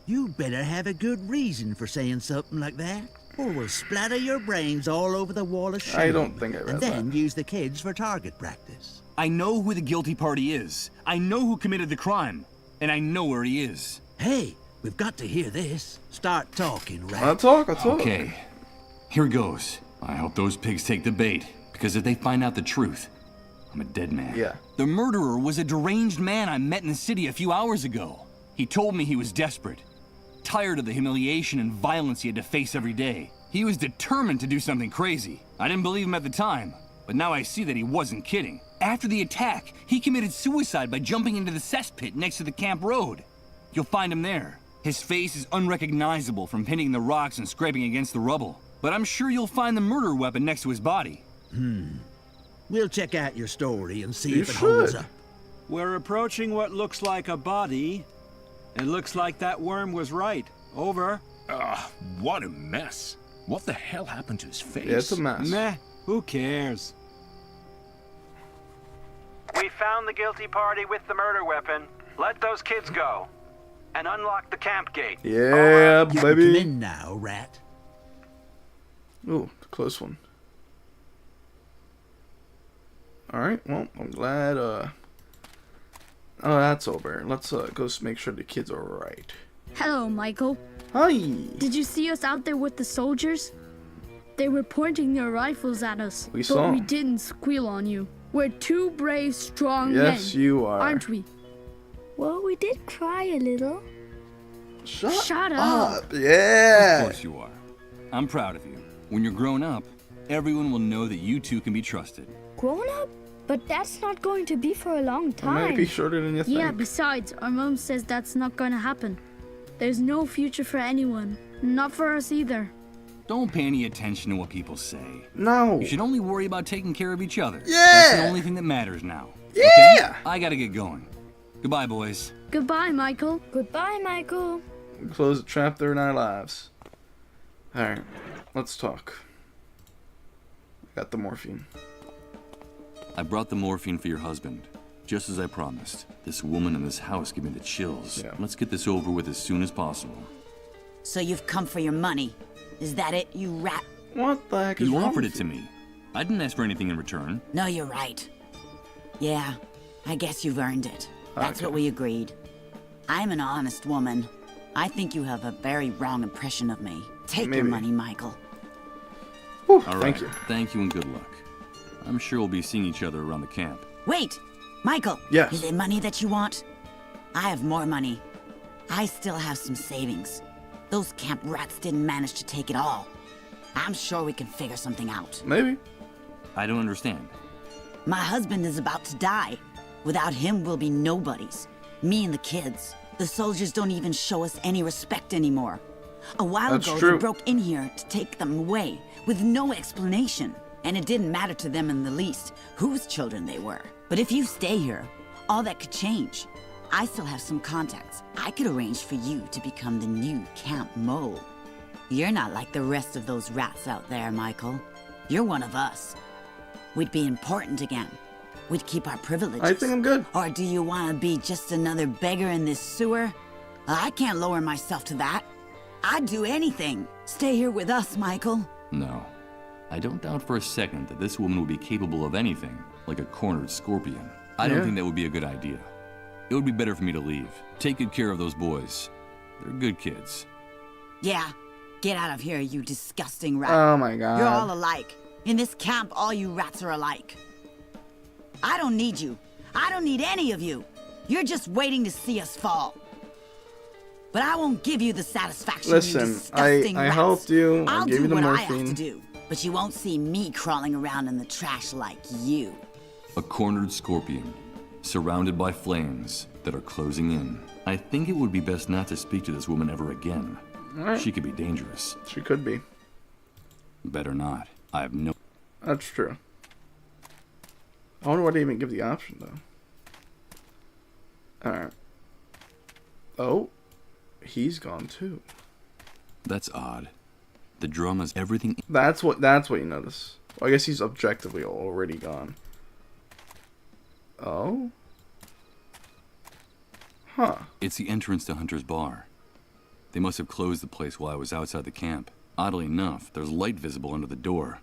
You better have a good reason for saying something like that, or we'll splatter your brains all over the wall of shame. I don't think I read and then that. use the kids for target practice. I know who the guilty party is. I know who committed the crime. And I know where he is. Hey, we've got to hear this. Start talking, rat. I'll talk. Okay. Here goes. I hope those pigs take the bait, because if they find out the truth, I'm a dead man. Yeah. The murderer was a deranged man I met in the city a few hours ago. He told me he was desperate, tired of the humiliation and violence he had to face every day. He was determined to do something crazy. I didn't believe him at the time, but now I see that he wasn't kidding. After the attack, he committed suicide by jumping into the cesspit next to the camp road. You'll find him there. His face is unrecognizable from hitting the rocks and scraping against the rubble. But I'm sure you'll find the murder weapon next to his body. We'll check out your story and see You if it holds should. up. We're approaching what looks like a body. It looks like that worm was right. Over. What a mess. What the hell happened to his face? Yeah, it's a mess. Meh, who cares? We found the guilty party with the murder weapon. Let those kids go. And unlock the camp gate. Yeah, You baby. can come in now, rat. Ooh, close one. Alright, well, I'm glad, oh, that's over. Let's, go make sure the kids are alright. Hello, Michael. Hi! Did you see us out there with the soldiers? They were pointing their rifles at us. We but saw. we didn't squeal on you. We're two brave, strong men. Yes, you are. Aren't we? Well, we did cry a little. Shut up. Yeah! Of course you are. I'm proud of you. When you're grown up, everyone will know that you two can be trusted. Grown up? But that's not going to be for a long It time. might be shorter than you think. Yeah, besides, our mom says that's not going to happen. There's no future for anyone. Not for us either. Don't pay any attention to what people say. No. You should only worry about taking care of each other. Yeah. That's the only thing that matters now. Yeah. Okay? I gotta get going. Goodbye, boys. Goodbye, Michael. Goodbye, Michael. We close the chapter in our lives. Alright, let's talk. I got the morphine. I brought the morphine for your husband, just as I promised. This woman in this house gave me the chills. Yeah. Let's get this over with as soon as possible. So you've come for your money. Is that it, you rat? What the heck is You wrong offered with it to me. I didn't ask for anything in return. No, you're right. Yeah, I guess you've earned it. That's Okay. what we agreed. I'm an honest woman. I think you have a very wrong impression of me. Take your Maybe. money, Michael. Whew, All right. thank you. Thank you and good luck. I'm sure we'll be seeing each other around the camp. Wait! Michael! Yes. Is it money that you want? I have more money. I still have some savings. Those camp rats didn't manage to take it all. I'm sure we can figure something out. Maybe. I don't understand. My husband is about to die. Without him, we'll be nobodies. Me and the kids. The soldiers don't even show us any respect anymore. A while That's ago, true. they broke in here to take them away, with no explanation. And it didn't matter to them in the least whose children they were. But if you stay here, all that could change. I still have some contacts. I could arrange for you to become the new Camp Mole. You're not like the rest of those rats out there, Michael. You're one of us. We'd be important again. We'd keep our privileges. I think I'm good. Or do you want to be just another beggar in this sewer? I can't lower myself to that. I'd do anything. Stay here with us, Michael. No. I don't doubt for a second that this woman would be capable of anything, like a cornered scorpion. I don't think that would be a good idea. It would be better for me to leave. Take good care of those boys. They're good kids. Yeah. Get out of here, you disgusting rat. Oh my god. You're all alike. In this camp, all you rats are alike. I don't need you. I don't need any of you. You're just waiting to see us fall. But I won't give you the satisfaction, you Listen, disgusting I rats. helped you. I I'll gave do you the what I have to morphine. do. But you won't see me crawling around in the trash like you. A cornered scorpion, surrounded by flames that are closing in. I think it would be best not to speak to this woman ever again. Alright. She could be dangerous. She could be. Better not. I have no... That's true. I wonder why they even give the option, though. Alright. Oh. He's gone, too. That's odd. The drum has everything... That's what you notice. Well, I guess he's objectively already gone. Oh? Huh. It's the entrance to Hunter's Bar. They must have closed the place while I was outside the camp. Oddly enough, there's light visible under the door.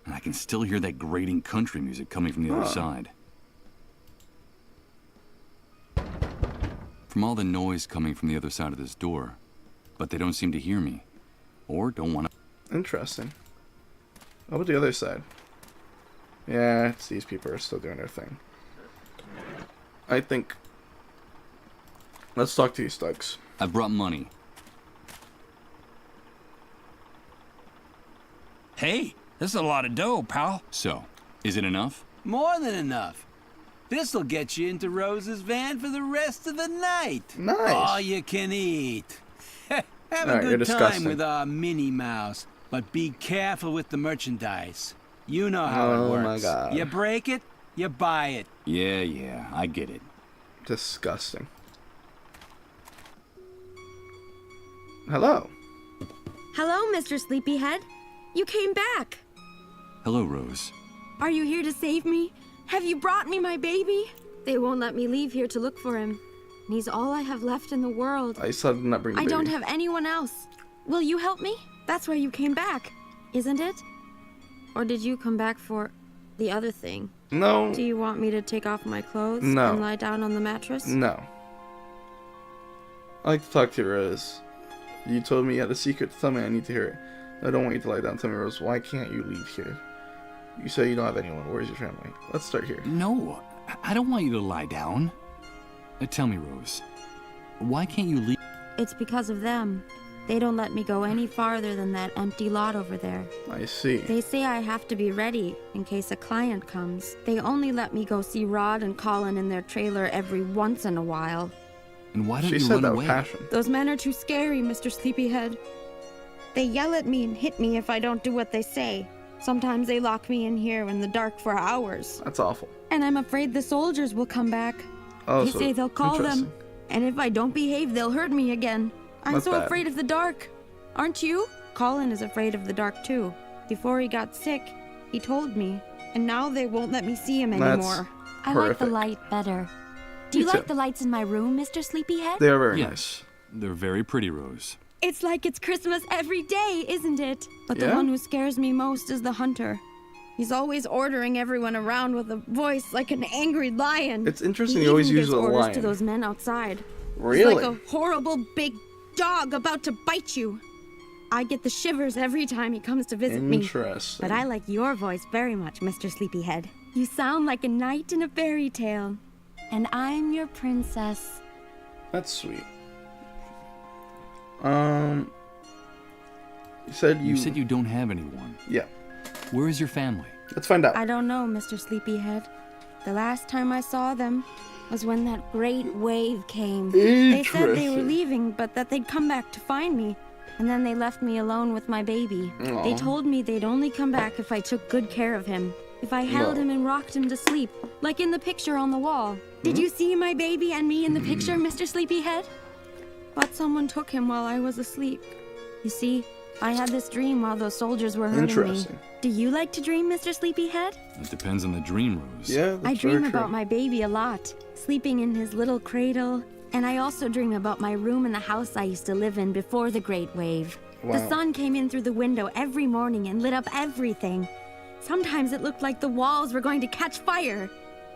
And I can still hear that grating country music coming from the other side. From all the noise coming from the other side of this door. But they don't seem to hear me. Or don't want to... Interesting. How about the other side? Yeah, it's these people are still doing their thing. I think... Let's talk to these thugs. I brought money. Hey, this is a lot of dough, pal. So, is it enough? More than enough. This'll get you into Rose's van for the rest of the night. Nice. All you can eat. Have Alright, a you're good time disgusting. with our Minnie Mouse, but be careful with the merchandise. You know how it Oh works. my god. You break it, you buy it. Yeah, I get it. Disgusting. Hello. Hello, Mr. Sleepyhead. You came back. Hello, Rose. Are you here to save me? Have you brought me my baby? They won't let me leave here to look for him. He's all I have left in the world. I said not bring the I baby. don't have anyone else. Will you help me? That's why you came back, isn't it? Or did you come back for the other thing? No. Do you want me to take off my clothes No. and lie down on the mattress? No. I like to talk to you, Rose. You told me you had a secret to tell me. I need to hear it. I don't want you to lie down. Tell me, Rose, why can't you leave here? You say you don't have anyone. Where's your family? Let's start here. No, I don't want you to lie down. Tell me, Rose, why can't you leave? It's because of them. They don't let me go any farther than that empty lot over there. I see. They say I have to be ready in case a client comes. They only let me go see Rod and Colin in their trailer every once in a while. And why don't She you said run that away? with passion. Those men are too scary, Mr. Sleepyhead. They yell at me and hit me if I don't do what they say. Sometimes they lock me in here in the dark for hours. That's awful. And I'm afraid the soldiers will come back. Oh, They so say they'll call them, interesting. and if I don't behave, they'll hurt me again. I'm That's so bad. afraid of the dark. Aren't you? Colin is afraid of the dark too. Before he got sick, he told me, and now they won't let me see him That's anymore. I like the horrific. light better. Do Me you too. like the lights in my room, Mr. Sleepyhead? They are very Yes, nice. they're very pretty, Rose. It's like it's Christmas every day, isn't it? But the Yeah? one who scares me most is the hunter. He's always ordering everyone around with a voice like an angry lion. It's interesting He you always even use gives a orders lion. to those men outside. Really? He's like a horrible big dog about to bite you. I get the shivers every time he comes to visit me. Interesting. But I like your voice very much, Mr. Sleepyhead. You sound like a knight in a fairy tale. And I'm your princess. That's sweet. You said You said you don't have anyone. Yeah. Where is your family? Let's find out. I don't know, Mr. Sleepyhead. The last time I saw them was when that great wave came. They said they were leaving, but that they'd come back to find me. And then they left me alone with my baby. Aww. They told me they'd only come back if I took good care of him. If I held him and rocked him to sleep, like in the picture on the wall. Did you see my baby and me in the picture, Mr. Sleepyhead? But someone took him while I was asleep. You see, I had this dream while those soldiers were hurting me. Interesting. Do you like to dream, Mr. Sleepyhead? It depends on the dream, Rose. Yeah, I dream about my baby a lot, sleeping in his little cradle. And I also dream about my room in the house I used to live in before the Great Wave. Wow. The sun came in through the window every morning and lit up everything. Sometimes it looked like the walls were going to catch fire.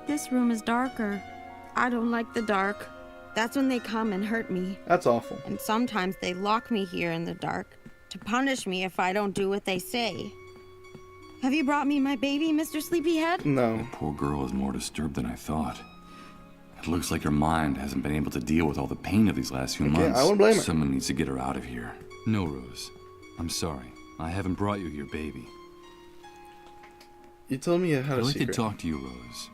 This room is darker. I don't like the dark. That's when they come and hurt me. That's awful. And sometimes they lock me here in the dark to punish me if I don't do what they say. Have you brought me my baby, Mr. Sleepyhead? No. The poor girl is more disturbed than I thought. It looks like her mind hasn't been able to deal with all the pain of these last few months. I won't blame her. Someone needs to get her out of here. No, Rose. I'm sorry. I haven't brought you your baby. You told me you had a I'd like secret. to talk to you, Rose.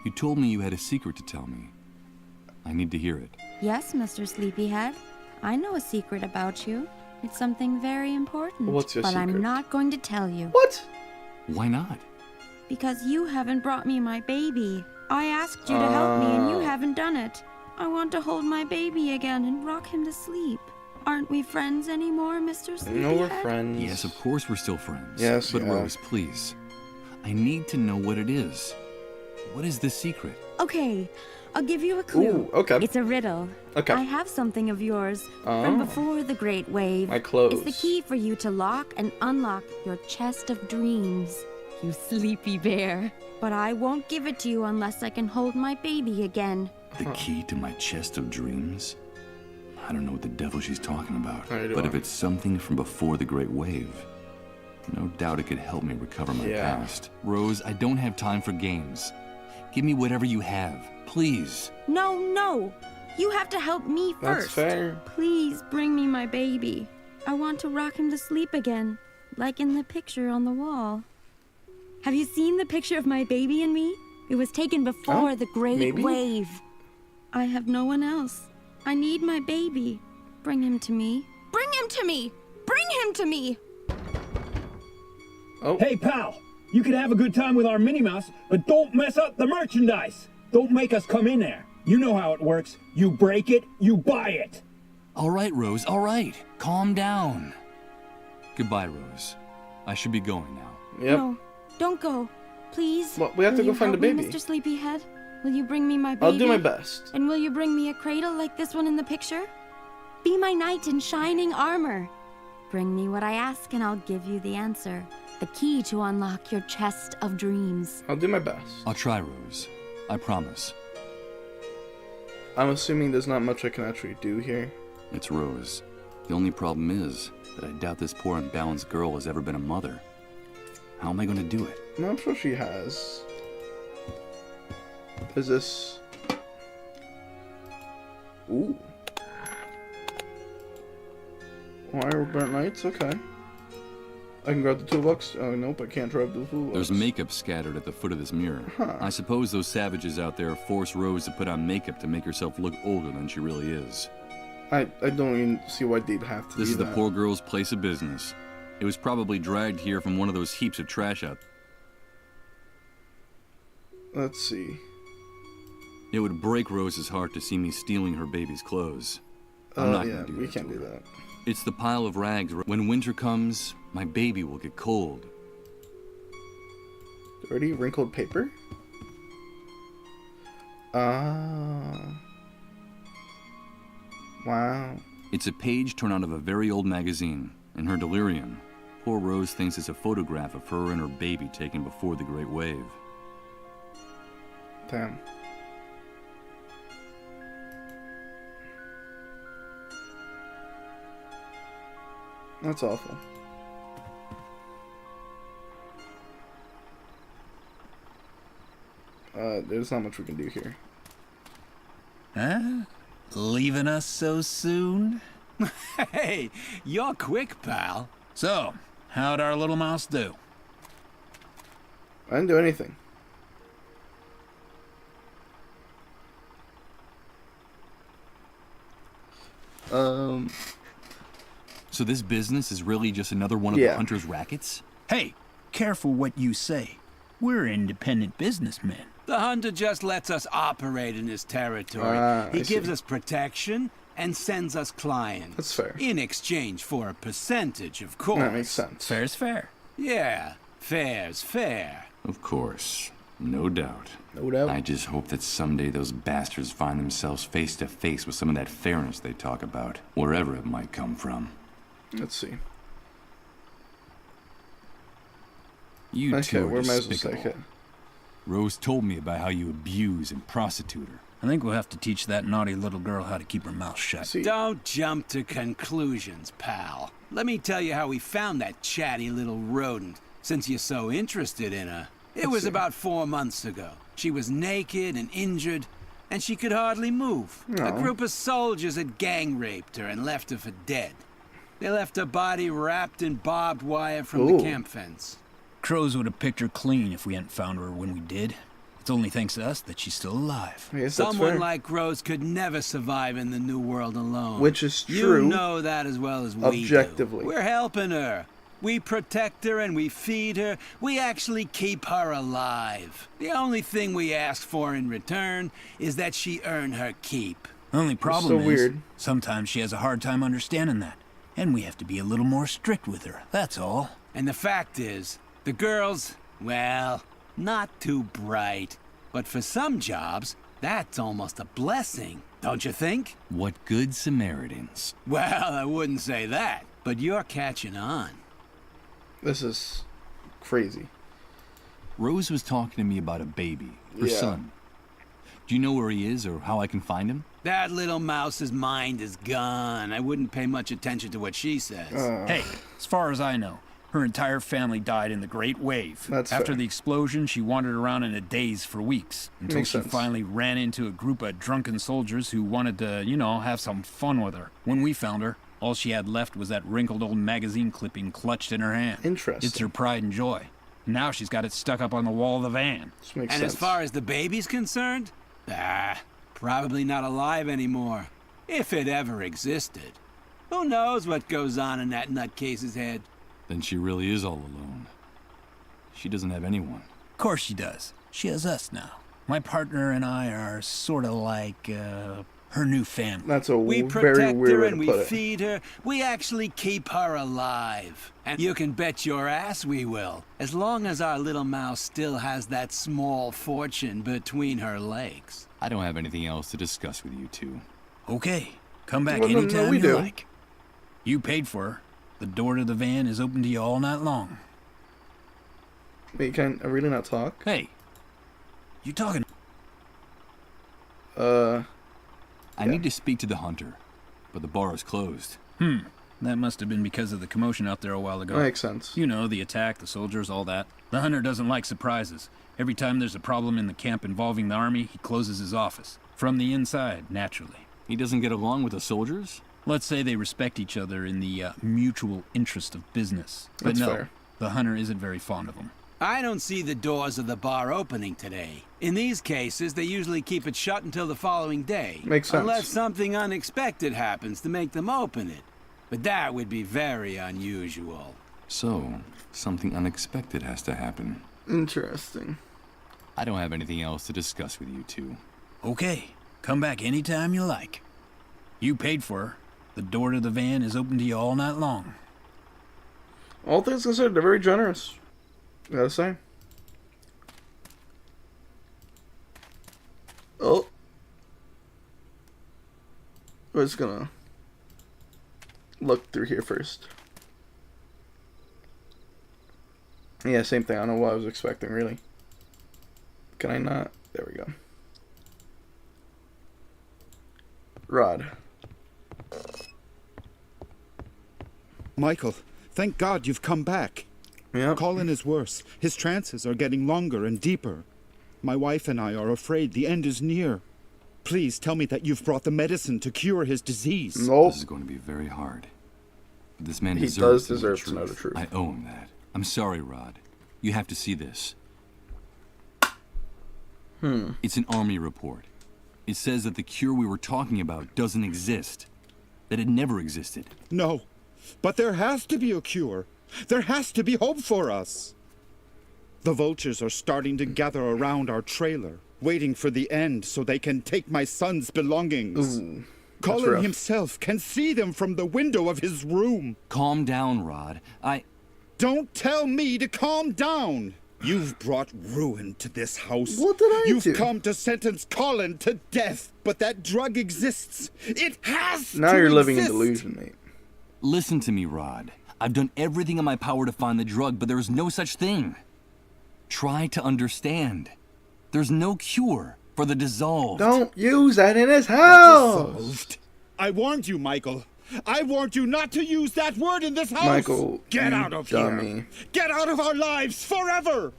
You told me you had a secret to tell me. I need to hear it. Yes, Mr. Sleepyhead. I know a secret about you. It's something very important. What's your but secret? I'm not going to tell you. What? Why not? Because you haven't brought me my baby. I asked you to help me and you haven't done it. I want to hold my baby again and rock him to sleep. Aren't we friends anymore, Mr. Sleepyhead? No, we're friends. Yes, of course we're still friends. Yes, But yeah. Rose, please. I need to know what it is. What is the secret? Okay, I'll give you a clue. Ooh, okay. It's a riddle. Okay. I have something of yours Oh. from before the Great Wave. My clothes. It's the key for you to lock and unlock your chest of dreams, you sleepy bear. But I won't give it to you unless I can hold my baby again. The key to my chest of dreams? I don't know what the devil she's talking about. Neither do But I. if it's something from before the Great Wave, no doubt it could help me recover my Yeah. past. Rose, I don't have time for games. Give me whatever you have, please. No, no! You have to help me That's first. fair. Please bring me my baby. I want to rock him to sleep again, like in the picture on the wall. Have you seen the picture of my baby and me? It was taken before the Great maybe. Wave. I have no one else. I need my baby. Bring him to me. Bring him to me! Bring him to me! Oh. Hey, pal, you can have a good time with our Minnie Mouse, but don't mess up the merchandise. Don't make us come in there. You know how it works. You break it, you buy it. All right, Rose, all right. Calm down. Goodbye, Rose. I should be going now. Yep. No, don't go. Please. Well, we have to Will go you find help the me, baby. Mr. Sleepyhead? Will you bring me my baby? I'll do my best. And will you bring me a cradle like this one in the picture? Be my knight in shining armor. Bring me what I ask and I'll give you the answer. The key to unlock your chest of dreams. I'll do my best. I'll try, Rose. I promise. I'm assuming there's not much I can actually do here. It's Rose. The only problem is that I doubt this poor unbalanced girl has ever been a mother. How am I going to do it? No, I'm sure she has. Is this... Ooh. Wire burnt lights? Okay. I can grab the toolbox. Oh, nope, I can't grab the toolbox. There's makeup scattered at the foot of this mirror. Huh. I suppose those savages out there force Rose to put on makeup to make herself look older than she really is. I don't even see why they'd have to This do is the that. poor girl's place of business. It was probably dragged here from one of those heaps of trash out. Let's see. It would break Rose's heart to see me stealing her baby's clothes. I'm not yeah, going to do we that. can't do that. It's the pile of rags. When winter comes, my baby will get cold. Dirty, wrinkled paper? Ah. Wow. It's a page torn out of a very old magazine. In her delirium, poor Rose thinks it's a photograph of her and her baby taken before the Great Wave. Damn. That's awful. There's not much we can do here. Huh? Leaving us so soon? Hey, you're quick, pal. So, how'd our little mouse do? I didn't do anything. So this business is really just another one of the hunter's rackets? Hey, careful what you say. We're independent businessmen. The hunter just lets us operate in his territory. He gives us protection and sends us clients. That's fair. In exchange for a percentage, of course. That makes sense. Fair's fair. Yeah, fair's fair. Of course. No doubt. No doubt. I just hope that someday those bastards find themselves face to face with some of that fairness they talk about, wherever it might come from. Let's see. You two are we might as well despicable. take it. Rose told me about how you abuse and prostitute her. I think we'll have to teach that naughty little girl how to keep her mouth shut. Don't jump to conclusions, pal. Let me tell you how we found that chatty little rodent, since you're so interested in her. It was about 4 months ago. She was naked and injured, and she could hardly move. No. A group of soldiers had gang raped her and left her for dead. They left her body wrapped in barbed wire from the camp fence. Crows would have picked her clean if we hadn't found her when we did. It's only thanks to us that she's still alive. Someone like Rose could never survive in the New World alone. Which is true. You know that as well as we objectively. do. We're helping her. We protect her and we feed her. We actually keep her alive. The only thing we ask for in return is that she earn her keep. Only problem is, weird. Sometimes she has a hard time understanding that. And we have to be a little more strict with her, that's all. And the fact is, the girls, well, not too bright. But for some jobs, that's almost a blessing, don't you think? What good Samaritans. Well, I wouldn't say that, but you're catching on. This is crazy. Rose was talking to me about a baby, her son. Do you know where he is or how I can find him? That little mouse's mind is gone. I wouldn't pay much attention to what she says. Hey, as far as I know, her entire family died in the Great Wave. After fair. the explosion, she wandered around in a daze for weeks, until Makes she sense. finally ran into a group of drunken soldiers who wanted to, have some fun with her. When we found her, all she had left was that wrinkled old magazine clipping clutched in her hand. Interesting. It's her pride and joy. Now she's got it stuck up on the wall of the van. This makes And sense. as far as the baby's concerned, probably not alive anymore. If it ever existed. Who knows what goes on in that nutcase's head? Then she really is all alone. She doesn't have anyone. Of course she does. She has us now. My partner and I are sort of like, her new family. That's a We very protect weird her way and to we put it. feed her. We actually keep her alive. And you can bet your ass we will. As long as our little mouse still has that small fortune between her legs. I don't have anything else to discuss with you two. Okay, come back Well, no, anytime we you do. like. You paid for her. The door to the van is open to you all night long. Wait, can I really not talk? Hey, you talking? I need to speak to the hunter, but the bar is closed. That must have been because of the commotion out there a while ago. That makes sense. You know, the attack, the soldiers, all that. The hunter doesn't like surprises. Every time there's a problem in the camp involving the army, he closes his office. From the inside, naturally. He doesn't get along with the soldiers? Let's say they respect each other in the mutual interest of business. But That's no, fair. the hunter isn't very fond of them. I don't see the doors of the bar opening today. In these cases, they usually keep it shut until the following day. Makes sense. Unless something unexpected happens to make them open it. But that would be very unusual. So, something unexpected has to happen. Interesting. I don't have anything else to discuss with you two. Okay, come back anytime you like. You paid for her. The door to the van is open to you all night long. All things considered, they're very generous. Gotta say. Oh. We're just gonna look through here first. Yeah, same thing. I don't know what I was expecting, really. Can I not? There we go. Rod. Michael, thank God you've come back. Yep. Colin is worse. His trances are getting longer and deeper. My wife and I are afraid the end is near. Please tell me that you've brought the medicine to cure his disease. Nope. This is going to be very hard. But this man He deserves does deserve to know the truth. I owe him that. I'm sorry, Rod. You have to see this. It's an army report. It says that the cure we were talking about doesn't exist. That it never existed. No, but there has to be a cure. There has to be hope for us. The vultures are starting to gather around our trailer, waiting for the end so they can take my son's belongings. Ooh, Colin himself can see them from the window of his room. Calm down, Rod. Don't tell me to calm down. You've brought ruin to this house. What did I do? You've come to sentence Colin to death, but that drug exists. It has Now to you're living in exist. delusion, mate. Listen to me, Rod. I've done everything in my power to find the drug, but there is no such thing. Try to understand. There's no cure for the dissolved. Don't use that in his house. Dissolved. I warned you, Michael. I warned you not to use that word in this house. Michael, get you out of dummy. here. Get out of our lives forever.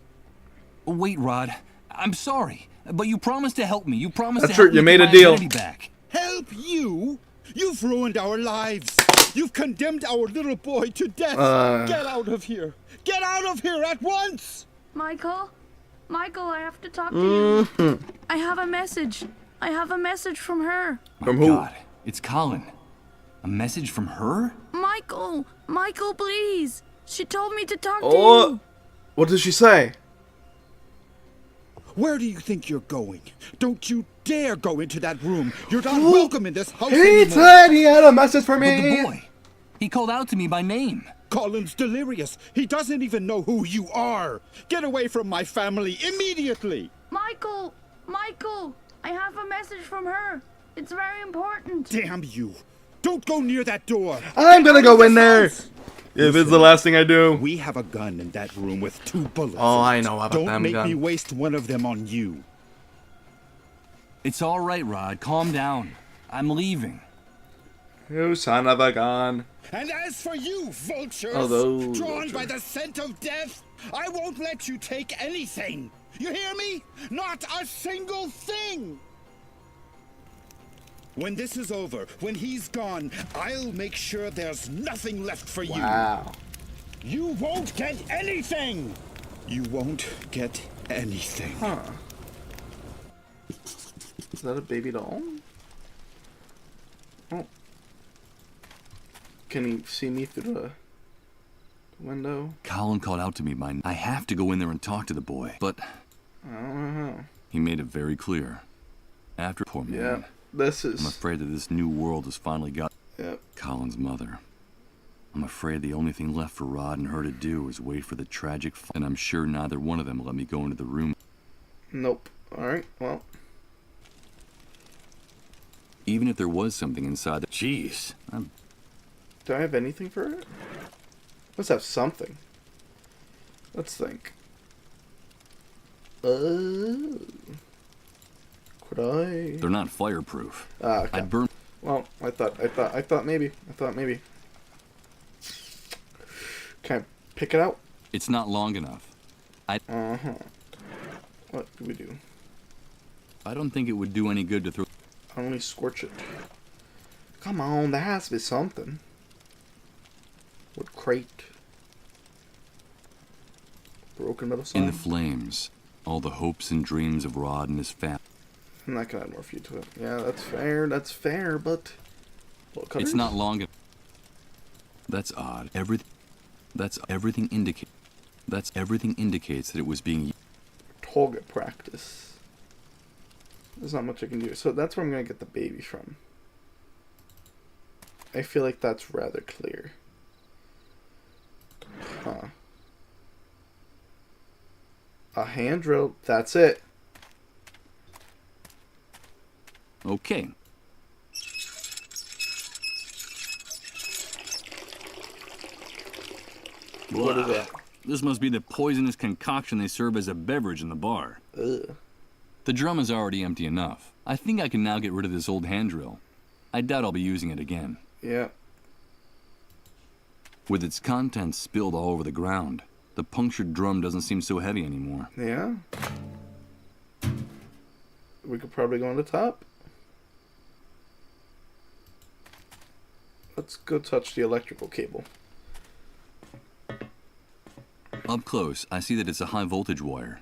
Wait, Rod. I'm sorry, but you promised to help me. You promised That's to help true. You me made get a my deal. identity back. Help you? You've ruined our lives. You've condemned our little boy to death. Get out of here. Get out of here at once. Michael? Michael, I have to talk to you. Mm-hmm. I have a message. I have a message from her. From who? God, it's Colin. A message from her? Michael! Michael, please! She told me to talk to Oh, you. what did she say? Where do you think you're going? Don't you dare go into that room. You're not welcome in this house He anymore. said he had a message for But me. the boy, he called out to me by name. Colin's delirious. He doesn't even know who you are. Get away from my family immediately. Michael! Michael! I have a message from her. It's very important. Damn you. Don't go near that door. I'm gonna go in there. If it's the last thing I do. We have a gun in that room with 2 bullets. Oh, in I it. know about Don't them make gun. me waste one of them on you. It's all right, Rod. Calm down. I'm leaving. You son of a gun. And as for you, vultures, Oh, those drawn vultures. by the scent of death, I won't let you take anything. You hear me? Not a single thing. When this is over, when he's gone, I'll make sure there's nothing left for you. Wow. You won't get anything. You won't get anything. Huh. Is that a baby doll? Oh. Can he see me through the window? Colin called out to me by I have to go in there and talk to the boy, but I don't know. he made it very clear. After poor man, Yeah, this is... I'm afraid that this new world has finally got Yep. Colin's mother. I'm afraid the only thing left for Rod and her to do is wait for the tragic and I'm sure neither one of them will let me go into the room. Nope. Alright, well. Even if there was something inside the... Jeez. Do I have anything for it? Let's have something. Let's think. Could I? They're not fireproof. Okay. I'd burn... Well, I thought maybe. Can I pick it out? It's not long enough. Uh-huh. What do we do? I don't think it would do any good to throw... Only scorch it. Come on, there has to be something. Wood crate. Broken metal sign. In the flames, all the hopes and dreams of Rod and his family. I'm not gonna add more fuel to it. Yeah, that's fair, but... It's not long enough. That's odd. Everything indicates that it was being... Target practice. There's not much I can do. So that's where I'm gonna get the baby from. I feel like that's rather clear. Huh. A hand drill. That's it. Okay. What is that? This must be the poisonous concoction they serve as a beverage in the bar. Ugh. The drum is already empty enough. I think I can now get rid of this old hand drill. I doubt I'll be using it again. Yeah. With its contents spilled all over the ground, the punctured drum doesn't seem so heavy anymore. Yeah. We could probably go on the top. Let's go touch the electrical cable. Up close, I see that it's a high voltage wire.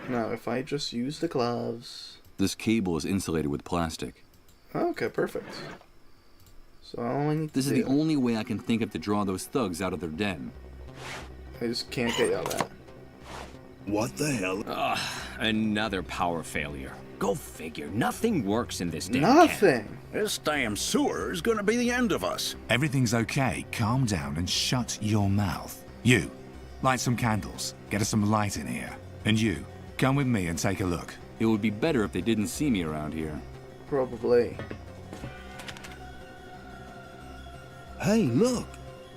Now, if I just use the gloves... This cable is insulated with plastic. Okay, perfect. So all I need to This is the only way I can think of to draw those thugs out of their den. I just can't get out of that. What the hell? Ugh, another power failure. Go figure. Nothing works in this damn Nothing. camp. This damn sewer is gonna be the end of us. Everything's okay. Calm down and shut your mouth. You, light some candles. Get us some light in here. And you, come with me and take a look. It would be better if they didn't see me around here. Probably. Hey, look.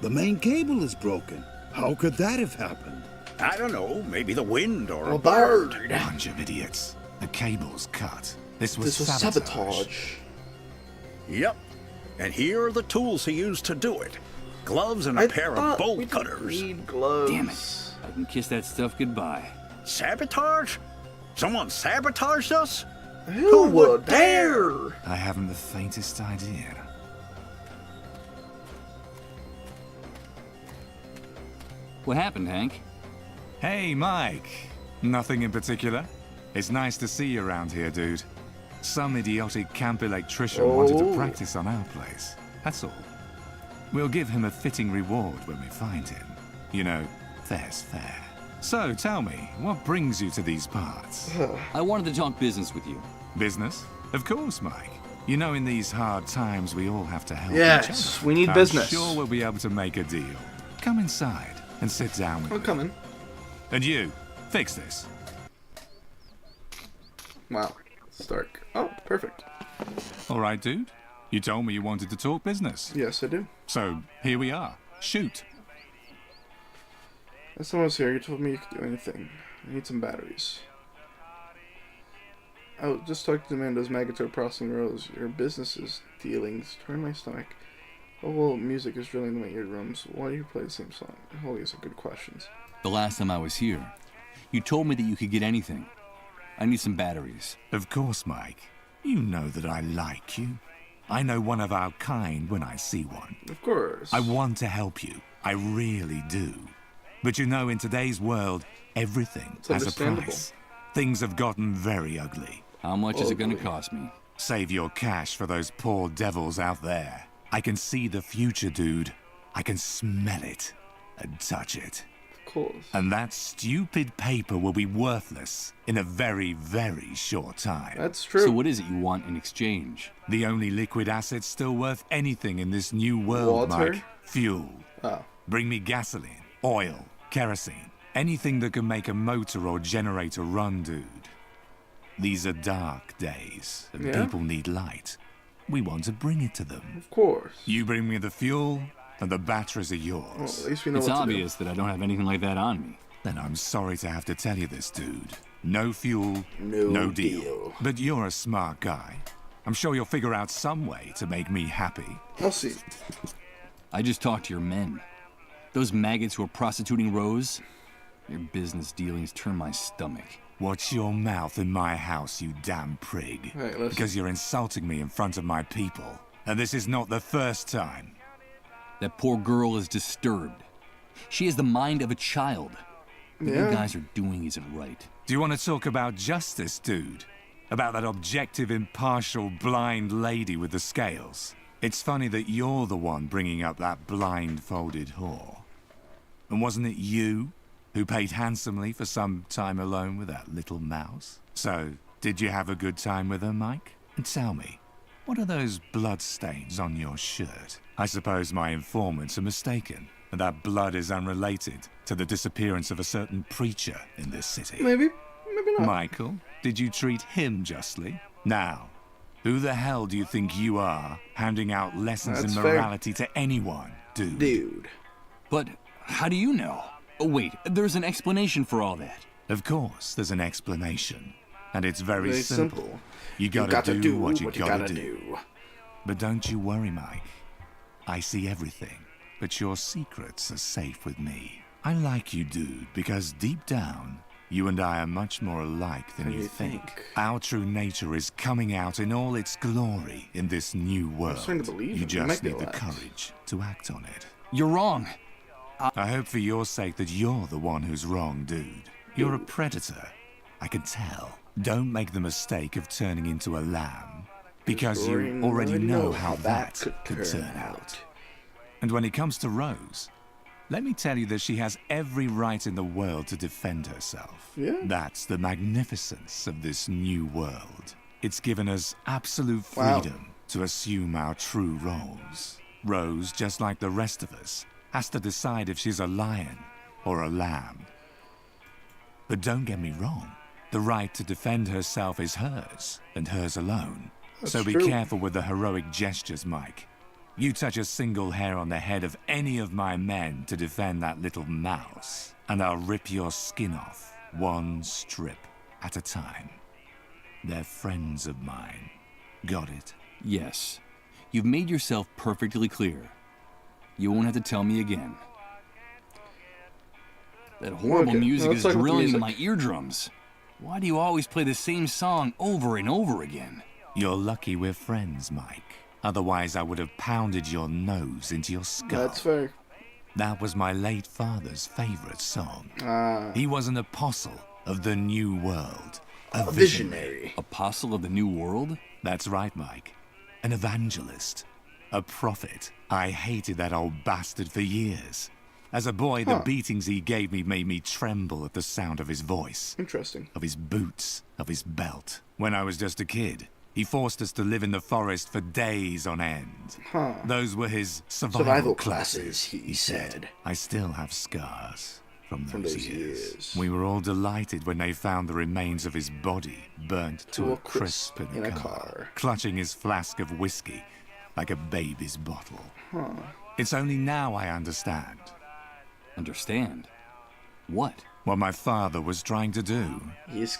The main cable is broken. How could that have happened? I don't know, maybe the wind or a bird. Bunch of idiots. The cable's cut. This was sabotage. Yep. And here are the tools he used to do it. Gloves and a pair of bolt cutters. Need gloves. Damn it. I can kiss that stuff goodbye. Sabotage? Someone sabotaged us? Who would dare? I haven't the faintest idea. What happened, Hank? Hey, Mike. Nothing in particular. It's nice to see you around here, dude. Some idiotic camp electrician wanted to practice on our place. That's all. We'll give him a fitting reward when we find him. You know, fair's fair. So, tell me, what brings you to these parts? I wanted to talk business with you. Business? Of course, Mike. You know, in these hard times, we all have to help each other. We need I'm business. Sure we'll be able to make a deal. Come inside and sit down with me. I'm coming. And you, fix this. Wow. Stark. Oh, perfect. All right, dude. You told me you wanted to talk business. Yes, I do. So, here we are. Shoot. As someone was here, you told me you could do anything. I need some batteries. I just talked to the man who does Magator Processing Rose. Your business's dealings turn my stomach. Oh, well, music is drilling in my eardrums. Why do you play the same song? All these are good questions. The last time I was here, you told me that you could get anything. I need some batteries. Of course, Mike. You know that I like you. I know one of our kind when I see one. Of course. I want to help you. I really do. But you know, in today's world, everything has a price. Things have gotten very ugly. How much is it going to cost me? Save your cash for those poor devils out there. I can see the future, dude. I can smell it and touch it. Of course. And that stupid paper will be worthless in a very, very short time. That's true. So what is it you want in exchange? The only liquid asset still worth anything in this new world, Water? Mike. Fuel. Oh. Bring me gasoline, oil, kerosene. Anything that can make a motor or generator run, dude. These are dark days, and people need light. We want to bring it to them. Of course. You bring me the fuel, and the batteries are yours. Well, at least we know it's what obvious that I don't have anything like that on me. Then I'm sorry to have to tell you this, dude. No fuel, no deal. But you're a smart guy. I'm sure you'll figure out some way to make me happy. I'll see. I just talked to your men. Those maggots who are prostituting Rose, your business dealings turn my stomach. Watch your mouth in my house, you damn prig. Right, because you're insulting me in front of my people. And this is not the first time. That poor girl is disturbed. She has the mind of a child. What you guys are doing isn't right. Do you want to talk about justice, dude? About that objective, impartial, blind lady with the scales? It's funny that you're the one bringing up that blindfolded whore. And wasn't it you who paid handsomely for some time alone with that little mouse? So, did you have a good time with her, Mike? And tell me, what are those blood stains on your shirt? I suppose my informants are mistaken, and that blood is unrelated to the disappearance of a certain preacher in this city. Maybe not. Michael, did you treat him justly? Now, who the hell do you think you are, handing out lessons in morality to anyone, dude? But how do you know? Oh, wait, there's an explanation for all that. Of course, there's an explanation. And it's very simple. You gotta, gotta do what you gotta do. But don't you worry, Mike. I see everything. but your secrets are safe with me. I like you, dude, because deep down, you and I are much more alike than you think. Our true nature is coming out in all its glory in this new world. I'm starting to believe you him. just need the courage to act on it. You're wrong. I hope for your sake that you're the one who's wrong, dude. You're a predator. I can tell. Don't make the mistake of turning into a lamb, because you already know how that could turn out. And when it comes to Rose, let me tell you that she has every right in the world to defend herself. Yeah. That's the magnificence of this new world. It's given us absolute freedom to assume our true roles. Rose, just like the rest of us, has to decide if she's a lion or a lamb. But don't get me wrong, the right to defend herself is hers, and hers alone. So be careful with the heroic gestures, Mike. You touch a single hair on the head of any of my men to defend that little mouse, and I'll rip your skin off, one strip at a time. They're friends of mine. Got it? Yes. You've made yourself perfectly clear. You won't have to tell me again. That horrible music is drilling into my eardrums. Why do you always play the same song over and over again? You're lucky we're friends, Mike. Otherwise, I would have pounded your nose into your skull. That's fair. That was my late father's favorite song. He was an apostle of the new world. A visionary. Apostle of the new world? That's right, Mike. An evangelist. A prophet. I hated that old bastard for years. As a boy, the beatings he gave me made me tremble at the sound of his voice. Interesting. Of his boots, of his belt. When I was just a kid, he forced us to live in the forest for days on end. Those were his survival classes, he said. I still have scars from those years. We were all delighted when they found the remains of his body burnt to a crisp in a car, clutching his flask of whiskey like a baby's bottle. It's only now I understand. Understand? What? What my father was trying to do. His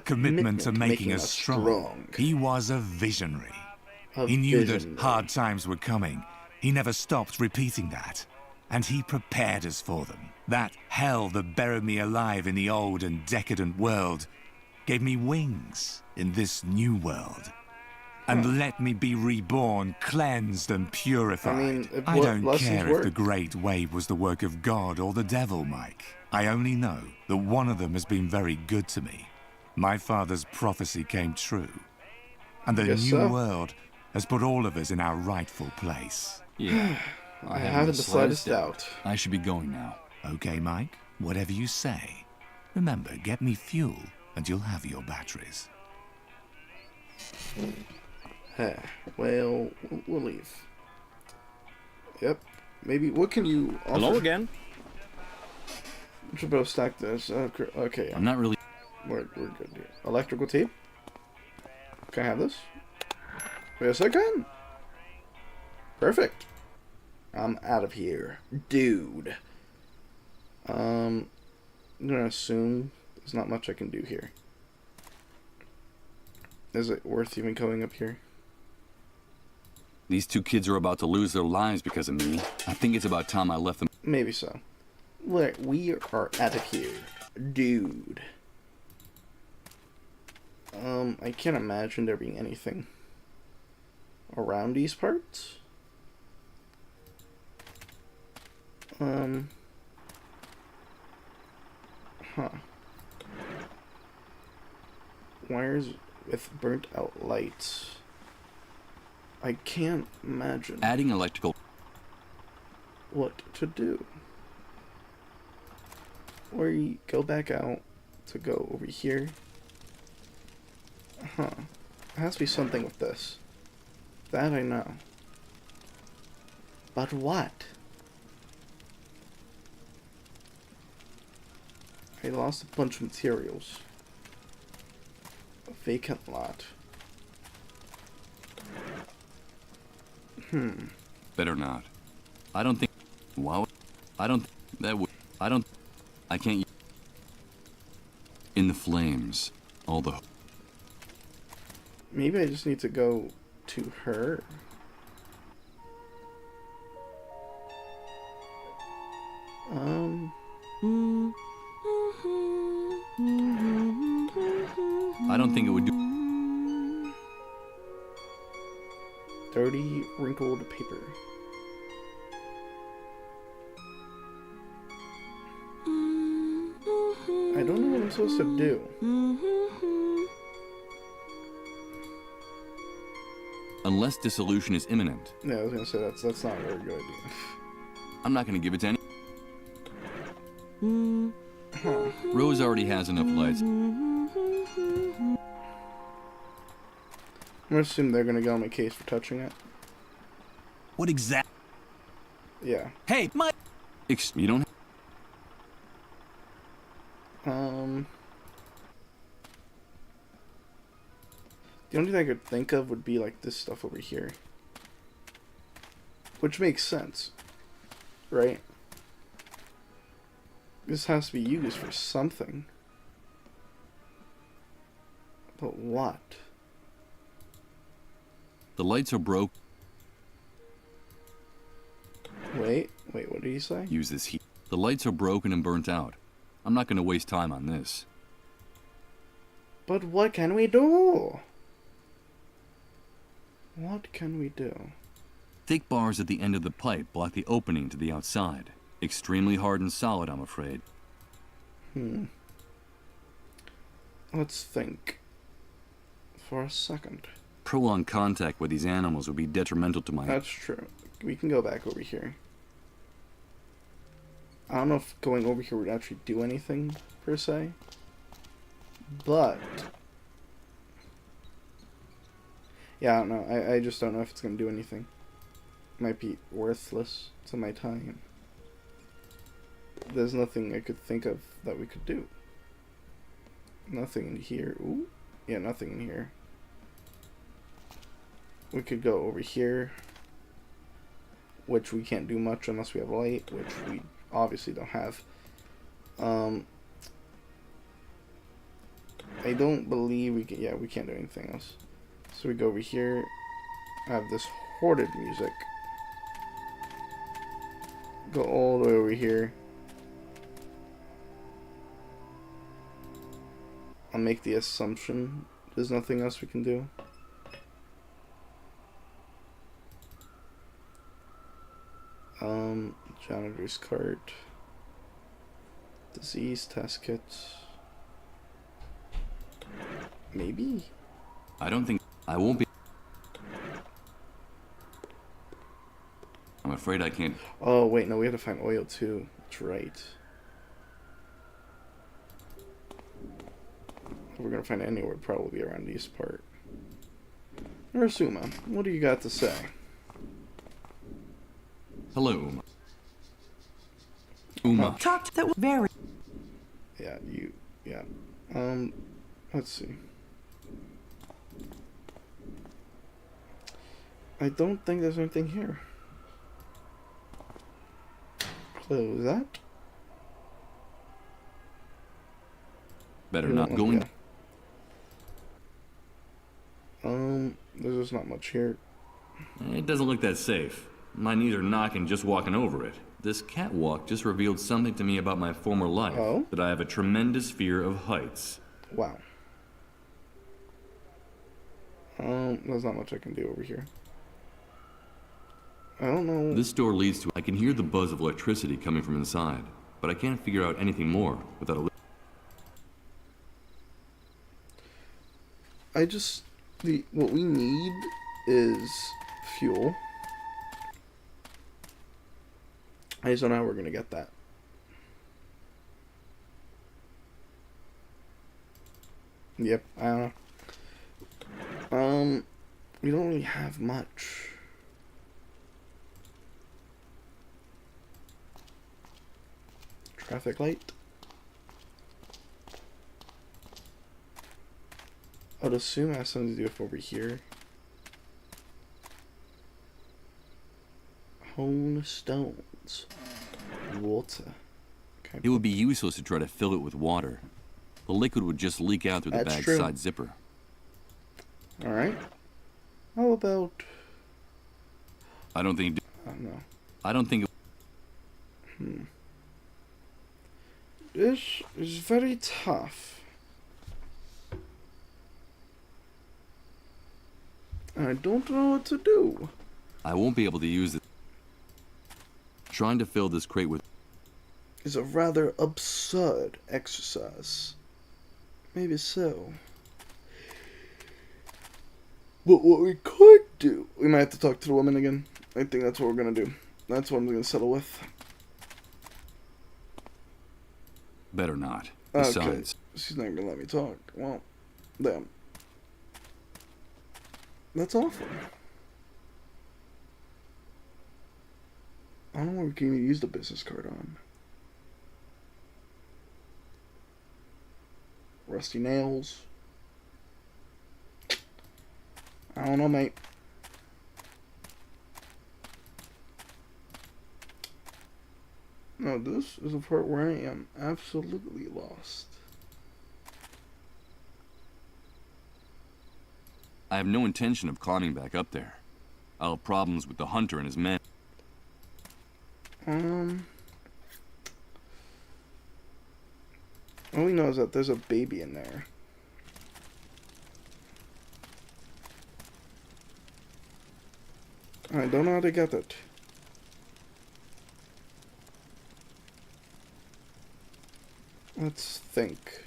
commitment to making us strong. He was a visionary. He knew that hard times were coming. He never stopped repeating that. And he prepared us for them. That hell that buried me alive in the old and decadent world gave me wings in this new world. And let me be reborn, cleansed and purified. I don't care if the Great Wave was the work of God or the devil, Mike. I only know that one of them has been very good to me. My father's prophecy came true. And the new world has put all of us in our rightful place. Yeah, I haven't the slightest doubt. I should be going now. Okay, Mike, whatever you say. Remember, get me fuel and you'll have your batteries. Well, we'll leave. Yep. Maybe, what can you offer? Hello again. We should both stack this. Okay. I'm not really... We're good here. Electrical tape? Can I have this? Yes, I can. Perfect. I'm out of here. Dude. I'm gonna assume there's not much I can do here. Is it worth even going up here? These two kids are about to lose their lives because of me. I think it's about time I left them. Maybe so. We are out of here. Dude. I can't imagine there being anything around these parts. Wires with burnt out lights. I can't imagine adding electrical what to do. Or you go back out to go over here. There has to be something with this. That I know. But what? I lost a bunch of materials. A vacant lot. Better not. I don't think... Wow. I don't... That would... I don't... I can't... In the flames. All the... Maybe I just need to go to her. I don't think it would do. Dirty, wrinkled paper. I don't know what I'm supposed to do. Unless dissolution is imminent. Yeah, I was gonna say that's not a very good idea. I'm not gonna give it to any. Rose already has enough lights. I'm gonna assume they're gonna get on my case for touching it. What exactly? Yeah. Hey, my. You don't. The only thing I could think of would be like this stuff over here. Which makes sense. Right? This has to be used for something. But what? The lights are broke. Wait, what did he say? Use this heat. The lights are broken and burnt out. I'm not going to waste time on this. But what can we do? What can we do? Thick bars at the end of the pipe block the opening to the outside. Extremely hard and solid, I'm afraid. Let's think. For a second. Prolonged contact with these animals would be detrimental to my... That's true. We can go back over here. I don't know if going over here would actually do anything, per se. But... yeah, I don't know. I just don't know if it's going to do anything. Might be worthless to my time. There's nothing I could think of that we could do. Nothing in here. Ooh. Yeah, nothing in here. We could go over here, which we can't do much unless we have light, which we obviously don't have. I don't believe we can. Yeah, we can't do anything else. So we go over here. Have this hoarded music. Go all the way over here. I'll make the assumption there's nothing else we can do. Janitor's cart. Disease test kits. Maybe? I don't think... I won't be... I'm afraid I can't... Oh, wait, no, we have to find oil, too. That's right. If we're gonna find it anywhere, probably around this part. Ursuma, what do you got to say? Hello, Uma. Uma. Talked that was very... Yeah, you... Yeah. Let's see. I don't think there's anything here. Close that. Better not going... Yeah. There's just not much here. It doesn't look that safe. My knees are knocking just walking over it. This catwalk just revealed something to me about my former life. Oh? That I have a tremendous fear of heights. Wow. There's not much I can do over here. I don't know. This door leads to... I can hear the buzz of electricity coming from inside, but I can't figure out anything more without a... What we need is fuel. I just don't know how we're gonna get that. Yep, I don't know. We don't really have much. Traffic light. I'd assume it has something to do with over here. Hone stones. Water. Okay. It would be useless to try to fill it with water. The liquid would just leak out through the bag's side zipper. Alright. How about... I don't think... I don't know. I don't think... This is very tough. I don't know what to do. I won't be able to use it. Trying to fill this crate with is a rather absurd exercise. Maybe so. But what we could do, we might have to talk to the woman again. I think that's what we're gonna do. That's what I'm gonna settle with. Better not. Okay, Besides, she's not gonna let me talk. Well, damn. That's awful. I don't know what we can even use the business card on. Rusty nails. I don't know, mate. No, this is the part where I am absolutely lost. I have no intention of climbing back up there. I'll have problems with the hunter and his men. All we know is that there's a baby in there. I don't know how to get it. Let's think.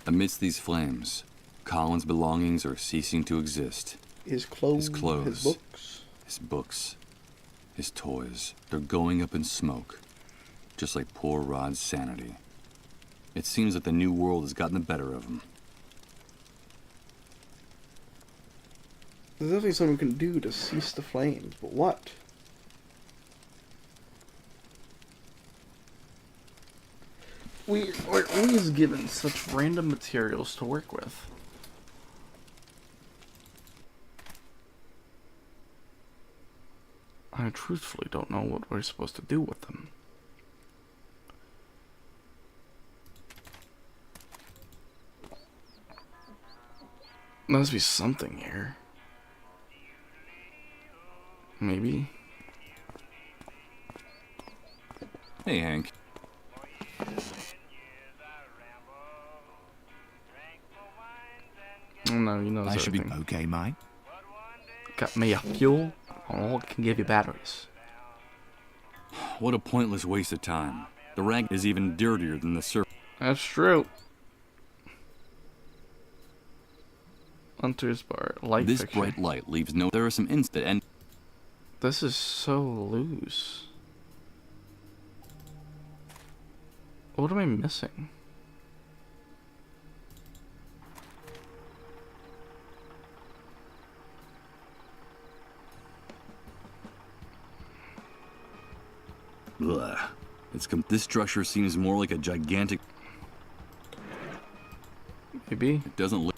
Amidst these flames, Colin's belongings are ceasing to exist. His clothes, his books. His books. His toys. They're going up in smoke. Just like poor Rod's sanity. It seems that the new world has gotten the better of him. There's definitely something we can do to cease the flames, but what? We are always given such random materials to work with. I truthfully don't know what we're supposed to do with them. There must be something here. Maybe. Hey, Hank. Oh no, you know I should be everything. okay, mate. Got me a fuel, and all can give you batteries. What a pointless waste of time. The rag is even dirtier than the surface. That's true. Hunter's bar, light This fixture. bright light leaves no... There are some instant and... This is so loose. What am I missing? Ugh. This structure seems more like a gigantic... Maybe. It doesn't look...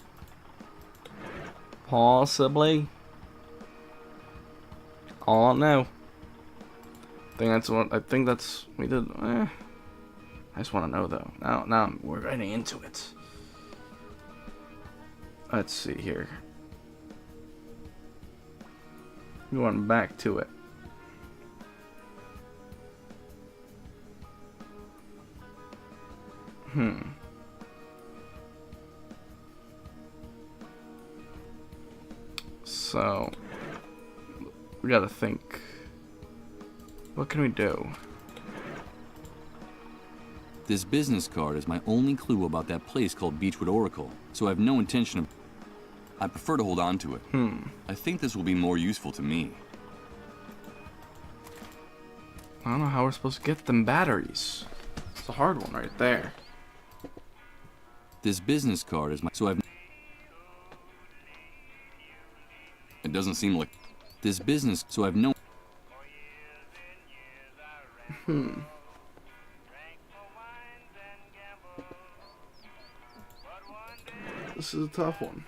Possibly. I don't know. I think that's we did. I just want to know though. Now we're getting into it. Let's see here. Going back to it. So we gotta think. What can we do? This business card is my only clue about that place called Beechwood Oracle, so I have no intention of... I prefer to hold on to it. I think this will be more useful to me. I don't know how we're supposed to get them batteries. It's a hard one right there. This business card is my... So I've... It doesn't seem like... This business... So I've no... This is a tough one.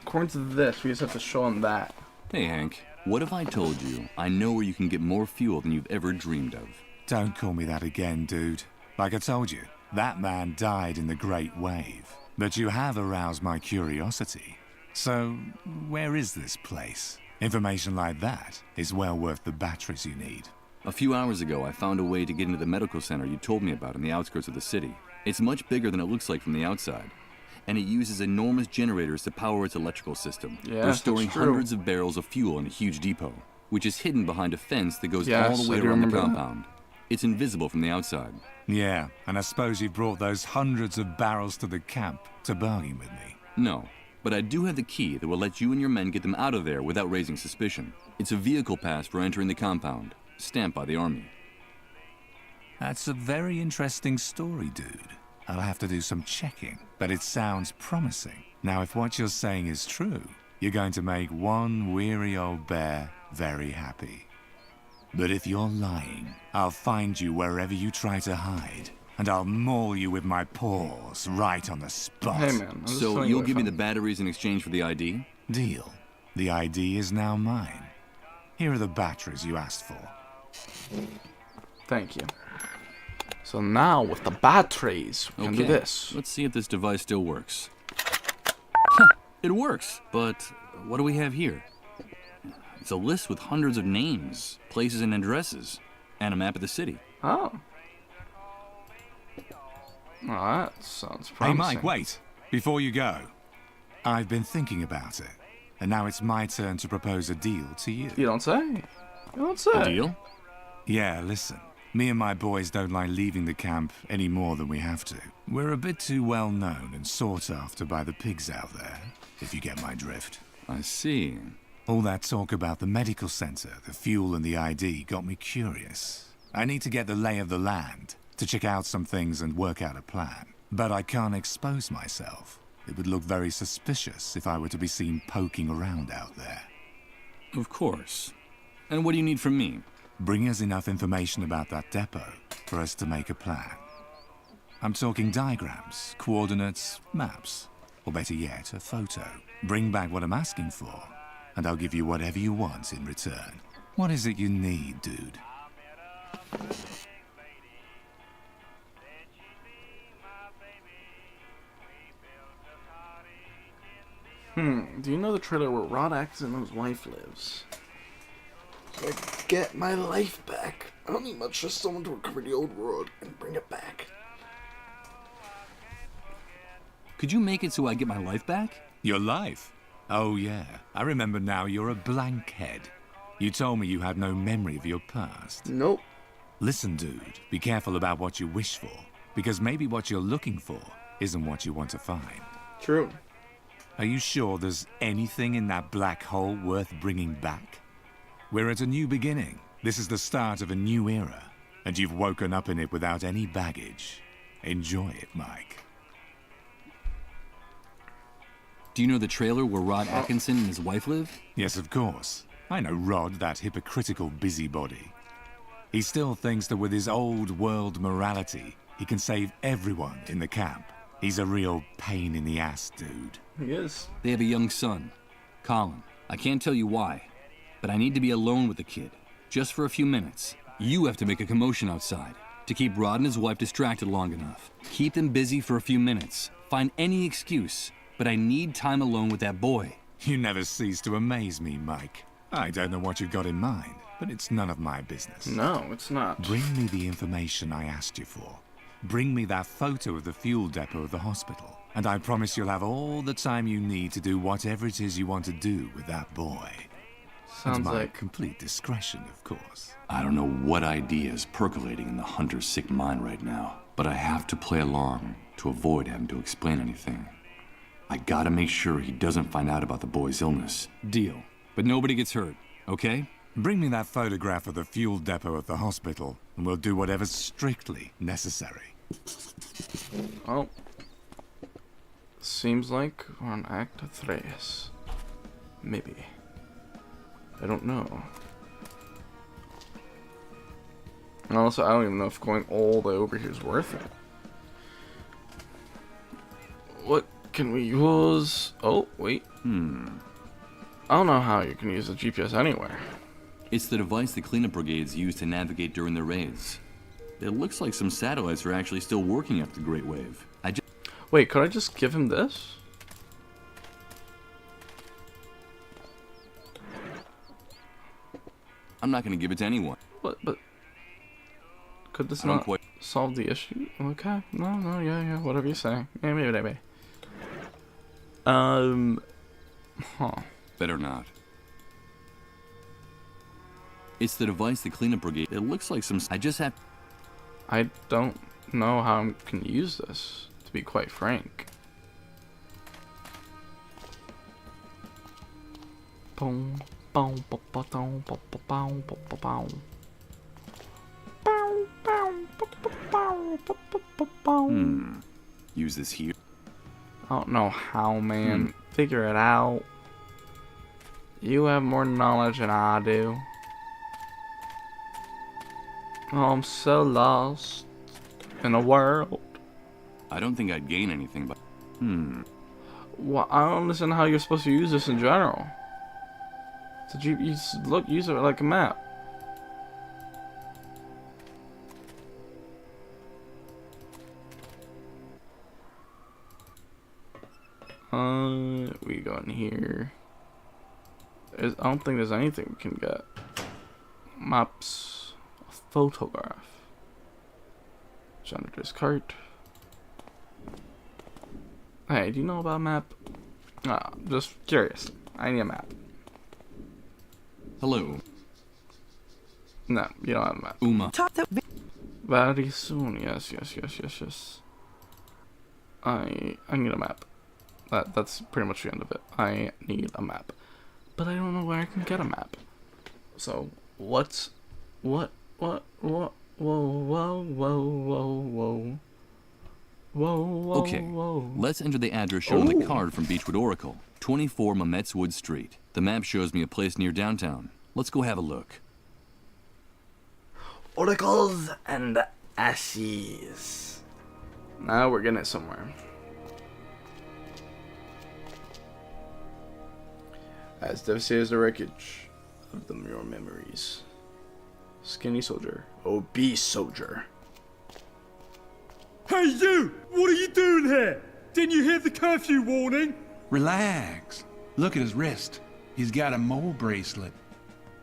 According to this, we just have to show them that. Hey, Hank. What if I told you I know where you can get more fuel than you've ever dreamed of? Don't call me that again, dude. Like I told you, that man died in the Great Wave. But you have aroused my curiosity. So, where is this place? Information like that is well worth the batteries you need. A few hours ago, I found a way to get into the medical center you told me about on the outskirts of the city. It's much bigger than it looks like from the outside, and it uses enormous generators to power its electrical system. Yeah, they're storing that's true. hundreds of barrels of fuel in a huge depot, which is hidden behind a fence that goes Yes, all the way I do around the remember that. compound. It's invisible from the outside. Yeah, and I suppose you brought those hundreds of barrels to the camp to bargain with me. No, but I do have the key that will let you and your men get them out of there without raising suspicion. It's a vehicle pass for entering the compound, stamped by the army. That's a very interesting story, dude. I'll have to do some checking, but it sounds promising. Now, if what you're saying is true, you're going to make one weary old bear very happy. But if you're lying, I'll find you wherever you try to hide, and I'll maul you with my paws right on the spot. Hey, man, I'm just So telling you'll you give me what the batteries in exchange for the ID? Deal. The ID is now mine. Here are the batteries you asked for. Thank you. So now with the batteries, we can do this. Let's see if this device still works. Huh, it works, but what do we have here? It's a list with hundreds of names, places, and addresses, and a map of the city. Oh. Oh, that sounds Hey, promising. Mike, wait. Before you go, I've been thinking about it, and now it's my turn to propose a deal to you. You don't say. You don't say. A deal? Yeah, listen. Me and my boys don't like leaving the camp any more than we have to. We're a bit too well known and sought after by the pigs out there, if you get my drift. I see. All that talk about the medical center, the fuel, and the ID got me curious. I need to get the lay of the land, to check out some things and work out a plan. But I can't expose myself. It would look very suspicious if I were to be seen poking around out there. Of course. And what do you need from me? Bring us enough information about that depot for us to make a plan. I'm talking diagrams, coordinates, maps, or better yet, a photo. Bring back what I'm asking for, and I'll give you whatever you want in return. What is it you need, dude? Do you know the trailer where Rod Atkinson and his wife lives? So I get my life back. I don't need much, just someone to recover the old world and bring it back. Could you make it so I get my life back? Your life? Oh yeah, I remember now. You're a blank head. You told me you had no memory of your past. Nope. Listen, dude, be careful about what you wish for, because maybe what you're looking for isn't what you want to find. True. Are you sure there's anything in that black hole worth bringing back? We're at a new beginning. This is the start of a new era, and you've woken up in it without any baggage. Enjoy it, Mike. Do you know the trailer where Rod Atkinson and his wife live? Yes, of course. I know Rod, that hypocritical busybody. He still thinks that with his old world morality, he can save everyone in the camp. He's a real pain in the ass, dude. He is. They have a young son, Colin. I can't tell you why, but I need to be alone with the kid, just for a few minutes. You have to make a commotion outside to keep Rod and his wife distracted long enough. Keep them busy for a few minutes. Find any excuse, but I need time alone with that boy. You never cease to amaze me, Mike. I don't know what you've got in mind, but it's none of my business. No, it's not. Bring me the information I asked you for. Bring me that photo of the fuel depot of the hospital, and I promise you'll have all the time you need to do whatever it is you want to do with that boy. Sounds At my like complete discretion, of course. I don't know what idea is percolating in the hunter's sick mind right now, but I have to play along to avoid having to explain anything. I gotta make sure he doesn't find out about the boy's illness. Deal. But nobody gets hurt, okay? Bring me that photograph of the fuel depot at the hospital, and we'll do whatever's strictly necessary. Oh. Seems like we're on Act 3. Maybe. I don't know. And also, I don't even know if going all the way over here is worth it. What can we use? Oh, wait. I don't know how you can use the GPS anywhere. It's the device the cleanup brigades use to navigate during their raids. It looks like some satellites are actually still working after the Great Wave. Wait, could I just give him this? I'm not gonna give it to anyone. But Could this not solve the issue? Okay. No, yeah, whatever you say. Yeah, maybe. Better not. It's the device the cleanup brigade. It looks like some. I just have. I don't know how I can use this, to be quite frank. Boom, boom, boom, boom, boom, boom, boom, boom. Use this here. I don't know how, man. Figure it out. You have more knowledge than I do. Oh, I'm so lost in a world. I don't think I'd gain anything, but Well, I don't understand how you're supposed to use this in general. Did you use it like a map? We go in here. I don't think there's anything we can get. Maps. A photograph. Janitor's cart. Hey, do you know about a map? Just curious. I need a map. Hello. No, you don't have a map. Uma. Very soon, yes. I need a map. That's pretty much the end of it. I need a map. But I don't know where I can get a map. So, what, whoa. Okay, let's enter the address shown on the card from Beechwood Oracle. 24 Mametz Wood Street. The map shows me a place near downtown. Let's go have a look. Oracles and ashes. Now we're getting it somewhere. As devastated as the wreckage of your memories. Skinny soldier. Obese soldier. Hey you! What are you doing here? Didn't you hear the curfew warning? Relax. Look at his wrist. He's got a mole bracelet.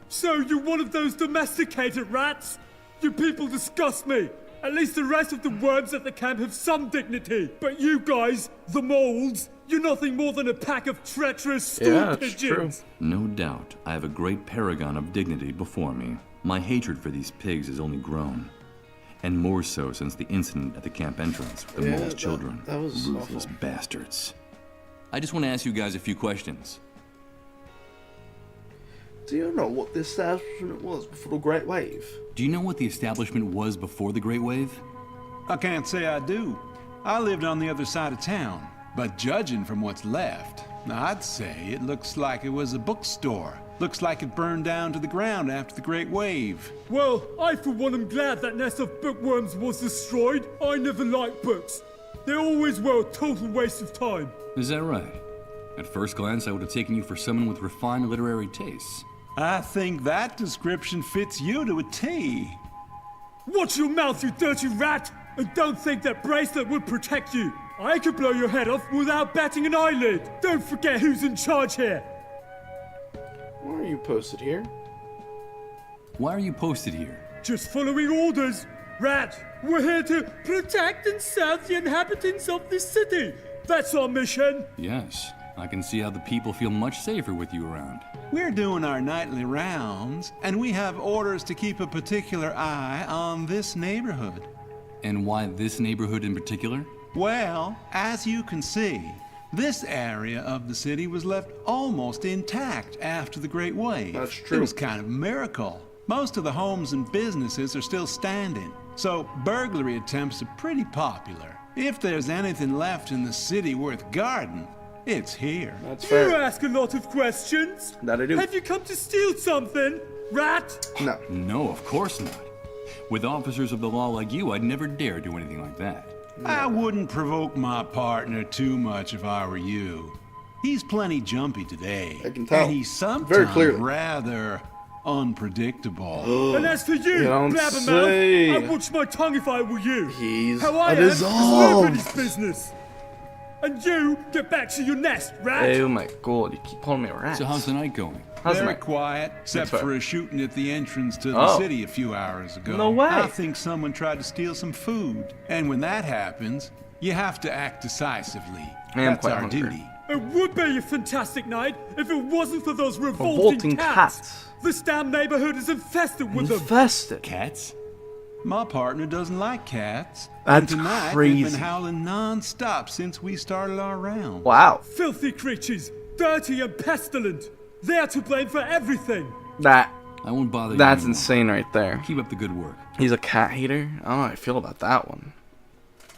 So you're one of those domesticated rats? You people disgust me. At least the rest of the worms at the camp have some dignity. But you guys, the moles, you're nothing more than a pack of treacherous stool pigeons. No doubt, I have a great paragon of dignity before me. My hatred for these pigs has only grown. And more so since the incident at the camp entrance with the mole's children. That was ruthless awful. bastards. I just want to ask you guys a few questions. Do you know what the establishment was before the Great Wave? Do you know what the establishment was before the Great Wave? I can't say I do. I lived on the other side of town. But judging from what's left, I'd say it looks like it was a bookstore. Looks like it burned down to the ground after the Great Wave. Well, I for one am glad that nest of bookworms was destroyed. I never liked books. They always were a total waste of time. Is that right? At first glance, I would have taken you for someone with refined literary tastes. I think that description fits you to a T. Watch your mouth, you dirty rat! And don't think that bracelet would protect you. I could blow your head off without batting an eyelid. Don't forget who's in charge here. Why are you posted here? Why are you posted here? Just following orders. Rat, we're here to protect and serve the inhabitants of this city. That's our mission. Yes, I can see how the people feel much safer with you around. We're doing our nightly rounds, and we have orders to keep a particular eye on this neighborhood. And why this neighborhood in particular? Well, as you can see, this area of the city was left almost intact after the Great Wave. That's true. It was kind of a miracle. Most of the homes and businesses are still standing, so burglary attempts are pretty popular. If there's anything left in the city worth guarding, it's here. That's fair. You ask a lot of questions. That I do. Have you come to steal something, rat? No. No, of course not. With officers of the law like you, I'd never dare do anything like that. I wouldn't provoke my partner too much if I were you. He's plenty jumpy today. I can tell. And he's sometimes very clearly rather unpredictable. And as for you, don't blabbermouth, say. I'd watch my tongue if I were you. He's How I am is unresolved. nobody's business. And you, get back to your nest, rat. Oh my god, you keep calling me a rat. So how's the night going? How's Very it? quiet, except for a shooting at the entrance to the Oh. city a few hours ago. No way. I think someone tried to steal some food. And when that happens, you have to act decisively. I am That's quite our hungry. duty. It would be a fantastic night if it wasn't for those revolting cats. This damn neighborhood is infested with them. Infested. Cats? My partner doesn't like cats. That's and tonight crazy. they've been howling non-stop since we started our round. Wow. Filthy creatures, dirty and pestilent. They're to blame for everything. That. I won't bother you That's anymore. insane right there. Keep up the good work. He's a cat hater. I don't know how I feel about that one.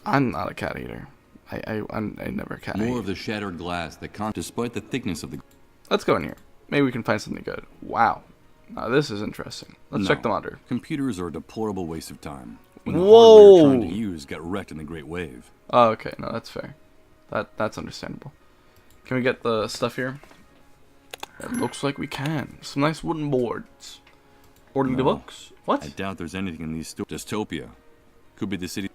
I'm not a cat hater. I never cat hate. More of the shattered glass that despite the thickness of the... Let's go in here. Maybe we can find something good. Wow. Now this is interesting. Let's check the monitor. Computers are a deplorable waste of time. When the Whoa. hardware you're trying to use got wrecked in the Great Wave. Oh, okay. No, that's fair. That's understandable. Can we get the stuff here? It looks like we can. Some nice wooden boards. Ordering the books? What? I doubt there's anything in these stores. Dystopia. Could be the city.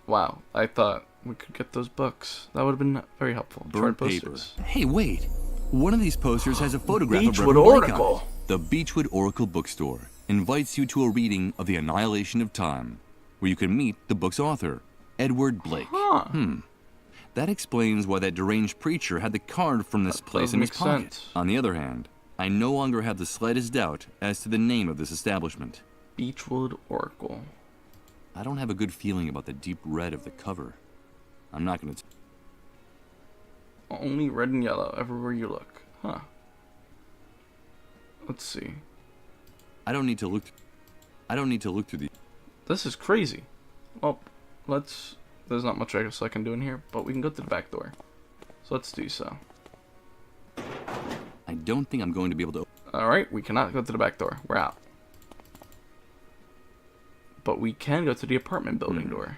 Wow. I thought we could get those books. That would have been very helpful. Burnt Try paper. posters. Hey, wait. One of these posters has a photograph Beechwood of Reverend Blake on Oracle. it. The Beechwood Oracle bookstore invites you to a reading of The Annihilation of Time, where you can meet the book's author, Edward Blake. That explains why that deranged preacher had the card from this place does in his make pocket. sense. On the other hand, I no longer have the slightest doubt as to the name of this establishment. Beechwood Oracle. I don't have a good feeling about the deep red of the cover. I'm not going to... Only red and yellow everywhere you look. Huh. Let's see. I don't need to look through the... This is crazy. Well, let's... There's not much else I can do in here, but we can go to the back door. So let's do so. I don't think I'm going to be able to... Alright, we cannot go to the back door. We're out. But we can go to the apartment building door.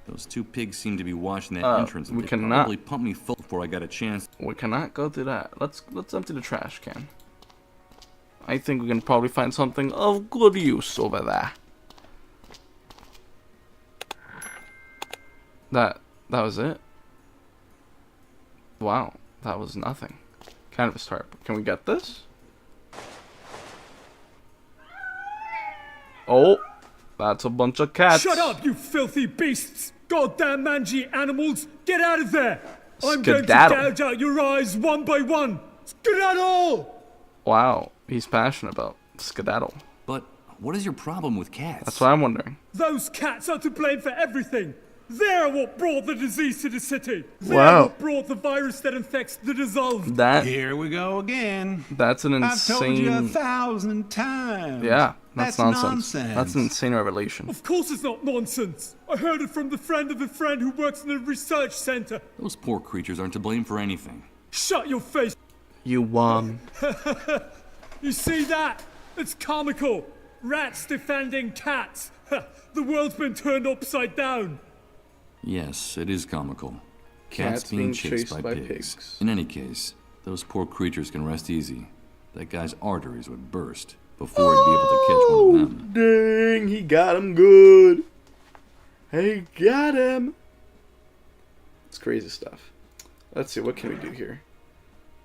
Those two pigs seem to be watching that entrance. We They cannot. probably pumped me full before I got a chance. We cannot go through that. Let's empty the trash can. I think we can probably find something of good use over there. That was it? Wow, that was nothing. Kind of a start. Can we get this? Oh, that's a bunch of cats. Shut up, you filthy beasts! Goddamn mangy animals! Get out of there! I'm going to gouge out your eyes one by one! Skedaddle! Wow, he's passionate about skedaddle. But what is your problem with cats? That's what I'm wondering. Those cats are to blame for everything! They're what brought the disease to the city! They're Wow. what brought the virus that infects the dissolved! Here we go again. That's an insane... I've told you 1,000 times. Yeah, that's nonsense. nonsense. That's an insane revelation. Of course it's not nonsense! I heard it from the friend of a friend who works in a research center! Those poor creatures aren't to blame for anything. Shut your face! You won. You see that? It's comical! Rats defending cats! The world's been turned upside down! Yes, it is comical. Cats Cats being chased by pigs. In any case, those poor creatures can rest easy. That guy's arteries would burst before he'd be able to catch one of them. Dang, he got him good. He got him. It's crazy stuff. Let's see, what can we do here?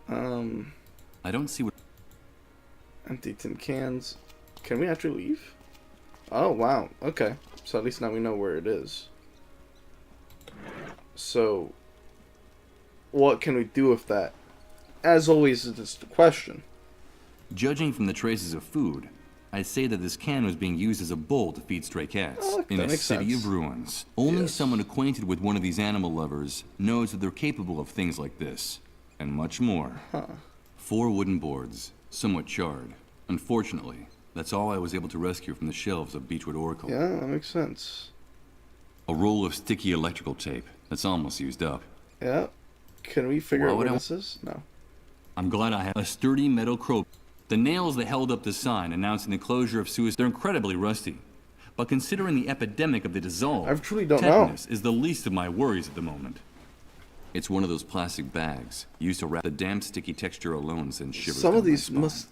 I don't see what... Empty tin cans. Can we actually leave? Oh, wow. Okay. So at least now we know where it is. So, what can we do with that? As always, it's the question. Judging from the traces of food, I'd say that this can was being used as a bowl to feed stray cats in a city of ruins. Only someone acquainted with one of these animal lovers knows that they're capable of things like this, and much more. 4 wooden boards, somewhat charred. Unfortunately, that's all I was able to rescue from the shelves of Beechwood Oracle. Yeah, that makes sense. A roll of sticky electrical tape that's almost used up. Yeah. Can we figure out Why what would this is? No. I'm glad I have a sturdy metal crowbar. The nails that held up the sign announcing the closure of suicide, they're incredibly rusty. But considering the epidemic of the dissolved, I truly don't tetanus is the least of my worries at the moment. It's one of those plastic bags used to wrap the damp sticky texture alone sends shivers Some down of my these spine. must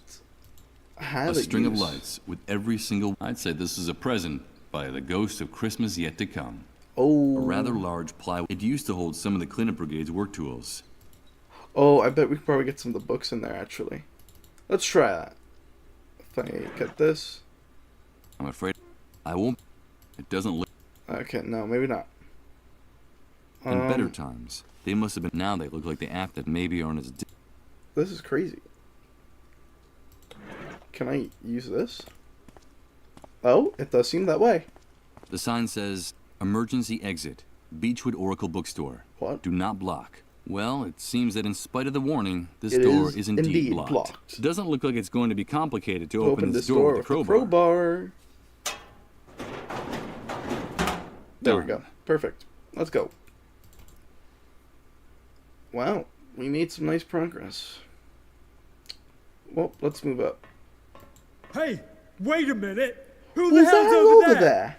have A string of use. lights with every single... I'd say this is a present by the ghost of Christmas yet to come. Oh. A rather large plywood. It used to hold some of the cleanup brigade's work tools. Oh, I bet we could probably get some of the books in there, actually. Let's try that. If I get this. I'm afraid I won't. It doesn't look. Okay, no, maybe not. In better times, they must have been. Now they look like the app that maybe aren't as. This is crazy. Can I use this? Oh, it does seem that way. The sign says, "Emergency exit, Beechwood Oracle Bookstore. What? Do not block." Well, it seems that in spite of the warning, this It door is is indeed blocked. It doesn't look like it's going to be complicated to open this door with a crowbar. There we go. Perfect. Let's go. Wow, we made some nice progress. Well, let's move up. Hey, wait a minute. Who's the hell over there?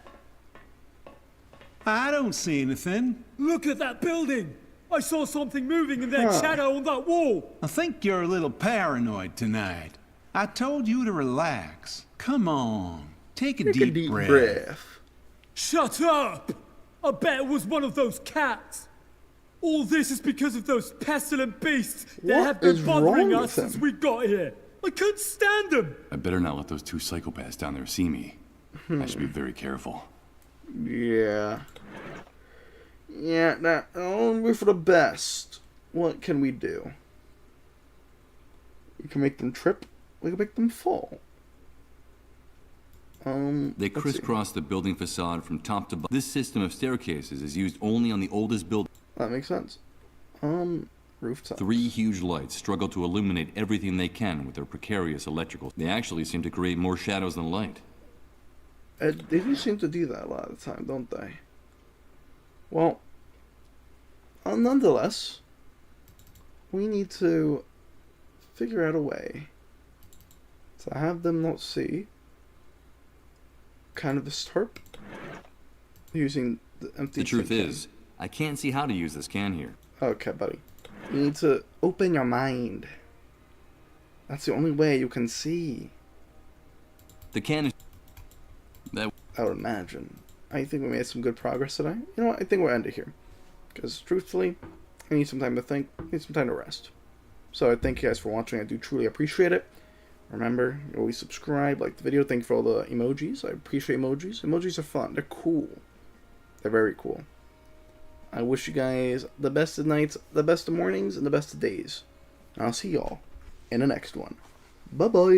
I don't see anything. Look at that building. I saw something moving in that shadow on that wall. I think you're a little paranoid tonight. I told you to relax. Come on, take a deep breath. Shut up! I bet it was one of those cats. All this is because of those pestilent beasts that have been bothering us since we got here. I couldn't stand them. I better not let those two psychopaths down there see me. I should be very careful. Yeah. Yeah, that only for the best. What can we do? We can make them trip. We can make them fall. They crisscross the building facade from top to bottom. This system of staircases is used only on the oldest building. That makes sense. Rooftop. 3 huge lights struggle to illuminate everything they can with their precarious electrical. They actually seem to create more shadows than light. They do seem to do that a lot of the time, don't they? Well, nonetheless, we need to figure out a way to have them not see kind of this tarp using the empty. The truth is, I can't see how to use this can here. Okay, buddy. You need to open your mind. That's the only way you can see. The can is... I would imagine. I think we made some good progress today. You know what? I think we'll end it here. Because, truthfully, I need some time to think. I need some time to rest. So, I thank you guys for watching. I do truly appreciate it. Remember, you always subscribe, like the video. Thank you for all the emojis. I appreciate emojis. Emojis are fun. They're cool. They're very cool. I wish you guys the best of nights, the best of mornings, and the best of days. I'll see y'all in the next one. Bye-bye.